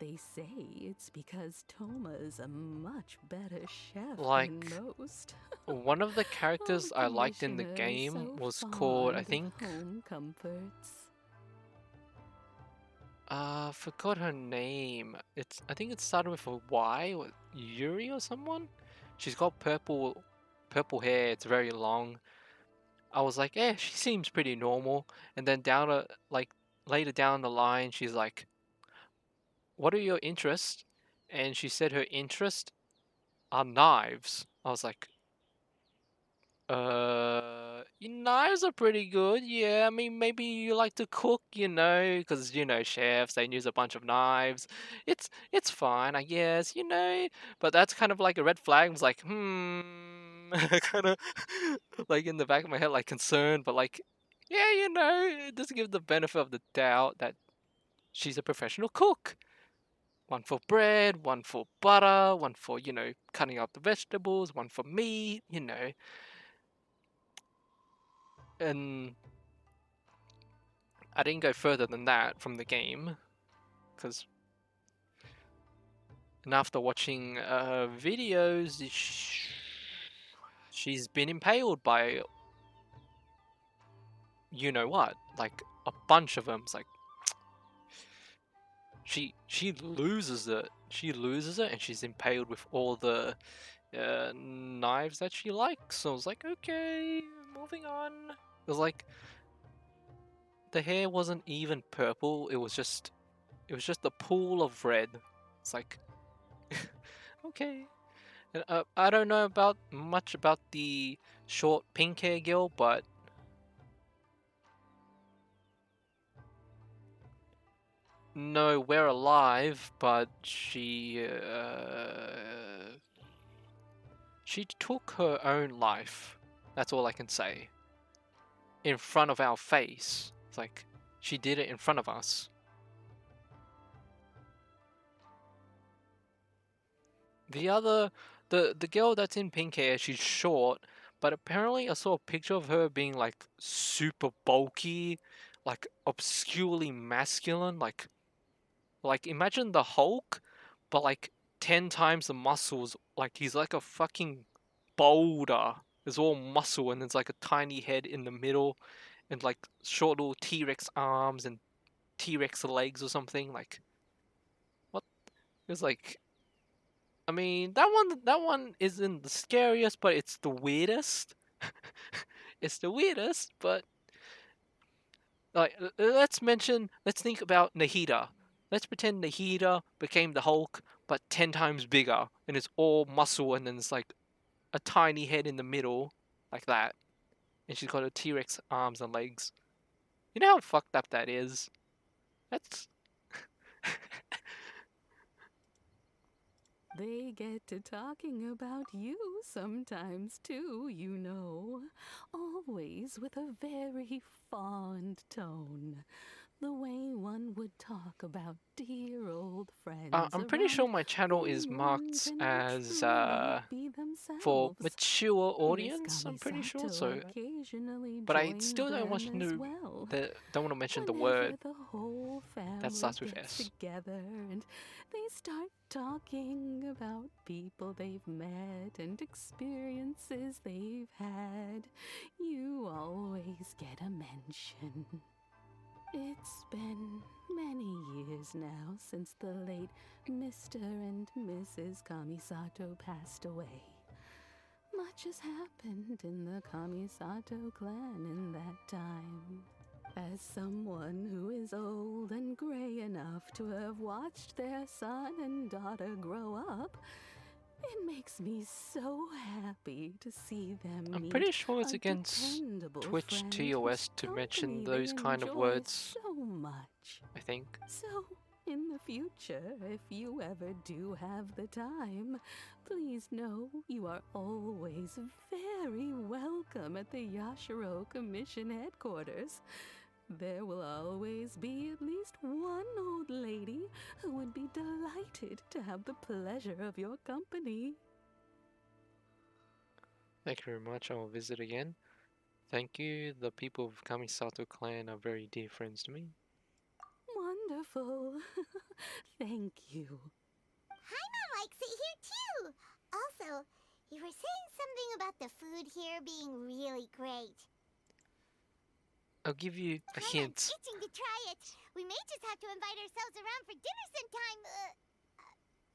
They say it's because Toma is a much better chef Like, than most. one of the characters Oh, I liked in the Commissioner is game so was called, I fond of think, home comforts. forgot her name. I think it started with a Y, or Yuri or someone. She's got purple hair. It's very long. I was like, she seems pretty normal. And then later down the line, she's like, what are your interests? And she said her interests are knives. I was like, knives are pretty good. Yeah, I mean, maybe you like to cook, because chefs, they use a bunch of knives. It's fine, I guess, But that's kind of like a red flag. I was like, kind of like in the back of my head, like concerned, but like, yeah, just give the benefit of the doubt that she's a professional cook. One for bread, one for butter, one for, cutting up the vegetables, one for meat, And I didn't go further than that from the game, and after watching videos, she's been impaled by what, like a bunch of them. It's like she loses it. She loses it, and she's impaled with all the knives that she likes. So I was like, okay, moving on. It was like the hair wasn't even purple. It was just a pool of red. It's like, okay. And, I don't know much about the short pink hair girl, but know we're alive, but she took her own life. That's all I can say. In front of our face. It's like, she did it in front of us. The girl that's in pink hair, she's short, but apparently I saw a picture of her being like super bulky, like obscurely masculine, like imagine the Hulk, but like 10 times the muscles. Like he's like a fucking boulder. It's all muscle and there's like a tiny head in the middle and like short little T-Rex arms and T-Rex legs or something. Like what? It's like, I mean, that one isn't the scariest, but it's the weirdest. It's the weirdest, but like let's think about Nahida. Let's pretend Nahida became the Hulk, but 10 times bigger, and it's all muscle, and then it's like a tiny head in the middle, like that, and she's got a T-Rex arms and legs. You know how fucked up that is? That's They get to talking about you sometimes too, you know. Always with a very fond tone. The way one would talk about dear old friends. I'm pretty sure my channel is marked as for mature audience. I'm pretty sure so, but I still don't want to mention the word that starts with S. Together and they start talking about people they've met and experiences they've had. You always get a mention. It's been many years now since the late Mr. and Mrs. Kamisato passed away. Much has happened in the Kamisato clan in that time. As someone who is old and gray enough to have watched their son and daughter grow up, it makes me so happy to see them. I'm pretty sure it's against Twitch TOS to mention those kind of words. So much. I think. So, in the future, if you ever do have the time, please know you are always very welcome at the Yashiro Commission headquarters. There will always be at least one old lady who would be delighted to have the pleasure of your company. Thank you very much. I will visit again. Thank you. The people of Kamisato clan are very dear friends to me. Wonderful. Thank you. Haima likes it here too. Also, you were saying something about the food here being really great. I'll give you a hint. I'm itching to try it. We may just have to invite ourselves around for dinner sometime.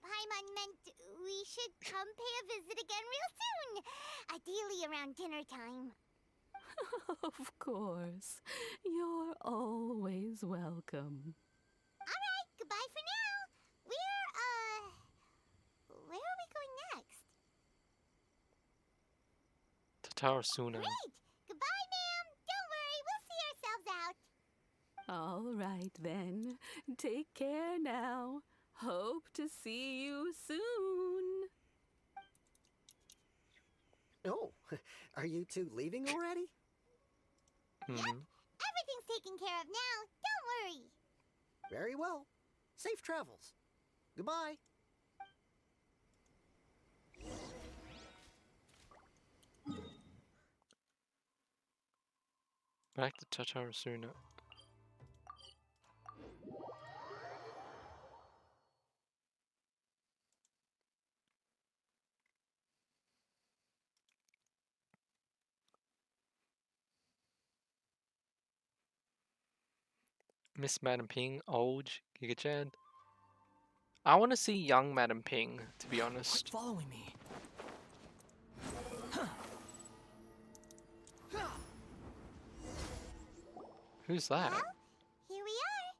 Paimon meant we should come pay a visit again real soon. Ideally around dinner time. Of course. You're always welcome. Alright, goodbye for now. Where are we going next? Tatarasuna. Great! Goodbye, ma'am. Don't worry, we'll see ourselves out. All right then. Take care now. Hope to see you soon. Oh, are you two leaving already? Yep, everything's taken care of now. Don't worry. Very well. Safe travels. Goodbye. Back to Tatarasuna. Miss Madam Ping, old Giga-chan. I want to see young Madam Ping, to be honest. Quit following me. Who's that? Well, here we are.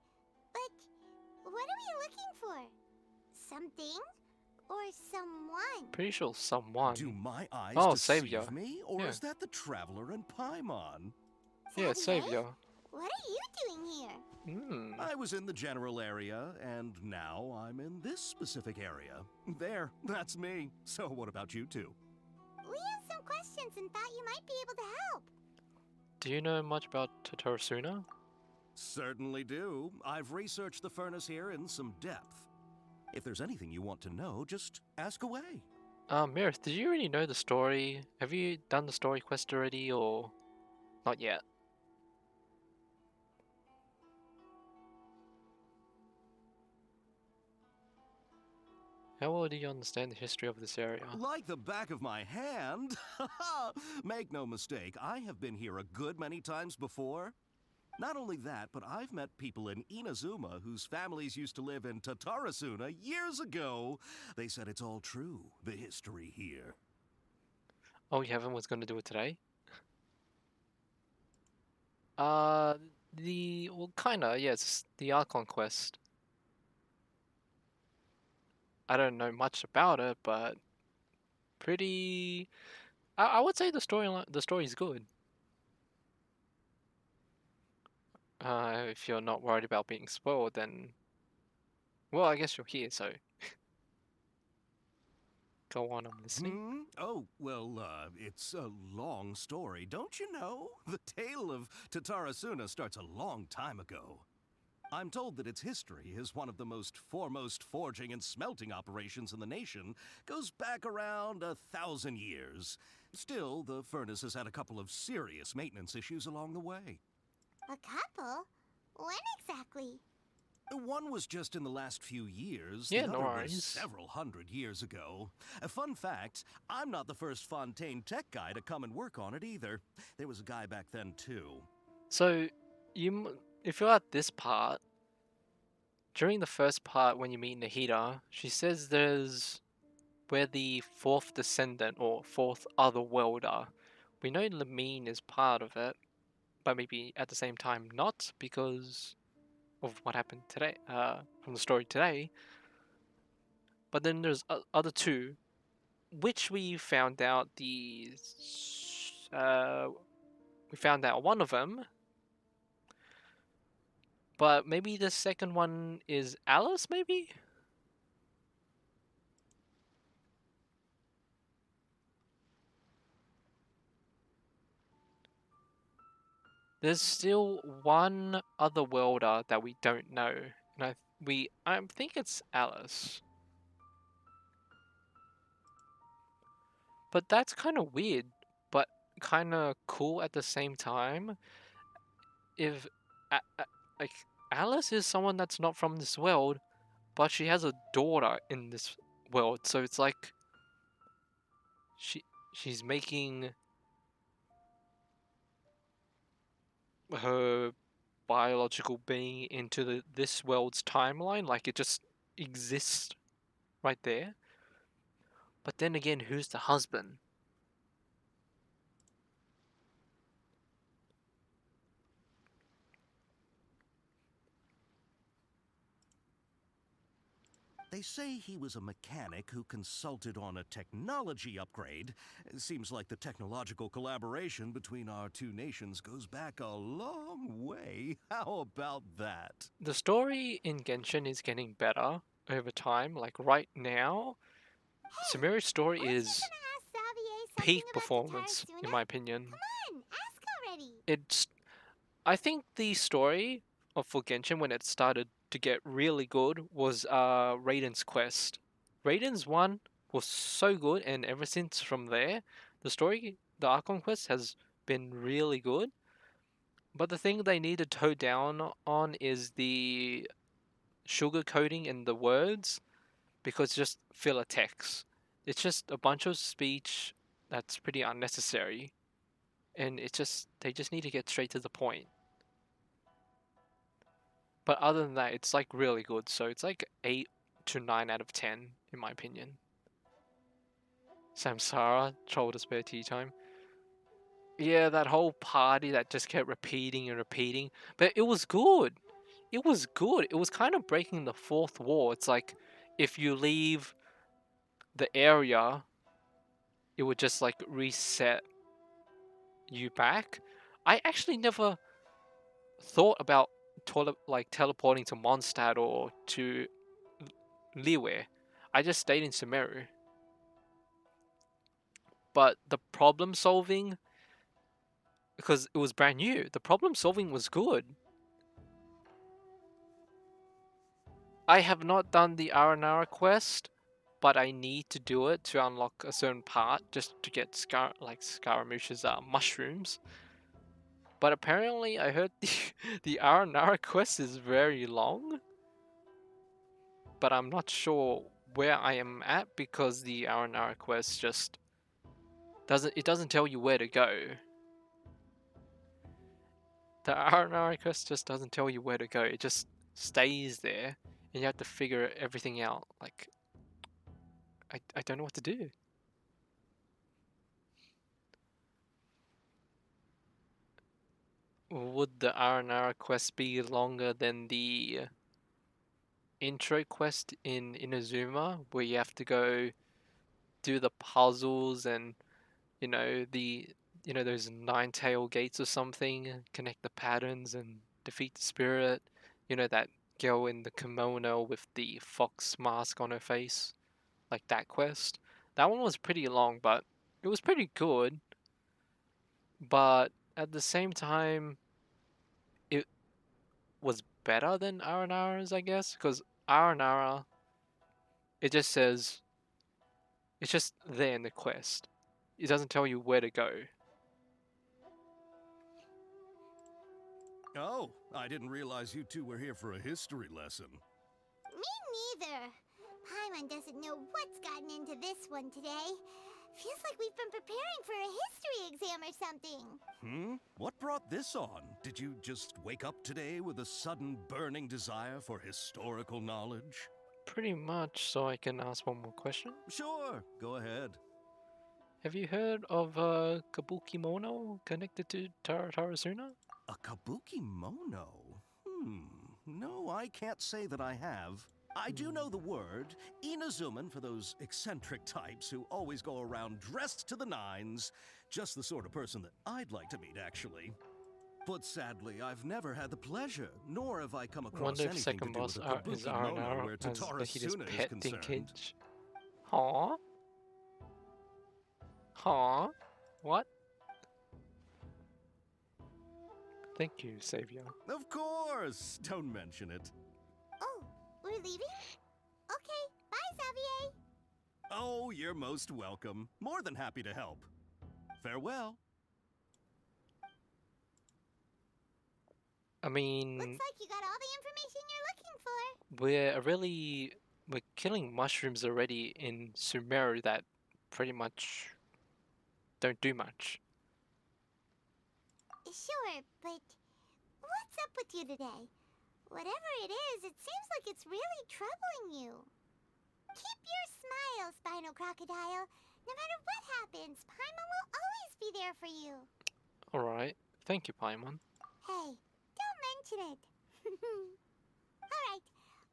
But what are we looking for? Something or someone? Pretty sure someone. Do my eyes Savior. deceive me, or Yeah. is that the Traveler and Paimon? Yeah, Savior. What are you doing here? I was in the general area, and now I'm in this specific area. There, that's me. So what about you two? We have some questions and thought you might be able to help. Do you know much about Tatarasuna? Certainly do. I've researched the furnace here in some depth. If there's anything you want to know, just ask away. Mirith, did you already know the story? Have you done the story quest already, or not yet? How well do you understand the history of this area? Like the back of my hand. Make no mistake, I have been here a good many times before. Not only that, but I've met people in Inazuma whose families used to live in Tatarasuna years ago. They said it's all true, the history here. Oh, you haven't was going to do it today? Well, kinda, yeah, it's the Archon quest. I don't know much about it, but pretty... I would say the story is good. If you're not worried about being spoiled, then... Well, I guess you're here, so... Go on, I'm listening. Oh, well, it's a long story, don't you know? The tale of Tatarasuna starts a long time ago. I'm told that its history is one of the most foremost forging and smelting operations in the nation, goes back around 1,000 years. Still, the furnace has had a couple of serious maintenance issues along the way. A couple? When exactly? One was just in the last few years. Yeah, the no other worries. was several hundred years ago. A fun fact, I'm not the first Fontaine tech guy to come and work on it either. There was a guy back then too. So, if you're at this part, during the first part when you meet Nahida, she says we're the fourth descendant or fourth other worlder. We know Lamine is part of it, but maybe at the same time not, because of what happened today, from the story today. But then there's other two, which we found out we found out one of them, but maybe the second one is Alice, maybe? There's still one other worlder that we don't know, and I think it's Alice. But that's kind of weird, but kind of cool at the same time. If like Alice is someone that's not from this world, but she has a daughter in this world, so it's like she's making her biological being into this world's timeline, like it just exists right there. But then again, who's the husband? They say he was a mechanic who consulted on a technology upgrade. It seems like the technological collaboration between our two nations goes back a long way. How about that? The story in Genshin is getting better over time. Like right now, Samira's story is peak performance, in my opinion. Come on, ask already. I think the story for Genshin, when it started to get really good, was Raiden's quest. Raiden's one was so good, and ever since from there, the Archon quest has been really good. But the thing they need to toe down on is the sugarcoating in the words, because it's just filler text. It's just a bunch of speech that's pretty unnecessary, and they just need to get straight to the point. But other than that, it's like really good. So it's like 8 to 9 out of 10 in my opinion. Samsara, troll to spare tea time. Yeah, that whole party that just kept repeating and repeating, but it was good. It was good. It was kind of breaking the fourth wall. It's like if you leave the area, it would just like reset you back. I actually never thought about teleporting to Mondstadt or to Liyue. I just stayed in Sumeru. But the problem solving, because it was brand new, the problem solving was good. I have not done the Aranara quest, but I need to do it to unlock a certain part just to get Scaramouche's mushrooms. But apparently I heard the Aranara quest is very long. But I'm not sure where I am at because the Aranara quest just doesn't tell you where to go. The Aranara quest just doesn't tell you where to go. It just stays there and you have to figure everything out. Like I don't know what to do. Would the Aranara quest be longer than the intro quest in Inazuma, where you have to go do the puzzles and those 9-tail gates or something, connect the patterns and defeat the spirit? That girl in the kimono with the fox mask on her face, like that quest. That one was pretty long, but it was pretty good. But at the same time, it was better than Aranara's, I guess, because Aranara, it just says, it's just there in the quest. It doesn't tell you where to go. Oh, I didn't realize you two were here for a history lesson. Me neither. Paimon doesn't know what's gotten into this one today. Feels like we've been preparing for a history exam or something. What brought this on? Did you just wake up today with a sudden burning desire for historical knowledge? Pretty much, so I can ask one more question? Sure, go ahead. Have you heard of Kabuki Mono connected to Tarasuna? A kabuki mono? No, I can't say that I have. I do know the word, Inazuman for those eccentric types who always go around dressed to the nines. Just the sort of person that I'd like to meet, actually. But sadly, I've never had the pleasure, nor have I come across anything second to do boss with a kabuki mono where Tatarasuna is concerned. Huh? Huh? What? Thank you, Savior. Of course! Don't mention it. Oh, we're leaving? Okay, bye, Xavier. Oh, you're most welcome. More than happy to help. Farewell. I mean, looks like you got all the information you're looking for. We're killing mushrooms already in Sumeru that pretty much don't do much. Sure, but what's up with you today? Whatever it is, it seems like it's really troubling you. Keep your smile, Spinal Crocodile. No matter what happens, Paimon will always be there for you. Alright, thank you, Paimon. Hey, don't mention it. Alright,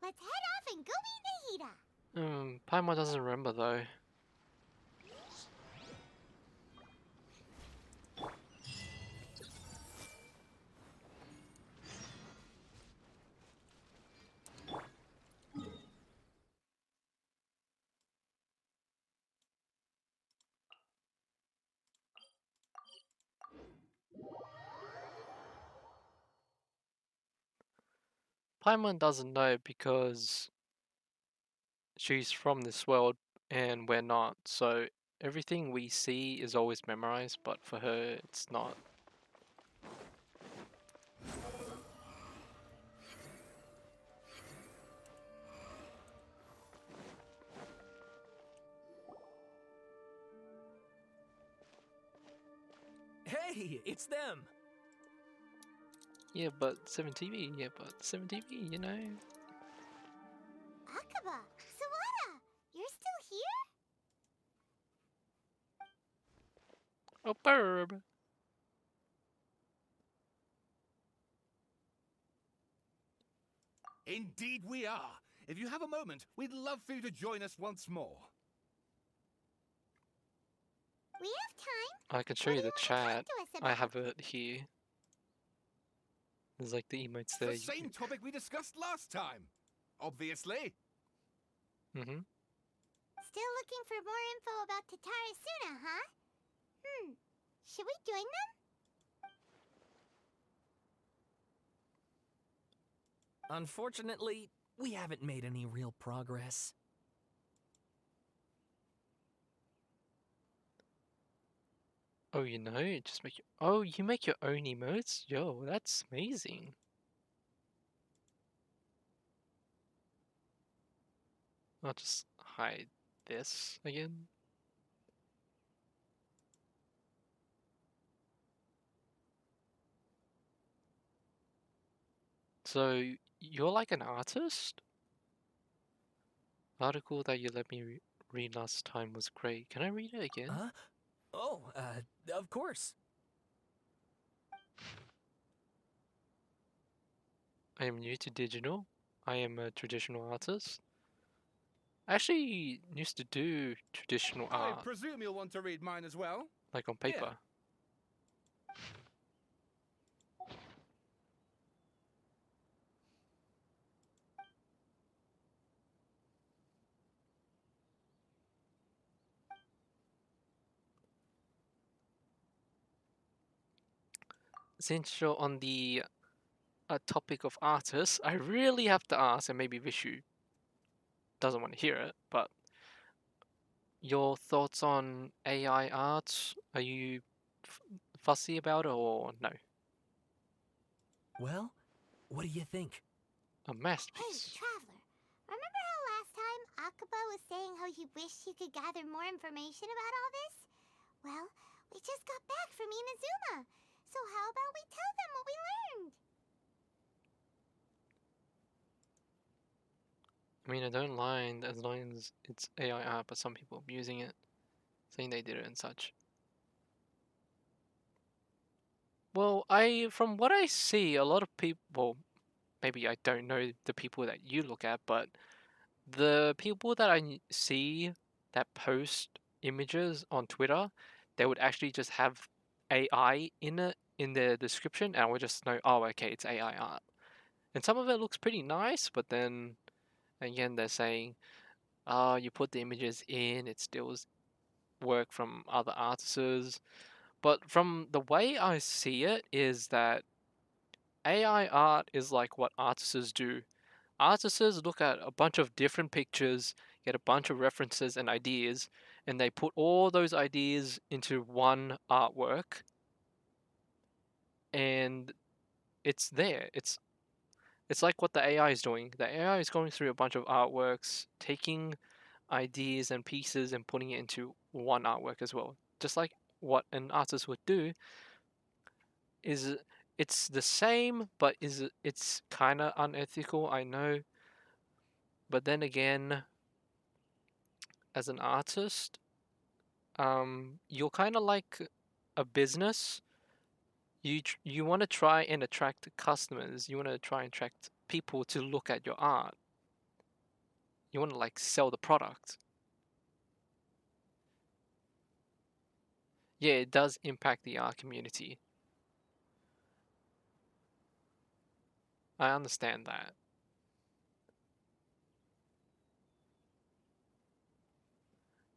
let's head off and go meet Nahida. Paimon doesn't remember though. Paimon doesn't know because she's from this world and we're not, so everything we see is always memorized, but for her it's not. Hey, it's them! Yeah, but 7TV, you know? Akaba, Sawada, you're still here? Oh, burb! Indeed we are. If you have a moment, we'd love for you to join us once more. We have time. I can show you the chat. I have it here. There's like the emotes It's there. the same topic we discussed last time. Obviously. Mm-hmm. Still looking for more info about Tatarasuna, huh? Should we join them? Unfortunately, we haven't made any real progress. Oh, you know, you just make your... Oh, you make your own emotes? Yo, that's amazing. I'll just hide this again. So, you're like an artist? Article that you let me read last time was great. Can I read it again? Huh? Oh, of course. I am new to digital. I am a traditional artist. I actually used to do traditional I art, presume you'll want to read mine as well. like on paper. Since you're on the topic of artists, I really have to ask, and maybe Vishu doesn't want to hear it, but your thoughts on AI art? Are you fussy about it or no? Well, what do you think? A Hey, masterpiece. Traveler. Remember how last time Akaba was saying how he wished he could gather more information about all this? Well, we just got back from Inazuma. So how about we tell them what we learned? I mean, I don't mind as long as it's AI art, but some people abusing it, saying they did it and such. Well, from what I see, a lot of people, maybe I don't know the people that you look at, but the people that I see that post images on Twitter, they would actually just have AI in it in their description, and I would just know, oh, okay, it's AI art. And some of it looks pretty nice, but then again, they're saying, oh, you put the images in, it steals work from other artists. But from the way I see it, is that AI art is like what artists do. Artists look at a bunch of different pictures, get a bunch of references and ideas, and they put all those ideas into one artwork, and it's there. It's like what the AI is doing. The AI is going through a bunch of artworks, taking ideas and pieces and putting it into one artwork as well. Just like what an artist would do, is it's the same, but it's kind of unethical, I know. But then again, as an artist, you're kind of like a business. You want to try and attract customers. You want to try and attract people to look at your art. You want to like sell the product. Yeah, it does impact the art community. I understand that.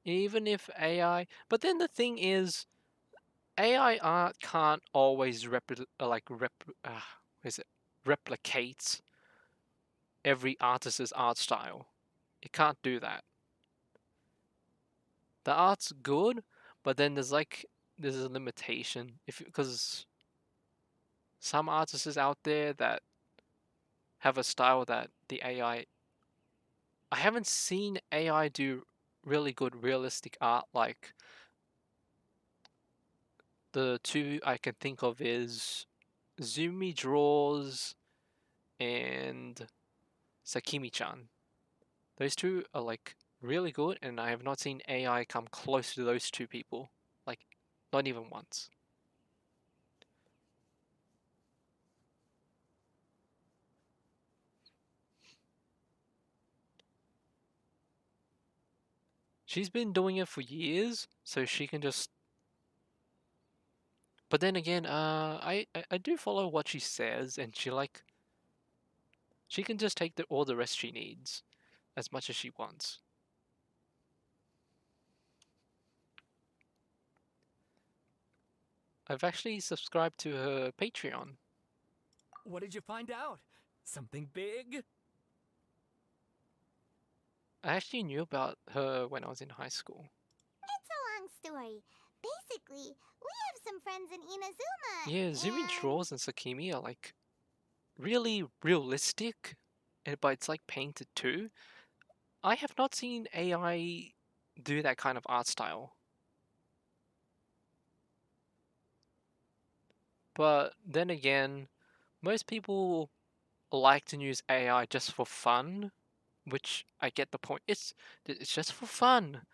Even if AI, but then the thing is, AI art can't always replicate every artist's art style. It can't do that. The art's good, but then there's a limitation because some artists out there that have a style that the AI. I haven't seen AI do really good realistic art. Like the two I can think of is Zumi Draws and Sakimi-chan. Those two are like really good, and I have not seen AI come close to those two people. Like, not even once. She's been doing it for years, so she can just But then again, I do follow what she says, and she can just take all the rest she needs, as much as she wants. I've actually subscribed to her Patreon. What did you find out? Something big? I actually knew about her when I was in high school. It's a long story. Basically, we have some friends in Inazuma. Yeah, Zumi and... draws and Sakimi are like really realistic, but it's like painted too. I have not seen AI do that kind of art style. But then again, most people like to use AI just for fun, which I get the point. It's just for fun,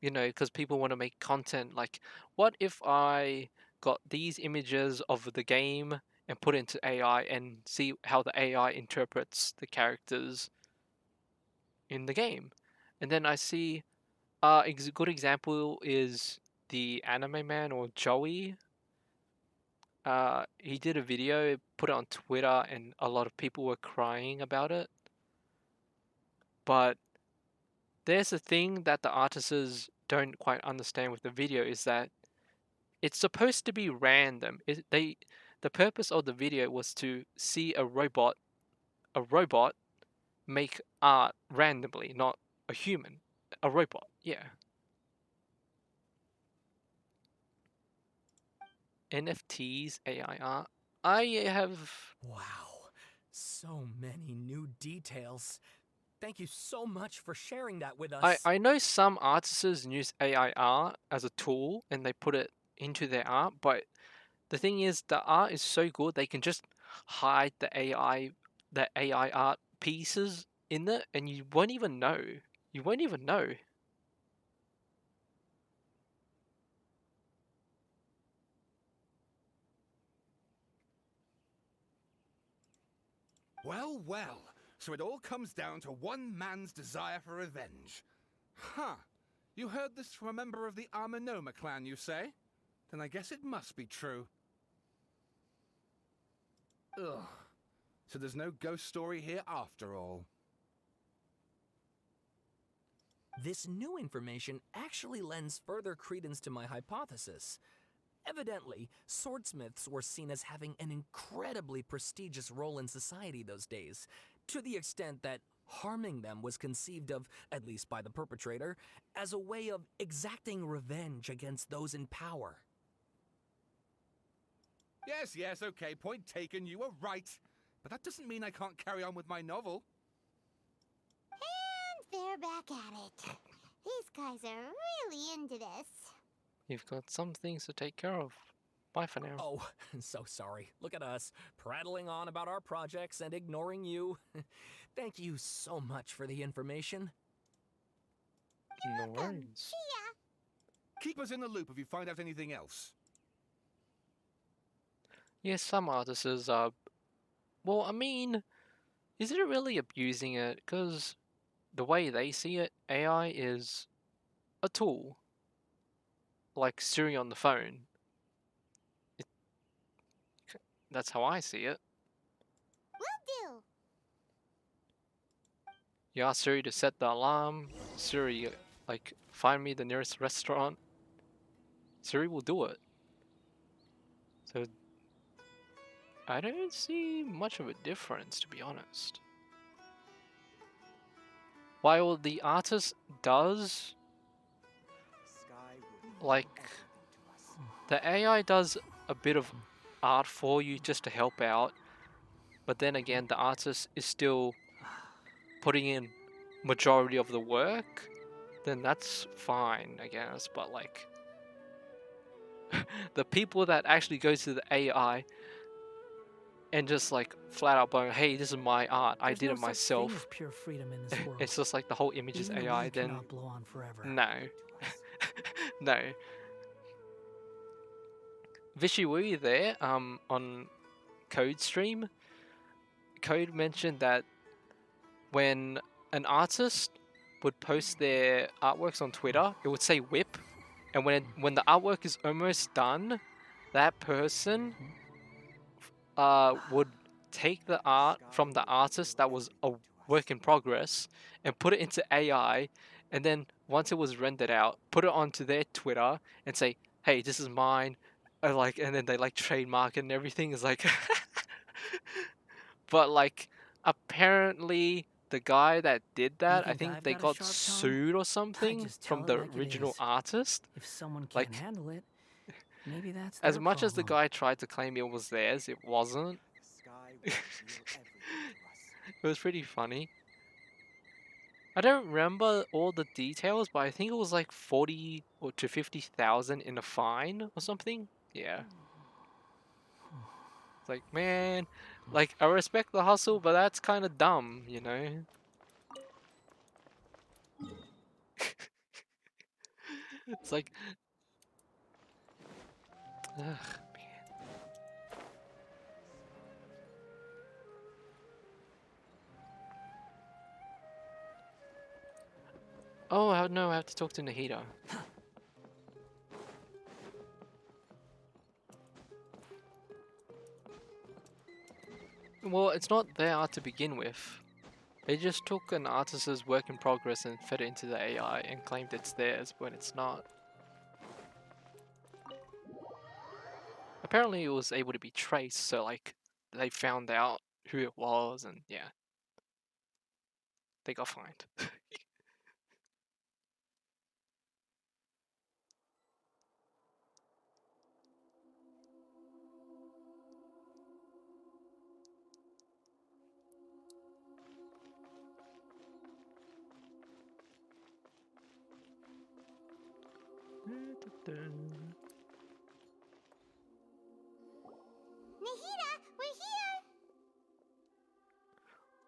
you know, because people want to make content. Like, what if I got these images of the game and put into AI and see how the AI interprets the characters in the game? And then I see, a good example is the anime man or Joey. He did a video, put it on Twitter, and a lot of people were crying about it. But there's a thing that the artists don't quite understand with the video is that it's supposed to be random. The purpose of the video was to see a robot make art randomly, not a human, a robot. Yeah. NFTs, AI art. I have. Wow, so many new details. Thank you so much for sharing that with us. I know some artists use AI art as a tool and they put it into their art, but the thing is the art is so good they can just hide the AI art pieces in it and you won't even know. You won't even know. Well, well. So it all comes down to one man's desire for revenge. Huh. You heard this from a member of the Armanoma clan, you say? Then I guess it must be true. Ugh. So there's no ghost story here after all. This new information actually lends further credence to my hypothesis. Evidently, swordsmiths were seen as having an incredibly prestigious role in society those days, to the extent that harming them was conceived of, at least by the perpetrator, as a way of exacting revenge against those in power. Yes, okay, point taken, you were right. But that doesn't mean I can't carry on with my novel. And they're back at it. These guys are really into this. You've got some things to take care of. Bye for now. Oh, so sorry. Look at us, prattling on about our projects and ignoring you. Thank you so much for the information. No worries. Keep us in the loop if you find out anything else. Yes, some artists are... Well, I mean, is it really abusing it? Because the way they see it, AI is a tool. Like Siri on the phone. That's how I see it. Will do. You ask Siri to set the alarm. Siri, like, find me the nearest restaurant. Siri will do it. So, I don't see much of a difference, to be honest. While the artist does, like, the AI does a bit of art for you just to help out, but then again, the artist is still putting in majority of the work, then that's fine, I guess. But like, the people that actually go to the AI and just like flat out going, hey, this is my art, I did it myself. Pure freedom in this world. It's just like the whole image is Even AI, we then cannot blow on forever. no. No. Vishy, were you there on Code stream? Code mentioned that when an artist would post their artworks on Twitter, it would say whip, and when the artwork is almost done, that person would take the art from the artist that was a work in progress and put it into AI, and then once it was rendered out, put it onto their Twitter and say, "Hey, this is mine," and then they like trademark it and everything. Is like, but like apparently the guy that did that, I think I've they got a got sharp tongue? sued or I something just tell from it the like it original is. artist. If someone can't Like, handle it, maybe that's as their much as the problem. guy tried to claim it was theirs, it wasn't. It was pretty funny. I don't remember all the details, but I think it was like 40 or to 50,000 in a fine or something. Yeah. It's like, man, like I respect the hustle, but that's kind of dumb, you know? It's like, ugh, man. Oh, no, I have to talk to Nahida. Well, it's not their art to begin with. They just took an artist's work in progress and fed it into the AI and claimed it's theirs when it's not. Apparently it was able to be traced, so like they found out who it was and yeah. They got fined. Nahida, we're here!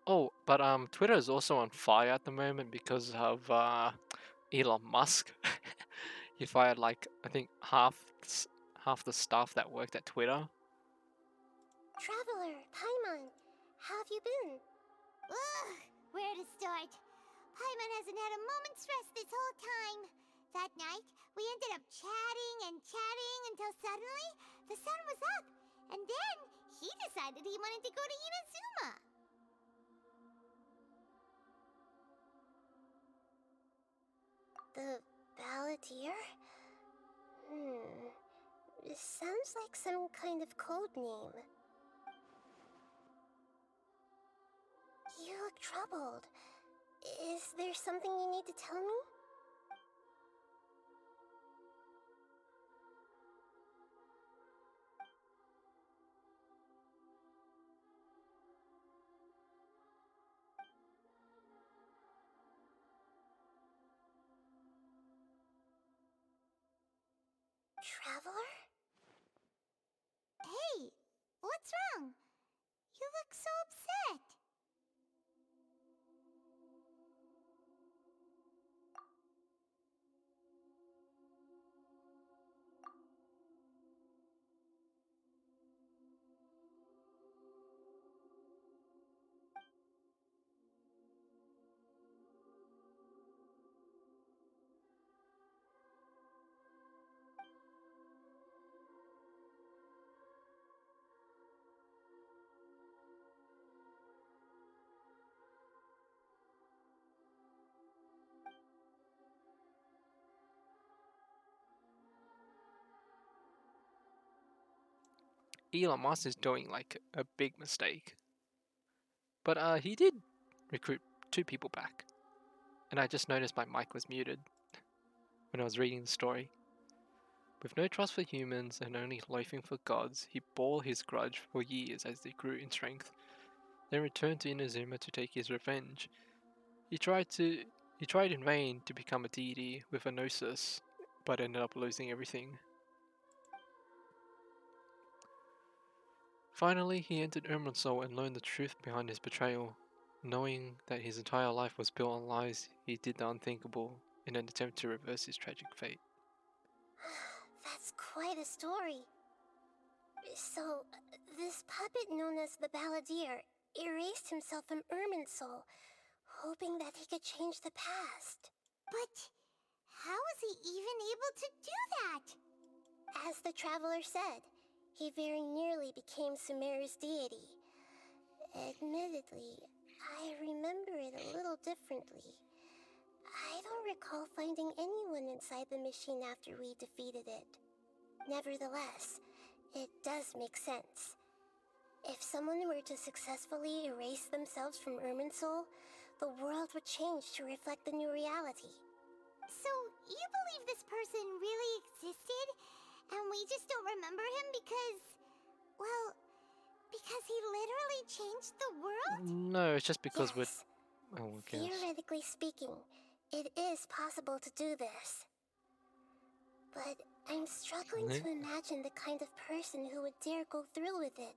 Oh, but Twitter is also on fire at the moment because of Elon Musk. He fired like I think half the staff that worked at Twitter. Traveler, Paimon, how have you been? Ugh, where to start? Paimon hasn't had a moment's rest this whole time. That night, we ended up chatting and chatting until suddenly the sun was up. And then he decided he wanted to go to Inazuma. The Balladeer? This sounds like some kind of code name. You look troubled. Is there something you need to tell me? Traveler? Hey, what's wrong? You look so upset. Elon Musk is doing like a big mistake. But he did recruit 2 people back. And I just noticed my mic was muted when I was reading the story. With no trust for humans and only loathing for gods, he bore his grudge for years as they grew in strength, then returned to Inazuma to take his revenge. He tried in vain to become a deity with a gnosis, but ended up losing everything. Finally, he entered Irminsul and learned the truth behind his betrayal. Knowing that his entire life was built on lies, he did the unthinkable in an attempt to reverse his tragic fate. That's quite a story. So, this puppet known as the Balladeer erased himself from Irminsul, hoping that he could change the past. But how was he even able to do that? As the Traveler said, he very nearly became Sumeru's deity. Admittedly, I remember it a little differently. I don't recall finding anyone inside the machine after we defeated it. Nevertheless, it does make sense. If someone were to successfully erase themselves from Irminsul, the world would change to reflect the new reality. So, you believe this person really existed, and we just don't remember him because, well, because he literally changed the world? No, it's just because yes. we're... Oh, I guess. Theoretically speaking, it is possible to do this. But I'm struggling to imagine the kind of person who would dare go through with it.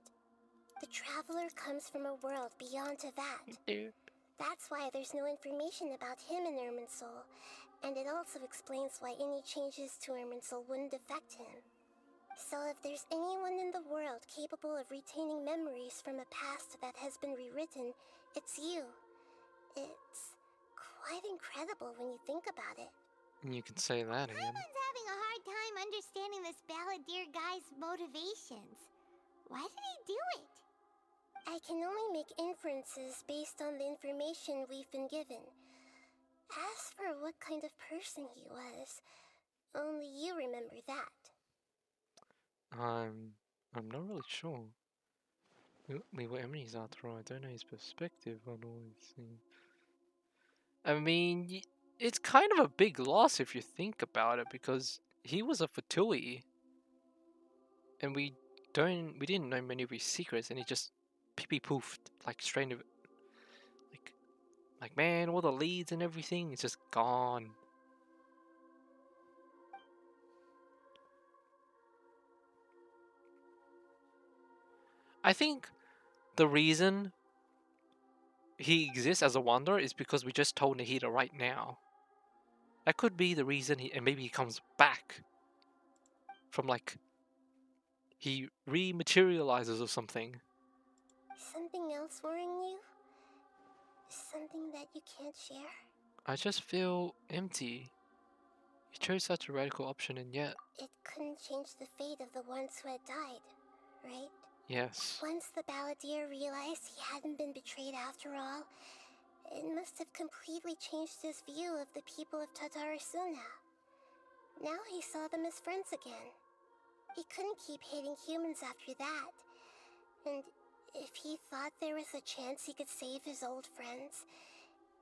The Traveler comes from a world beyond Teyvat. That's why there's no information about him in Irminsul, and it also explains why any changes to Irminsul wouldn't affect him. So if there's anyone in the world capable of retaining memories from a past that has been rewritten, it's you. It's quite incredible when you think about it. You can say that again. Someone's having a hard time understanding this balladeer guy's motivations. Why did he do it? I can only make inferences based on the information we've been given. As for what kind of person he was, only you remember that. I'm not really sure. We were Emily's after all. I don't know his perspective on all these things. I mean, it's kind of a big loss if you think about it, because he was a Fatui, and we didn't know many of his secrets, and he just pee-poofed like straight of like man, all the leads and everything, it's just gone. I think the reason he exists as a wanderer is because we just told Nahida right now. That could be the reason and maybe he comes back from, like, he rematerializes or something. Something else worrying you? Something that you can't share? I just feel empty. He chose such a radical option, and yet... It couldn't change the fate of the ones who had died, right? Yes. Once the balladeer realized he hadn't been betrayed after all, it must have completely changed his view of the people of Tatarasuna. Now he saw them as friends again. He couldn't keep hating humans after that. And if he thought there was a chance he could save his old friends,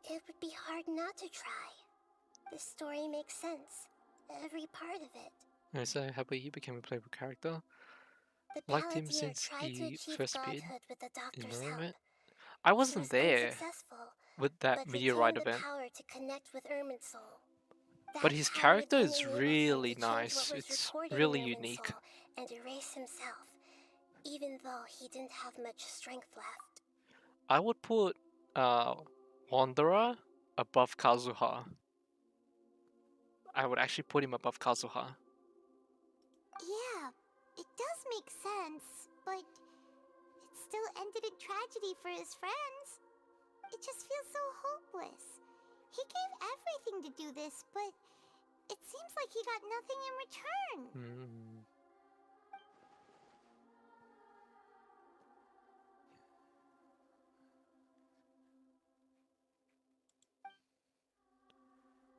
it would be hard not to try. This story makes sense. Every part of it. I say, how about you became a playable character? The Liked him balladeer since tried to he achieve first appeared godhood with the in doctor's the help. event. I wasn't He was there unsuccessful, with that but meteorite retained event. the power to connect with Irminsul. But That his power character then is enabled him really to change nice. what was It's recorded really in unique. Irminsul and erase himself, even though he didn't have much strength left. I would put Wanderer above Kazuha. I would actually put him above Kazuha. Yeah, it does make sense, but it still ended in tragedy for his friends. It just feels so hopeless. He gave everything to do this, but it seems like he got nothing in return.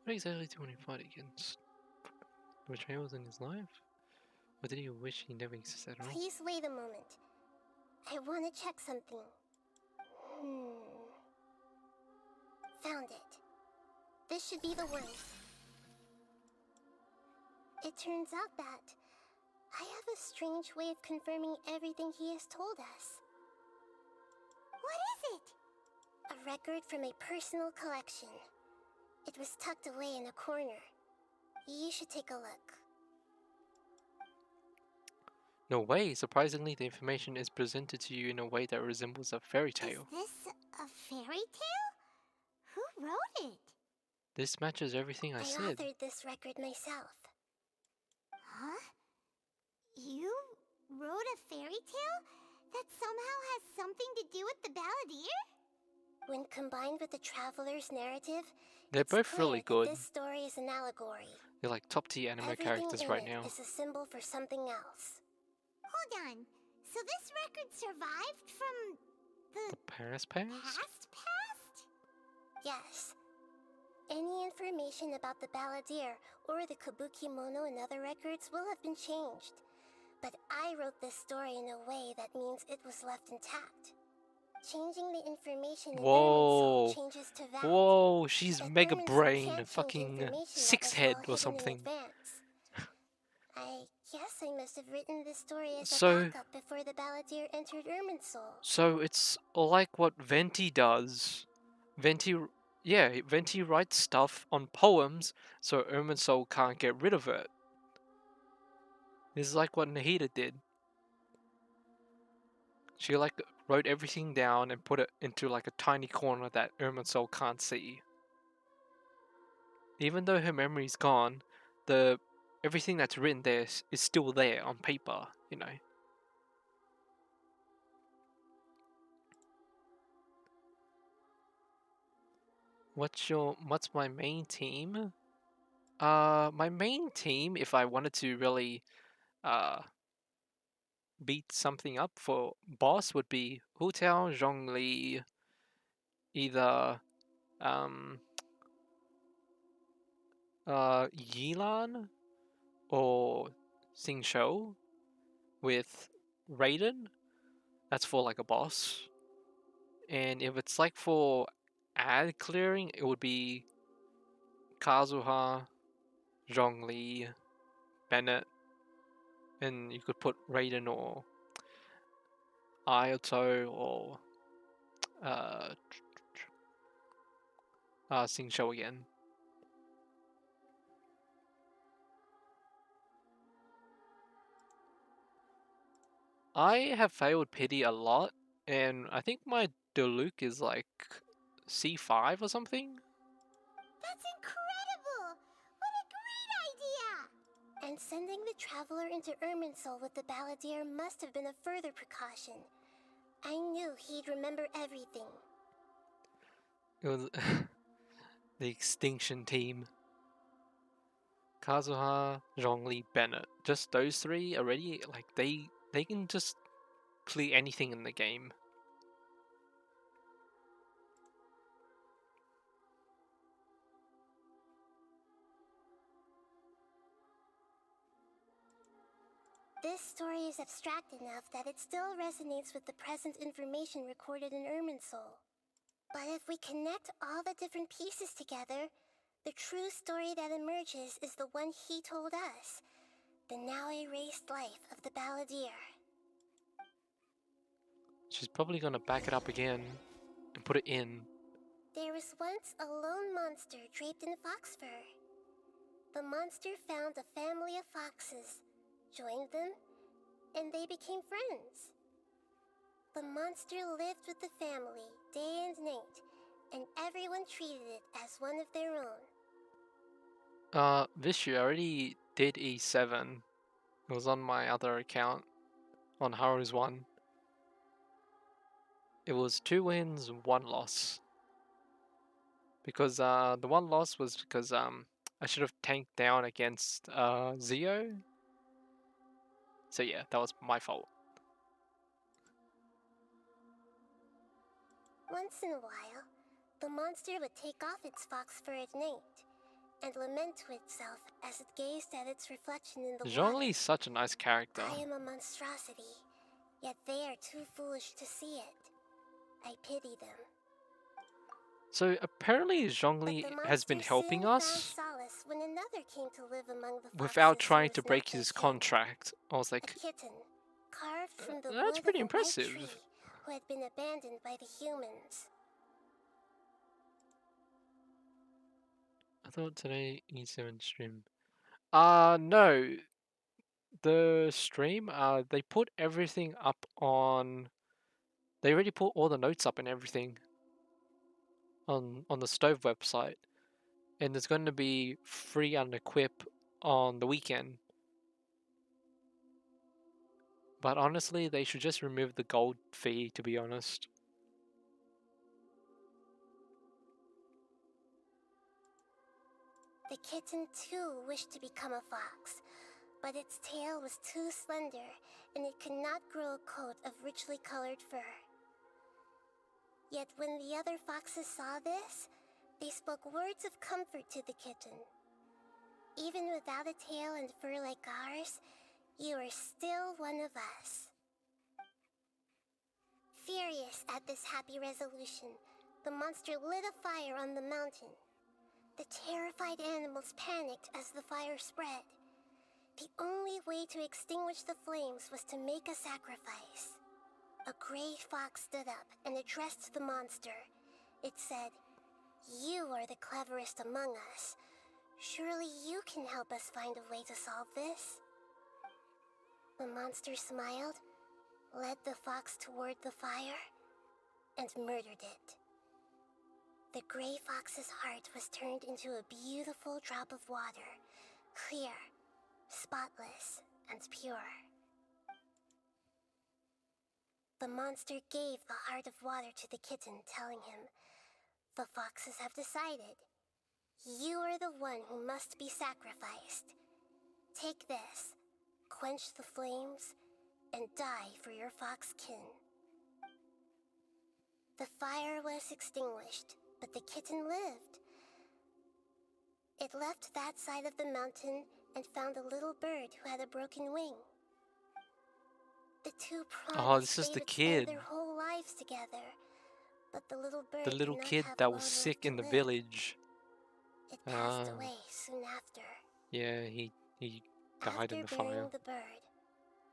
What exactly did he fight against? Betrayals in his life? Or did he wish he never existed at all? Please wait a moment. I want to check something. Found it. This should be the one. It turns out that I have a strange way of confirming everything he has told us. What is it? A record from a personal collection. It was tucked away in a corner. You should take a look. No way! Surprisingly, the information is presented to you in a way that resembles a fairy tale. Is this a fairy tale? Who wrote it? This matches everything I said. authored this record myself. Huh? You wrote a fairy tale that somehow has something to do with the balladeer? When combined with the Traveler's narrative, They're it's both clear really that good. This story is an allegory. They're like top tier anime Everything characters in right it now. is a symbol for something else. Oh hold on. So this record survived from the past? past? Yes. Any information about the balladeer or the kabuki mono and other records will have been changed. But I wrote this story in a way that means it was left intact. Changing the information in Whoa. Irminsul changes to that. Whoa, she's But Mega Irminsul Brain, can't change fucking information six that was head well or hidden in something. advance. I guess I must have written this story as So- a backup before the balladeer entered Irminsul. So it's like what Venti does. Venti writes stuff on poems so Irminsul can't get rid of it. This is like what Nahida did. She like wrote everything down and put it into like a tiny corner that Irminsul can't see. Even though her memory's gone, everything that's written there is still there on paper, you know. What's my main team? My main team, if I wanted to really beat something up for boss, would be Hu Tao, Zhongli, either Yilan or Xing Shou with Raiden. That's for like a boss. And if it's like for ad clearing, it would be Kazuha, Zhongli, Bennett, and you could put Raiden or Ayato or Xing Shou again. I have failed Pity a lot, and I think my Diluc is like C5 or something. That's incredible! What a great idea! And sending the traveler into Irminsul with the balladeer must have been a further precaution. I knew he'd remember everything. It was the extinction team. Kazuha, Zhongli, Bennett. Just those three already, like they can just clear anything in the game. This story is abstract enough that it still resonates with the present information recorded in Irminsul. But if we connect all the different pieces together, the true story that emerges is the one he told us. The now erased life of the balladeer. She's probably gonna back it up again and put it in. There was once a lone monster draped in fox fur. The monster found a family of foxes, joined them, and they became friends. The monster lived with the family day and night, and everyone treated it as one of their own. Vishu, I already did E7. It was on my other account, on Haru's one. It was 2 wins, 1 loss. Because the 1 loss was because I should have tanked down against Zio. So yeah, that was my fault. Once in a while, the monster would take off its fox fur at night and lament to itself as it gazed at its reflection in the water. Zhongli is such a nice character. I am a monstrosity, yet they are too foolish to see it. I pity them. So apparently Zhongli has been helping us when another came to live among the without foxes trying who to was break not their his kin. contract. I was A like, kitten, carved from the that's wood pretty of a white impressive. tree, who had been abandoned by the humans. I thought today E7 stream. No. The stream, they put everything up on... They already put all the notes up and everything on the Stove website. And it's going to be free unequip on the weekend. But honestly, they should just remove the gold fee, to be honest. The kitten too wished to become a fox, but its tail was too slender, and it could not grow a coat of richly colored fur. Yet when the other foxes saw this, they spoke words of comfort to the kitten. Even without a tail and fur like ours, you are still one of us. Furious at this happy resolution, the monster lit a fire on the mountain. The terrified animals panicked as the fire spread. The only way to extinguish the flames was to make a sacrifice. A gray fox stood up and addressed the monster. It said, "You are the cleverest among us. Surely you can help us find a way to solve this." The monster smiled, led the fox toward the fire, and murdered it. The gray fox's heart was turned into a beautiful drop of water, clear, spotless, and pure. The monster gave the heart of water to the kitten, telling him, "The foxes have decided. You are the one who must be sacrificed. Take this, quench the flames, and die for your fox kin." The fire was extinguished, but the kitten lived. It left that side of the mountain and found a little bird who had a broken wing. The two promised this is they'd the spend kid. their whole lives together, but the little bird The little did not kid have that long was left sick to in the live. village. It passed away soon after. Yeah, he died in the After fire. burying the bird,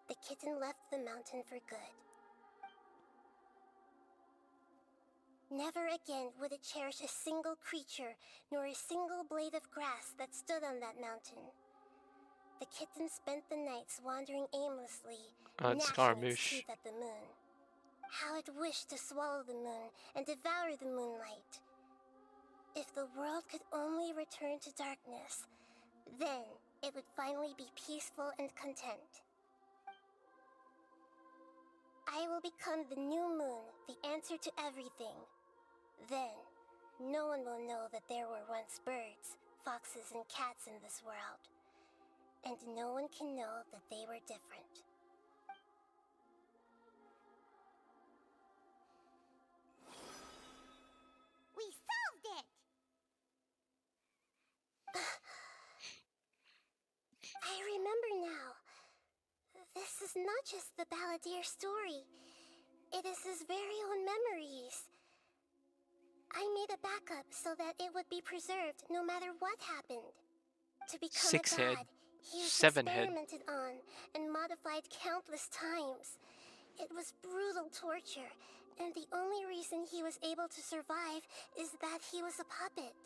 the kitten left the mountain for good. Never again would it cherish a single creature, nor a single blade of grass that stood on that mountain. The kitten spent the nights wandering aimlessly, It's gnashing its Scaramouche. teeth at the moon. How it wished to swallow the moon and devour the moonlight. If the world could only return to darkness, then it would finally be peaceful and content. I will become the new moon, the answer to everything. Then, no one will know that there were once birds, foxes, and cats in this world. And no one can know that they were different. We solved it! I remember now. This is not just the Balladeer story. It is his very own memories. I made a backup so that it would be preserved no matter what happened. To become Six a head, god, he was seven head. experimented on and modified countless times. It was brutal torture, and the only reason he was able to survive is that he was a puppet.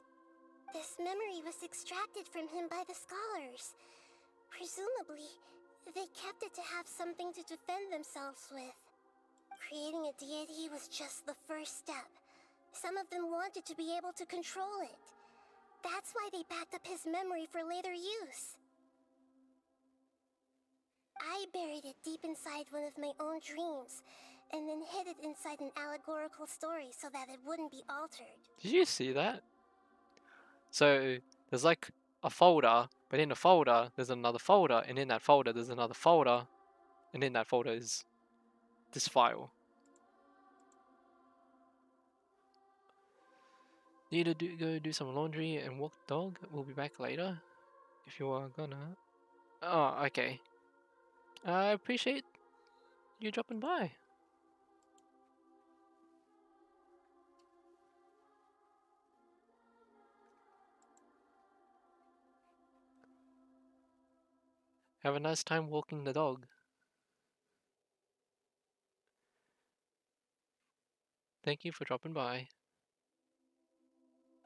This memory was extracted from him by the scholars. Presumably, they kept it to have something to defend themselves with. Creating a deity was just the first step. Some of them wanted to be able to control it. That's why they backed up his memory for later use. I buried it deep inside one of my own dreams, and then hid it inside an allegorical story so that it wouldn't be altered. Did you see that? So there's like a folder, but in the folder there's another folder, and in that folder there's another folder, and in that folder is this file. Need to go do some laundry and walk the dog. We'll be back later. If you are gonna. Oh, okay. I appreciate you dropping by. Have a nice time walking the dog. Thank you for dropping by.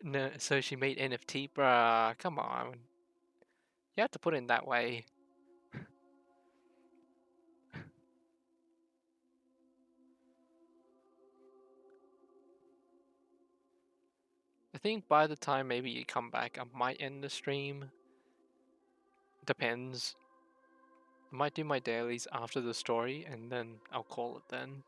No, so she made NFT? Bruh, come on. You have to put it in that way. I think by the time maybe you come back, I might end the stream. Depends. I might do my dailies after the story, and then I'll call it then.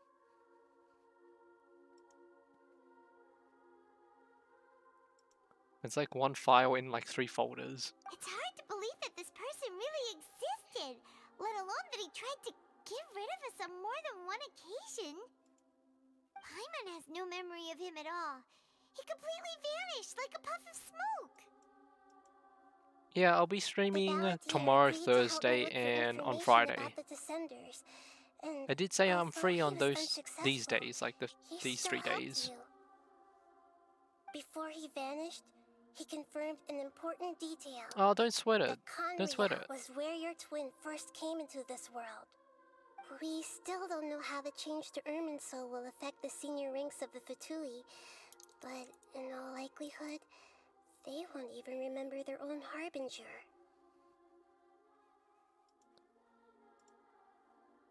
It's like one file in like 3 folders. It's hard to believe that this person really existed. tried to get rid of us on more than one occasion. Paimon has no memory of him at all. He completely vanished like a puff of smoke. Yeah, I'll be streaming tomorrow, Thursday, and on Friday. I did say I'm free on these days, like these 3 days. Before he vanished, he confirmed an important detail. Oh, don't sweat it. Don't sweat it. Was where your twin first came into this world. We still don't know how the change to Irminsul will affect the senior ranks of the Fatui, but in all likelihood, they won't even remember their own harbinger.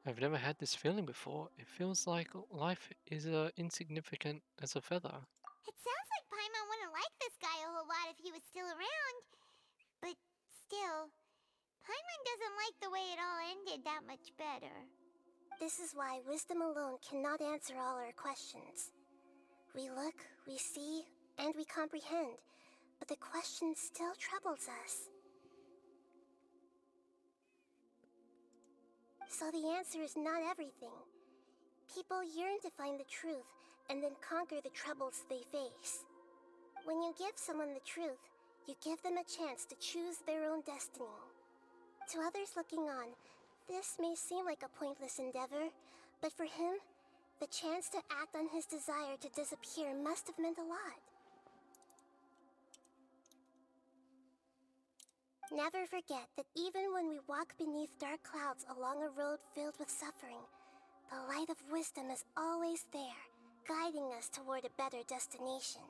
I've never had this feeling before. It feels like life is insignificant as a feather. It sounds like Paimon wouldn't like this guy a whole lot if he was still around. But still, Paimon doesn't like the way it all ended that much better. This is why wisdom alone cannot answer all our questions. We look, we see, and we comprehend, but the question still troubles us. So the answer is not everything. People yearn to find the truth and then conquer the troubles they face. When you give someone the truth, you give them a chance to choose their own destiny. To others looking on, this may seem like a pointless endeavor, but for him, the chance to act on his desire to disappear must have meant a lot. Never forget that even when we walk beneath dark clouds along a road filled with suffering, the light of wisdom is always there, guiding us toward a better destination.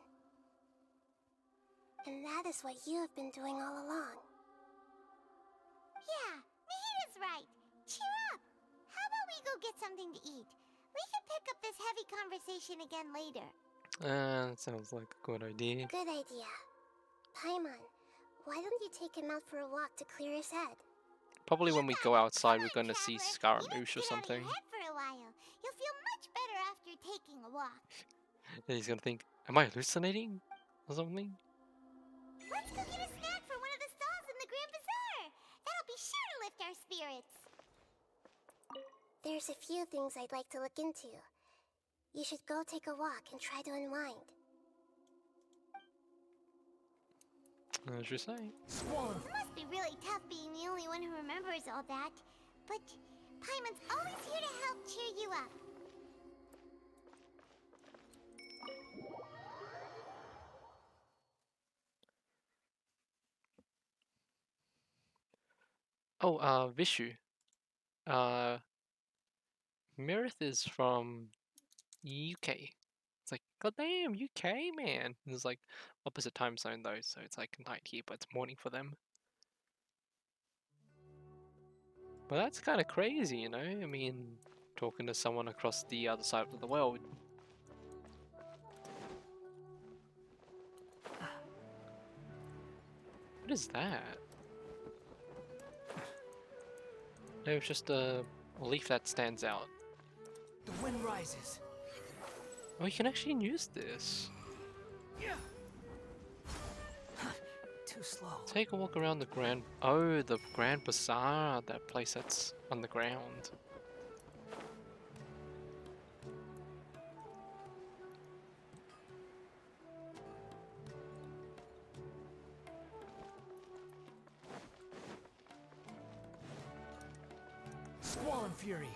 And that is what you have been doing all along. Yeah, Nahida's right. Cheer up! How about we go get something to eat? We can pick up this heavy conversation again later. That sounds like a good idea. Good idea. Paimon, why don't you take him out for a walk to clear his head? Probably when we go outside, we're gonna see Scaramouche or something. For a while. You'll feel much better after taking a walk. And he's gonna think, am I hallucinating? Or something? Let's go get a snack from one of the stalls in the Grand Bazaar. That'll be sure to lift our spirits. There's a few things I'd like to look into. You should go take a walk and try to unwind. As you say. It must be really tough being the only one who remembers all that. But Paimon's always here to help cheer you up. Oh, Vishu. Meredith is from UK. It's like, goddamn, UK, man. It's like opposite time zone though, so it's like night here, but it's morning for them. But that's kind of crazy, you know? I mean, talking to someone across the other side of the world. What is that? No, it's just a leaf that stands out. The wind rises. Oh, you can actually use this. Yeah. Too slow. Take a walk around the the Grand Bazaar, that place that's on the ground. Squall and fury.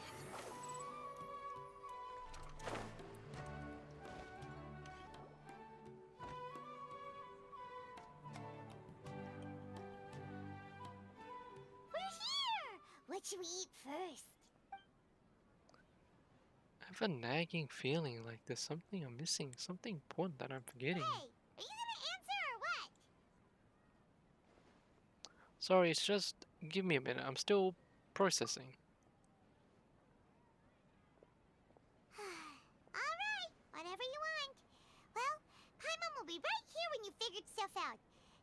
What should we eat first? I have a nagging feeling like there's something I'm missing, something important that I'm forgetting. Hey, are you gonna answer or what? Sorry, it's just, give me a minute, I'm still processing. Alright, whatever you want. Well, Paimon will be right here when you figured stuff out.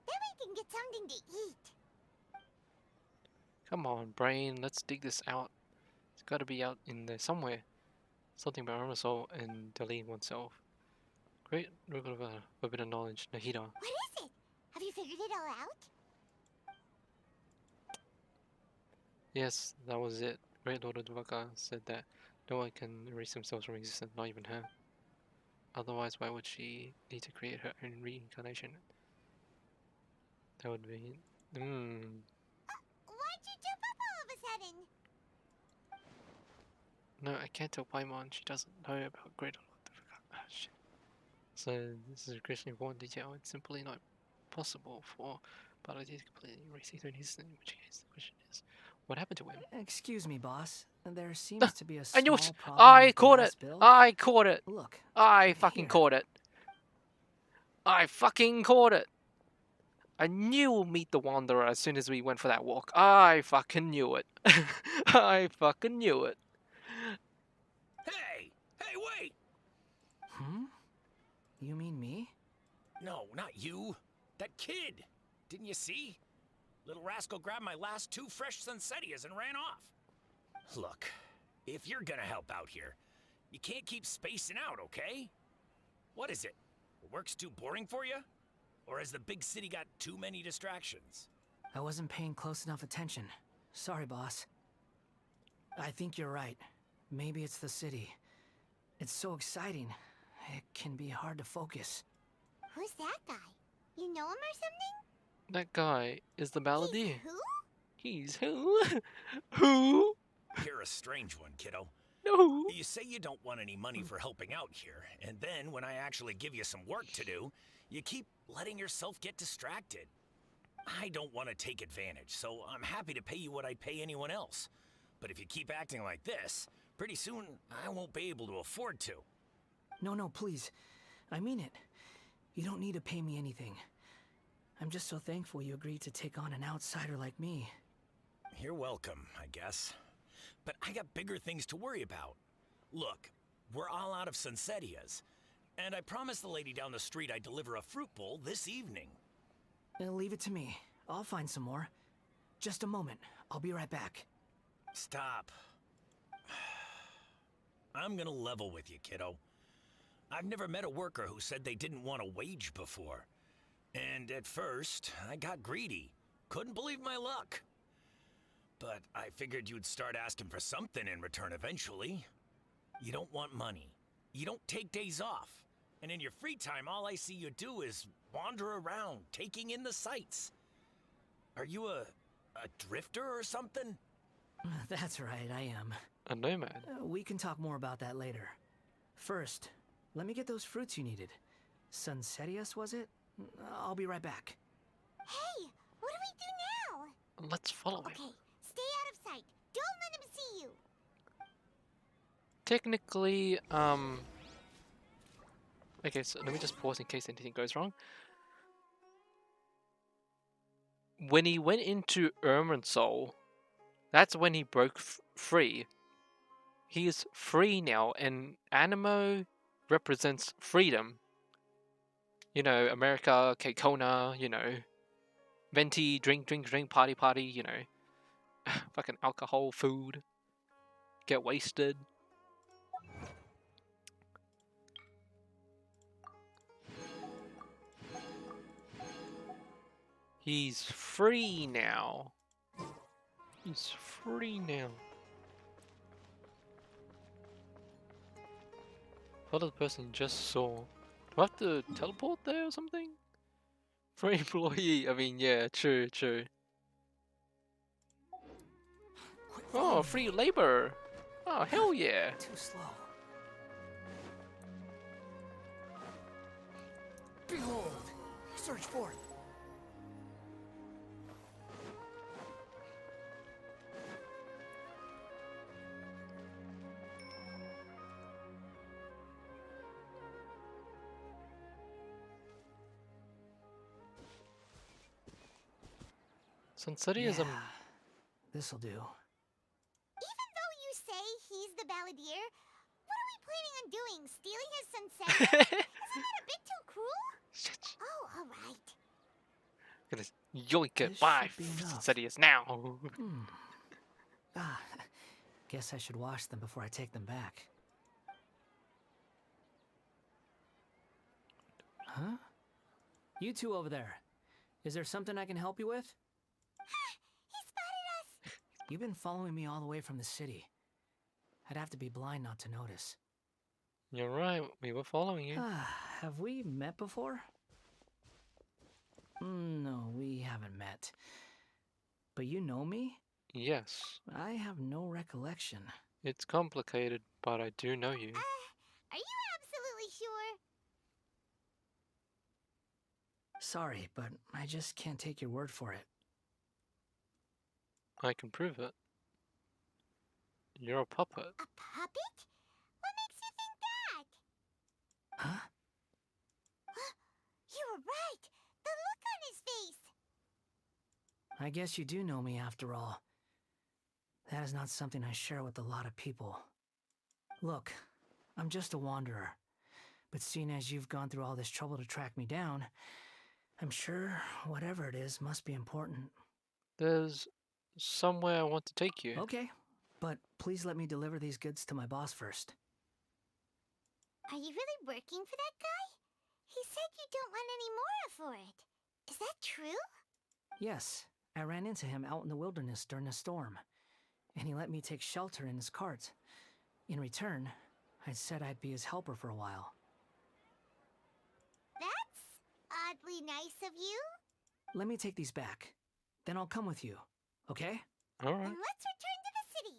Then we can get something to eat. Come on, brain, let's dig this out. It's gotta be out in there somewhere. Something about Irminsul and deleting oneself. Great, a bit of knowledge, Nahida. What is it? Have you figured it all out? Yes, that was it. Great Lord of Dvaka said that no one can erase themselves from existence, not even her. Otherwise, why would she need to create her own reincarnation? That would be... Why'd you jump up all of a sudden? No, I can't tell Paimon. She doesn't know about Great Lord of Dvaka. Ah, shit. So, this is a critically important detail. It's simply not possible for Baladi to completely erase his own existence, in which case the question is, what happened to him? Excuse me, boss. There seems to be a I knew small it! problem I with the caught it! last bill. I caught it! Look, I fucking here. caught it! I fucking caught it! I knew we'll meet the Wanderer as soon as we went for that walk. I fucking knew it. I fucking knew it. Hey! Hey, wait! Hmm? You mean me? No, not you. That kid. Didn't you see? Little rascal grabbed my last 2 fresh Sunsetias and ran off. Look, if you're gonna help out here, you can't keep spacing out, okay? What is it? Work's too boring for you? Or has the big city got too many distractions? I wasn't paying close enough attention. Sorry, boss. I think you're right. Maybe it's the city. It's so exciting. It can be hard to focus. Who's that guy? You know him or something? That guy is the Balladeer. He's who? He's who? Who? You're a strange one, kiddo. No. You say you don't want any money for helping out here, and then when I actually give you some work to do, you keep letting yourself get distracted. I don't want to take advantage, so I'm happy to pay you what I'd pay anyone else. But if you keep acting like this, pretty soon I won't be able to afford to. No, please. I mean it. You don't need to pay me anything. I'm just so thankful you agreed to take on an outsider like me. You're welcome, I guess. But I got bigger things to worry about. Look, we're all out of Sunsetias, and I promised the lady down the street I'd deliver a fruit bowl this evening. Leave it to me. I'll find some more. Just a moment. I'll be right back. Stop. I'm gonna level with you, kiddo. I've never met a worker who said they didn't want a wage before. And at first, I got greedy. Couldn't believe my luck. But I figured you'd start asking for something in return eventually. You don't want money. You don't take days off. And in your free time, all I see you do is wander around, taking in the sights. Are you a drifter or something? That's right, I am. A nomad. We can talk more about that later. First, let me get those fruits you needed. Sunsetias, was it? I'll be right back. Hey, what do we do now? Let's follow him. Okay, stay out of sight. Don't let him see you. Technically, okay, so let me just pause in case anything goes wrong. When he went into Irminsul, that's when he broke free. He is free now, and Animo represents freedom. You know, America, Kona, you know, venti, drink, party, you know, fucking alcohol, food, get wasted. He's free now. He's free now. What the person just saw? Do I have to teleport there or something? Free employee, I mean, yeah, true. Oh, free labor. Oh, hell yeah. Too slow. Behold, search forth. Sunseti is a... This'll do. Even though you say he's the balladeer, what are we planning on doing? Stealing his sunset? Isn't that a bit too cruel? Oh, alright. Gonna yoink it This by should be enough. Sunseti now. Guess I should wash them before I take them back. Huh? You two over there. Is there something I can help you with? He spotted us! You've been following me all the way from the city. I'd have to be blind not to notice. You're right, we were following you. Have we met before? No, we haven't met. But you know me? Yes. I have no recollection. It's complicated, but I do know you. Are you absolutely sure? Sorry, but I just can't take your word for it. I can prove it. You're a puppet. A puppet? What makes you think that? Huh? You were right. The look on his face. I guess you do know me after all. That is not something I share with a lot of people. Look, I'm just a wanderer. But seeing as you've gone through all this trouble to track me down, I'm sure whatever it is must be important. There's somewhere I want to take you. Okay, but please let me deliver these goods to my boss first. Are you really working for that guy? He said you don't want any more for it. Is that true? Yes, I ran into him out in the wilderness during a storm, and he let me take shelter in his cart. In return, I said I'd be his helper for a while. That's oddly nice of you. Let me take these back. Then I'll come with you, okay? Alright. And let's return to the city.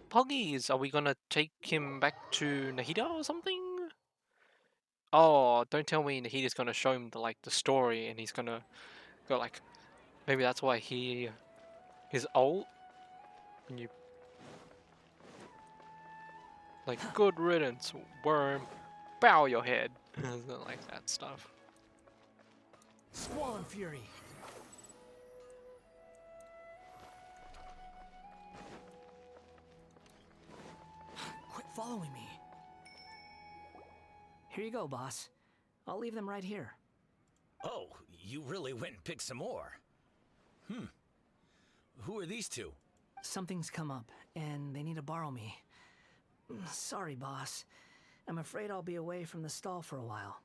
Puggies, are we gonna take him back to Nahida or something? Oh, don't tell me Nahida's gonna show him the story and he's gonna go like, maybe that's why he is old and you like good riddance, worm, bow your head. Like that stuff. Squall and fury. Quit following me. Here you go, boss. I'll leave them right here. Oh, you really went and picked some more. Who are these two? Something's come up, and they need to borrow me. Sorry, boss. I'm afraid I'll be away from the stall for a while.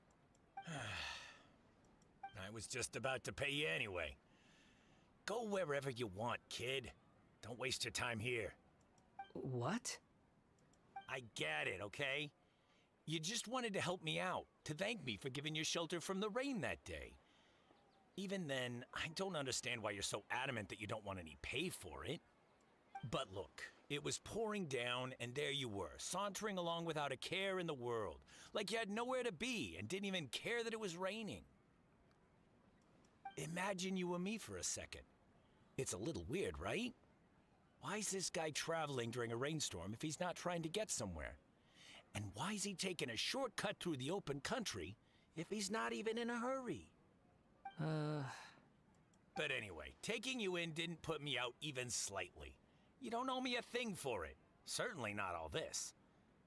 I was just about to pay you anyway. Go wherever you want, kid. Don't waste your time here. What? I get it, okay? You just wanted to help me out, to thank me for giving you shelter from the rain that day. Even then, I don't understand why you're so adamant that you don't want any pay for it. But look, it was pouring down and there you were, sauntering along without a care in the world, like you had nowhere to be and didn't even care that it was raining. Imagine you were me for a second. It's a little weird, right? Why is this guy traveling during a rainstorm if he's not trying to get somewhere? And why is he taking a shortcut through the open country if he's not even in a hurry? But anyway, taking you in didn't put me out even slightly. You don't owe me a thing for it. Certainly not all this.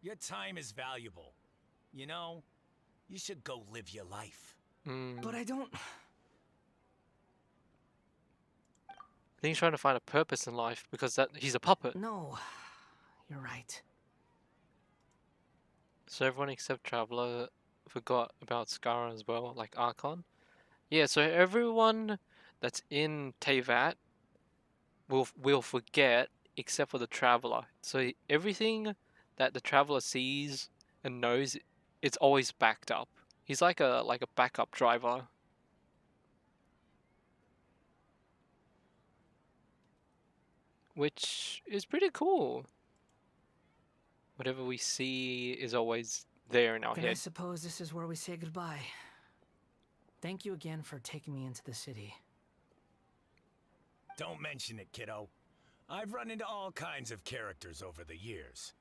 Your time is valuable. You know, you should go live your life. But I don't... I think he's trying to find a purpose in life because he's a puppet. No, you're right. So everyone except Traveler forgot about Skara as well, like Archon. Yeah, so everyone that's in Teyvat will forget except for the Traveler. So everything that the Traveler sees and knows, it's always backed up. He's like a backup driver. Which is pretty cool. Whatever we see is always there in our Then I head. suppose this is where we say goodbye. Thank you again for taking me into the city. Don't mention it, kiddo. I've run into all kinds of characters over the years.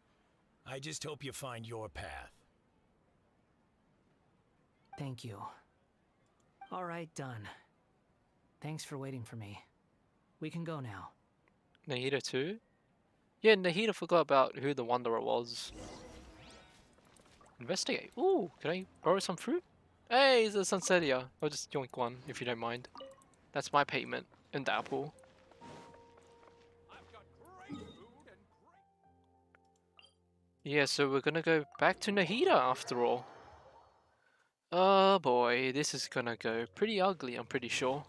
I just hope you find your path. Thank you. All right, done. Thanks for waiting for me. We can go now. Nahida too? Yeah, Nahida forgot about who the Wanderer was. Investigate. Ooh, can I borrow some fruit? Hey, it's a Sunsetia. I'll just yoink one, if you don't mind. That's my payment. And the apple. Yeah, so we're gonna go back to Nahida after all. Oh boy, this is gonna go pretty ugly, I'm pretty sure.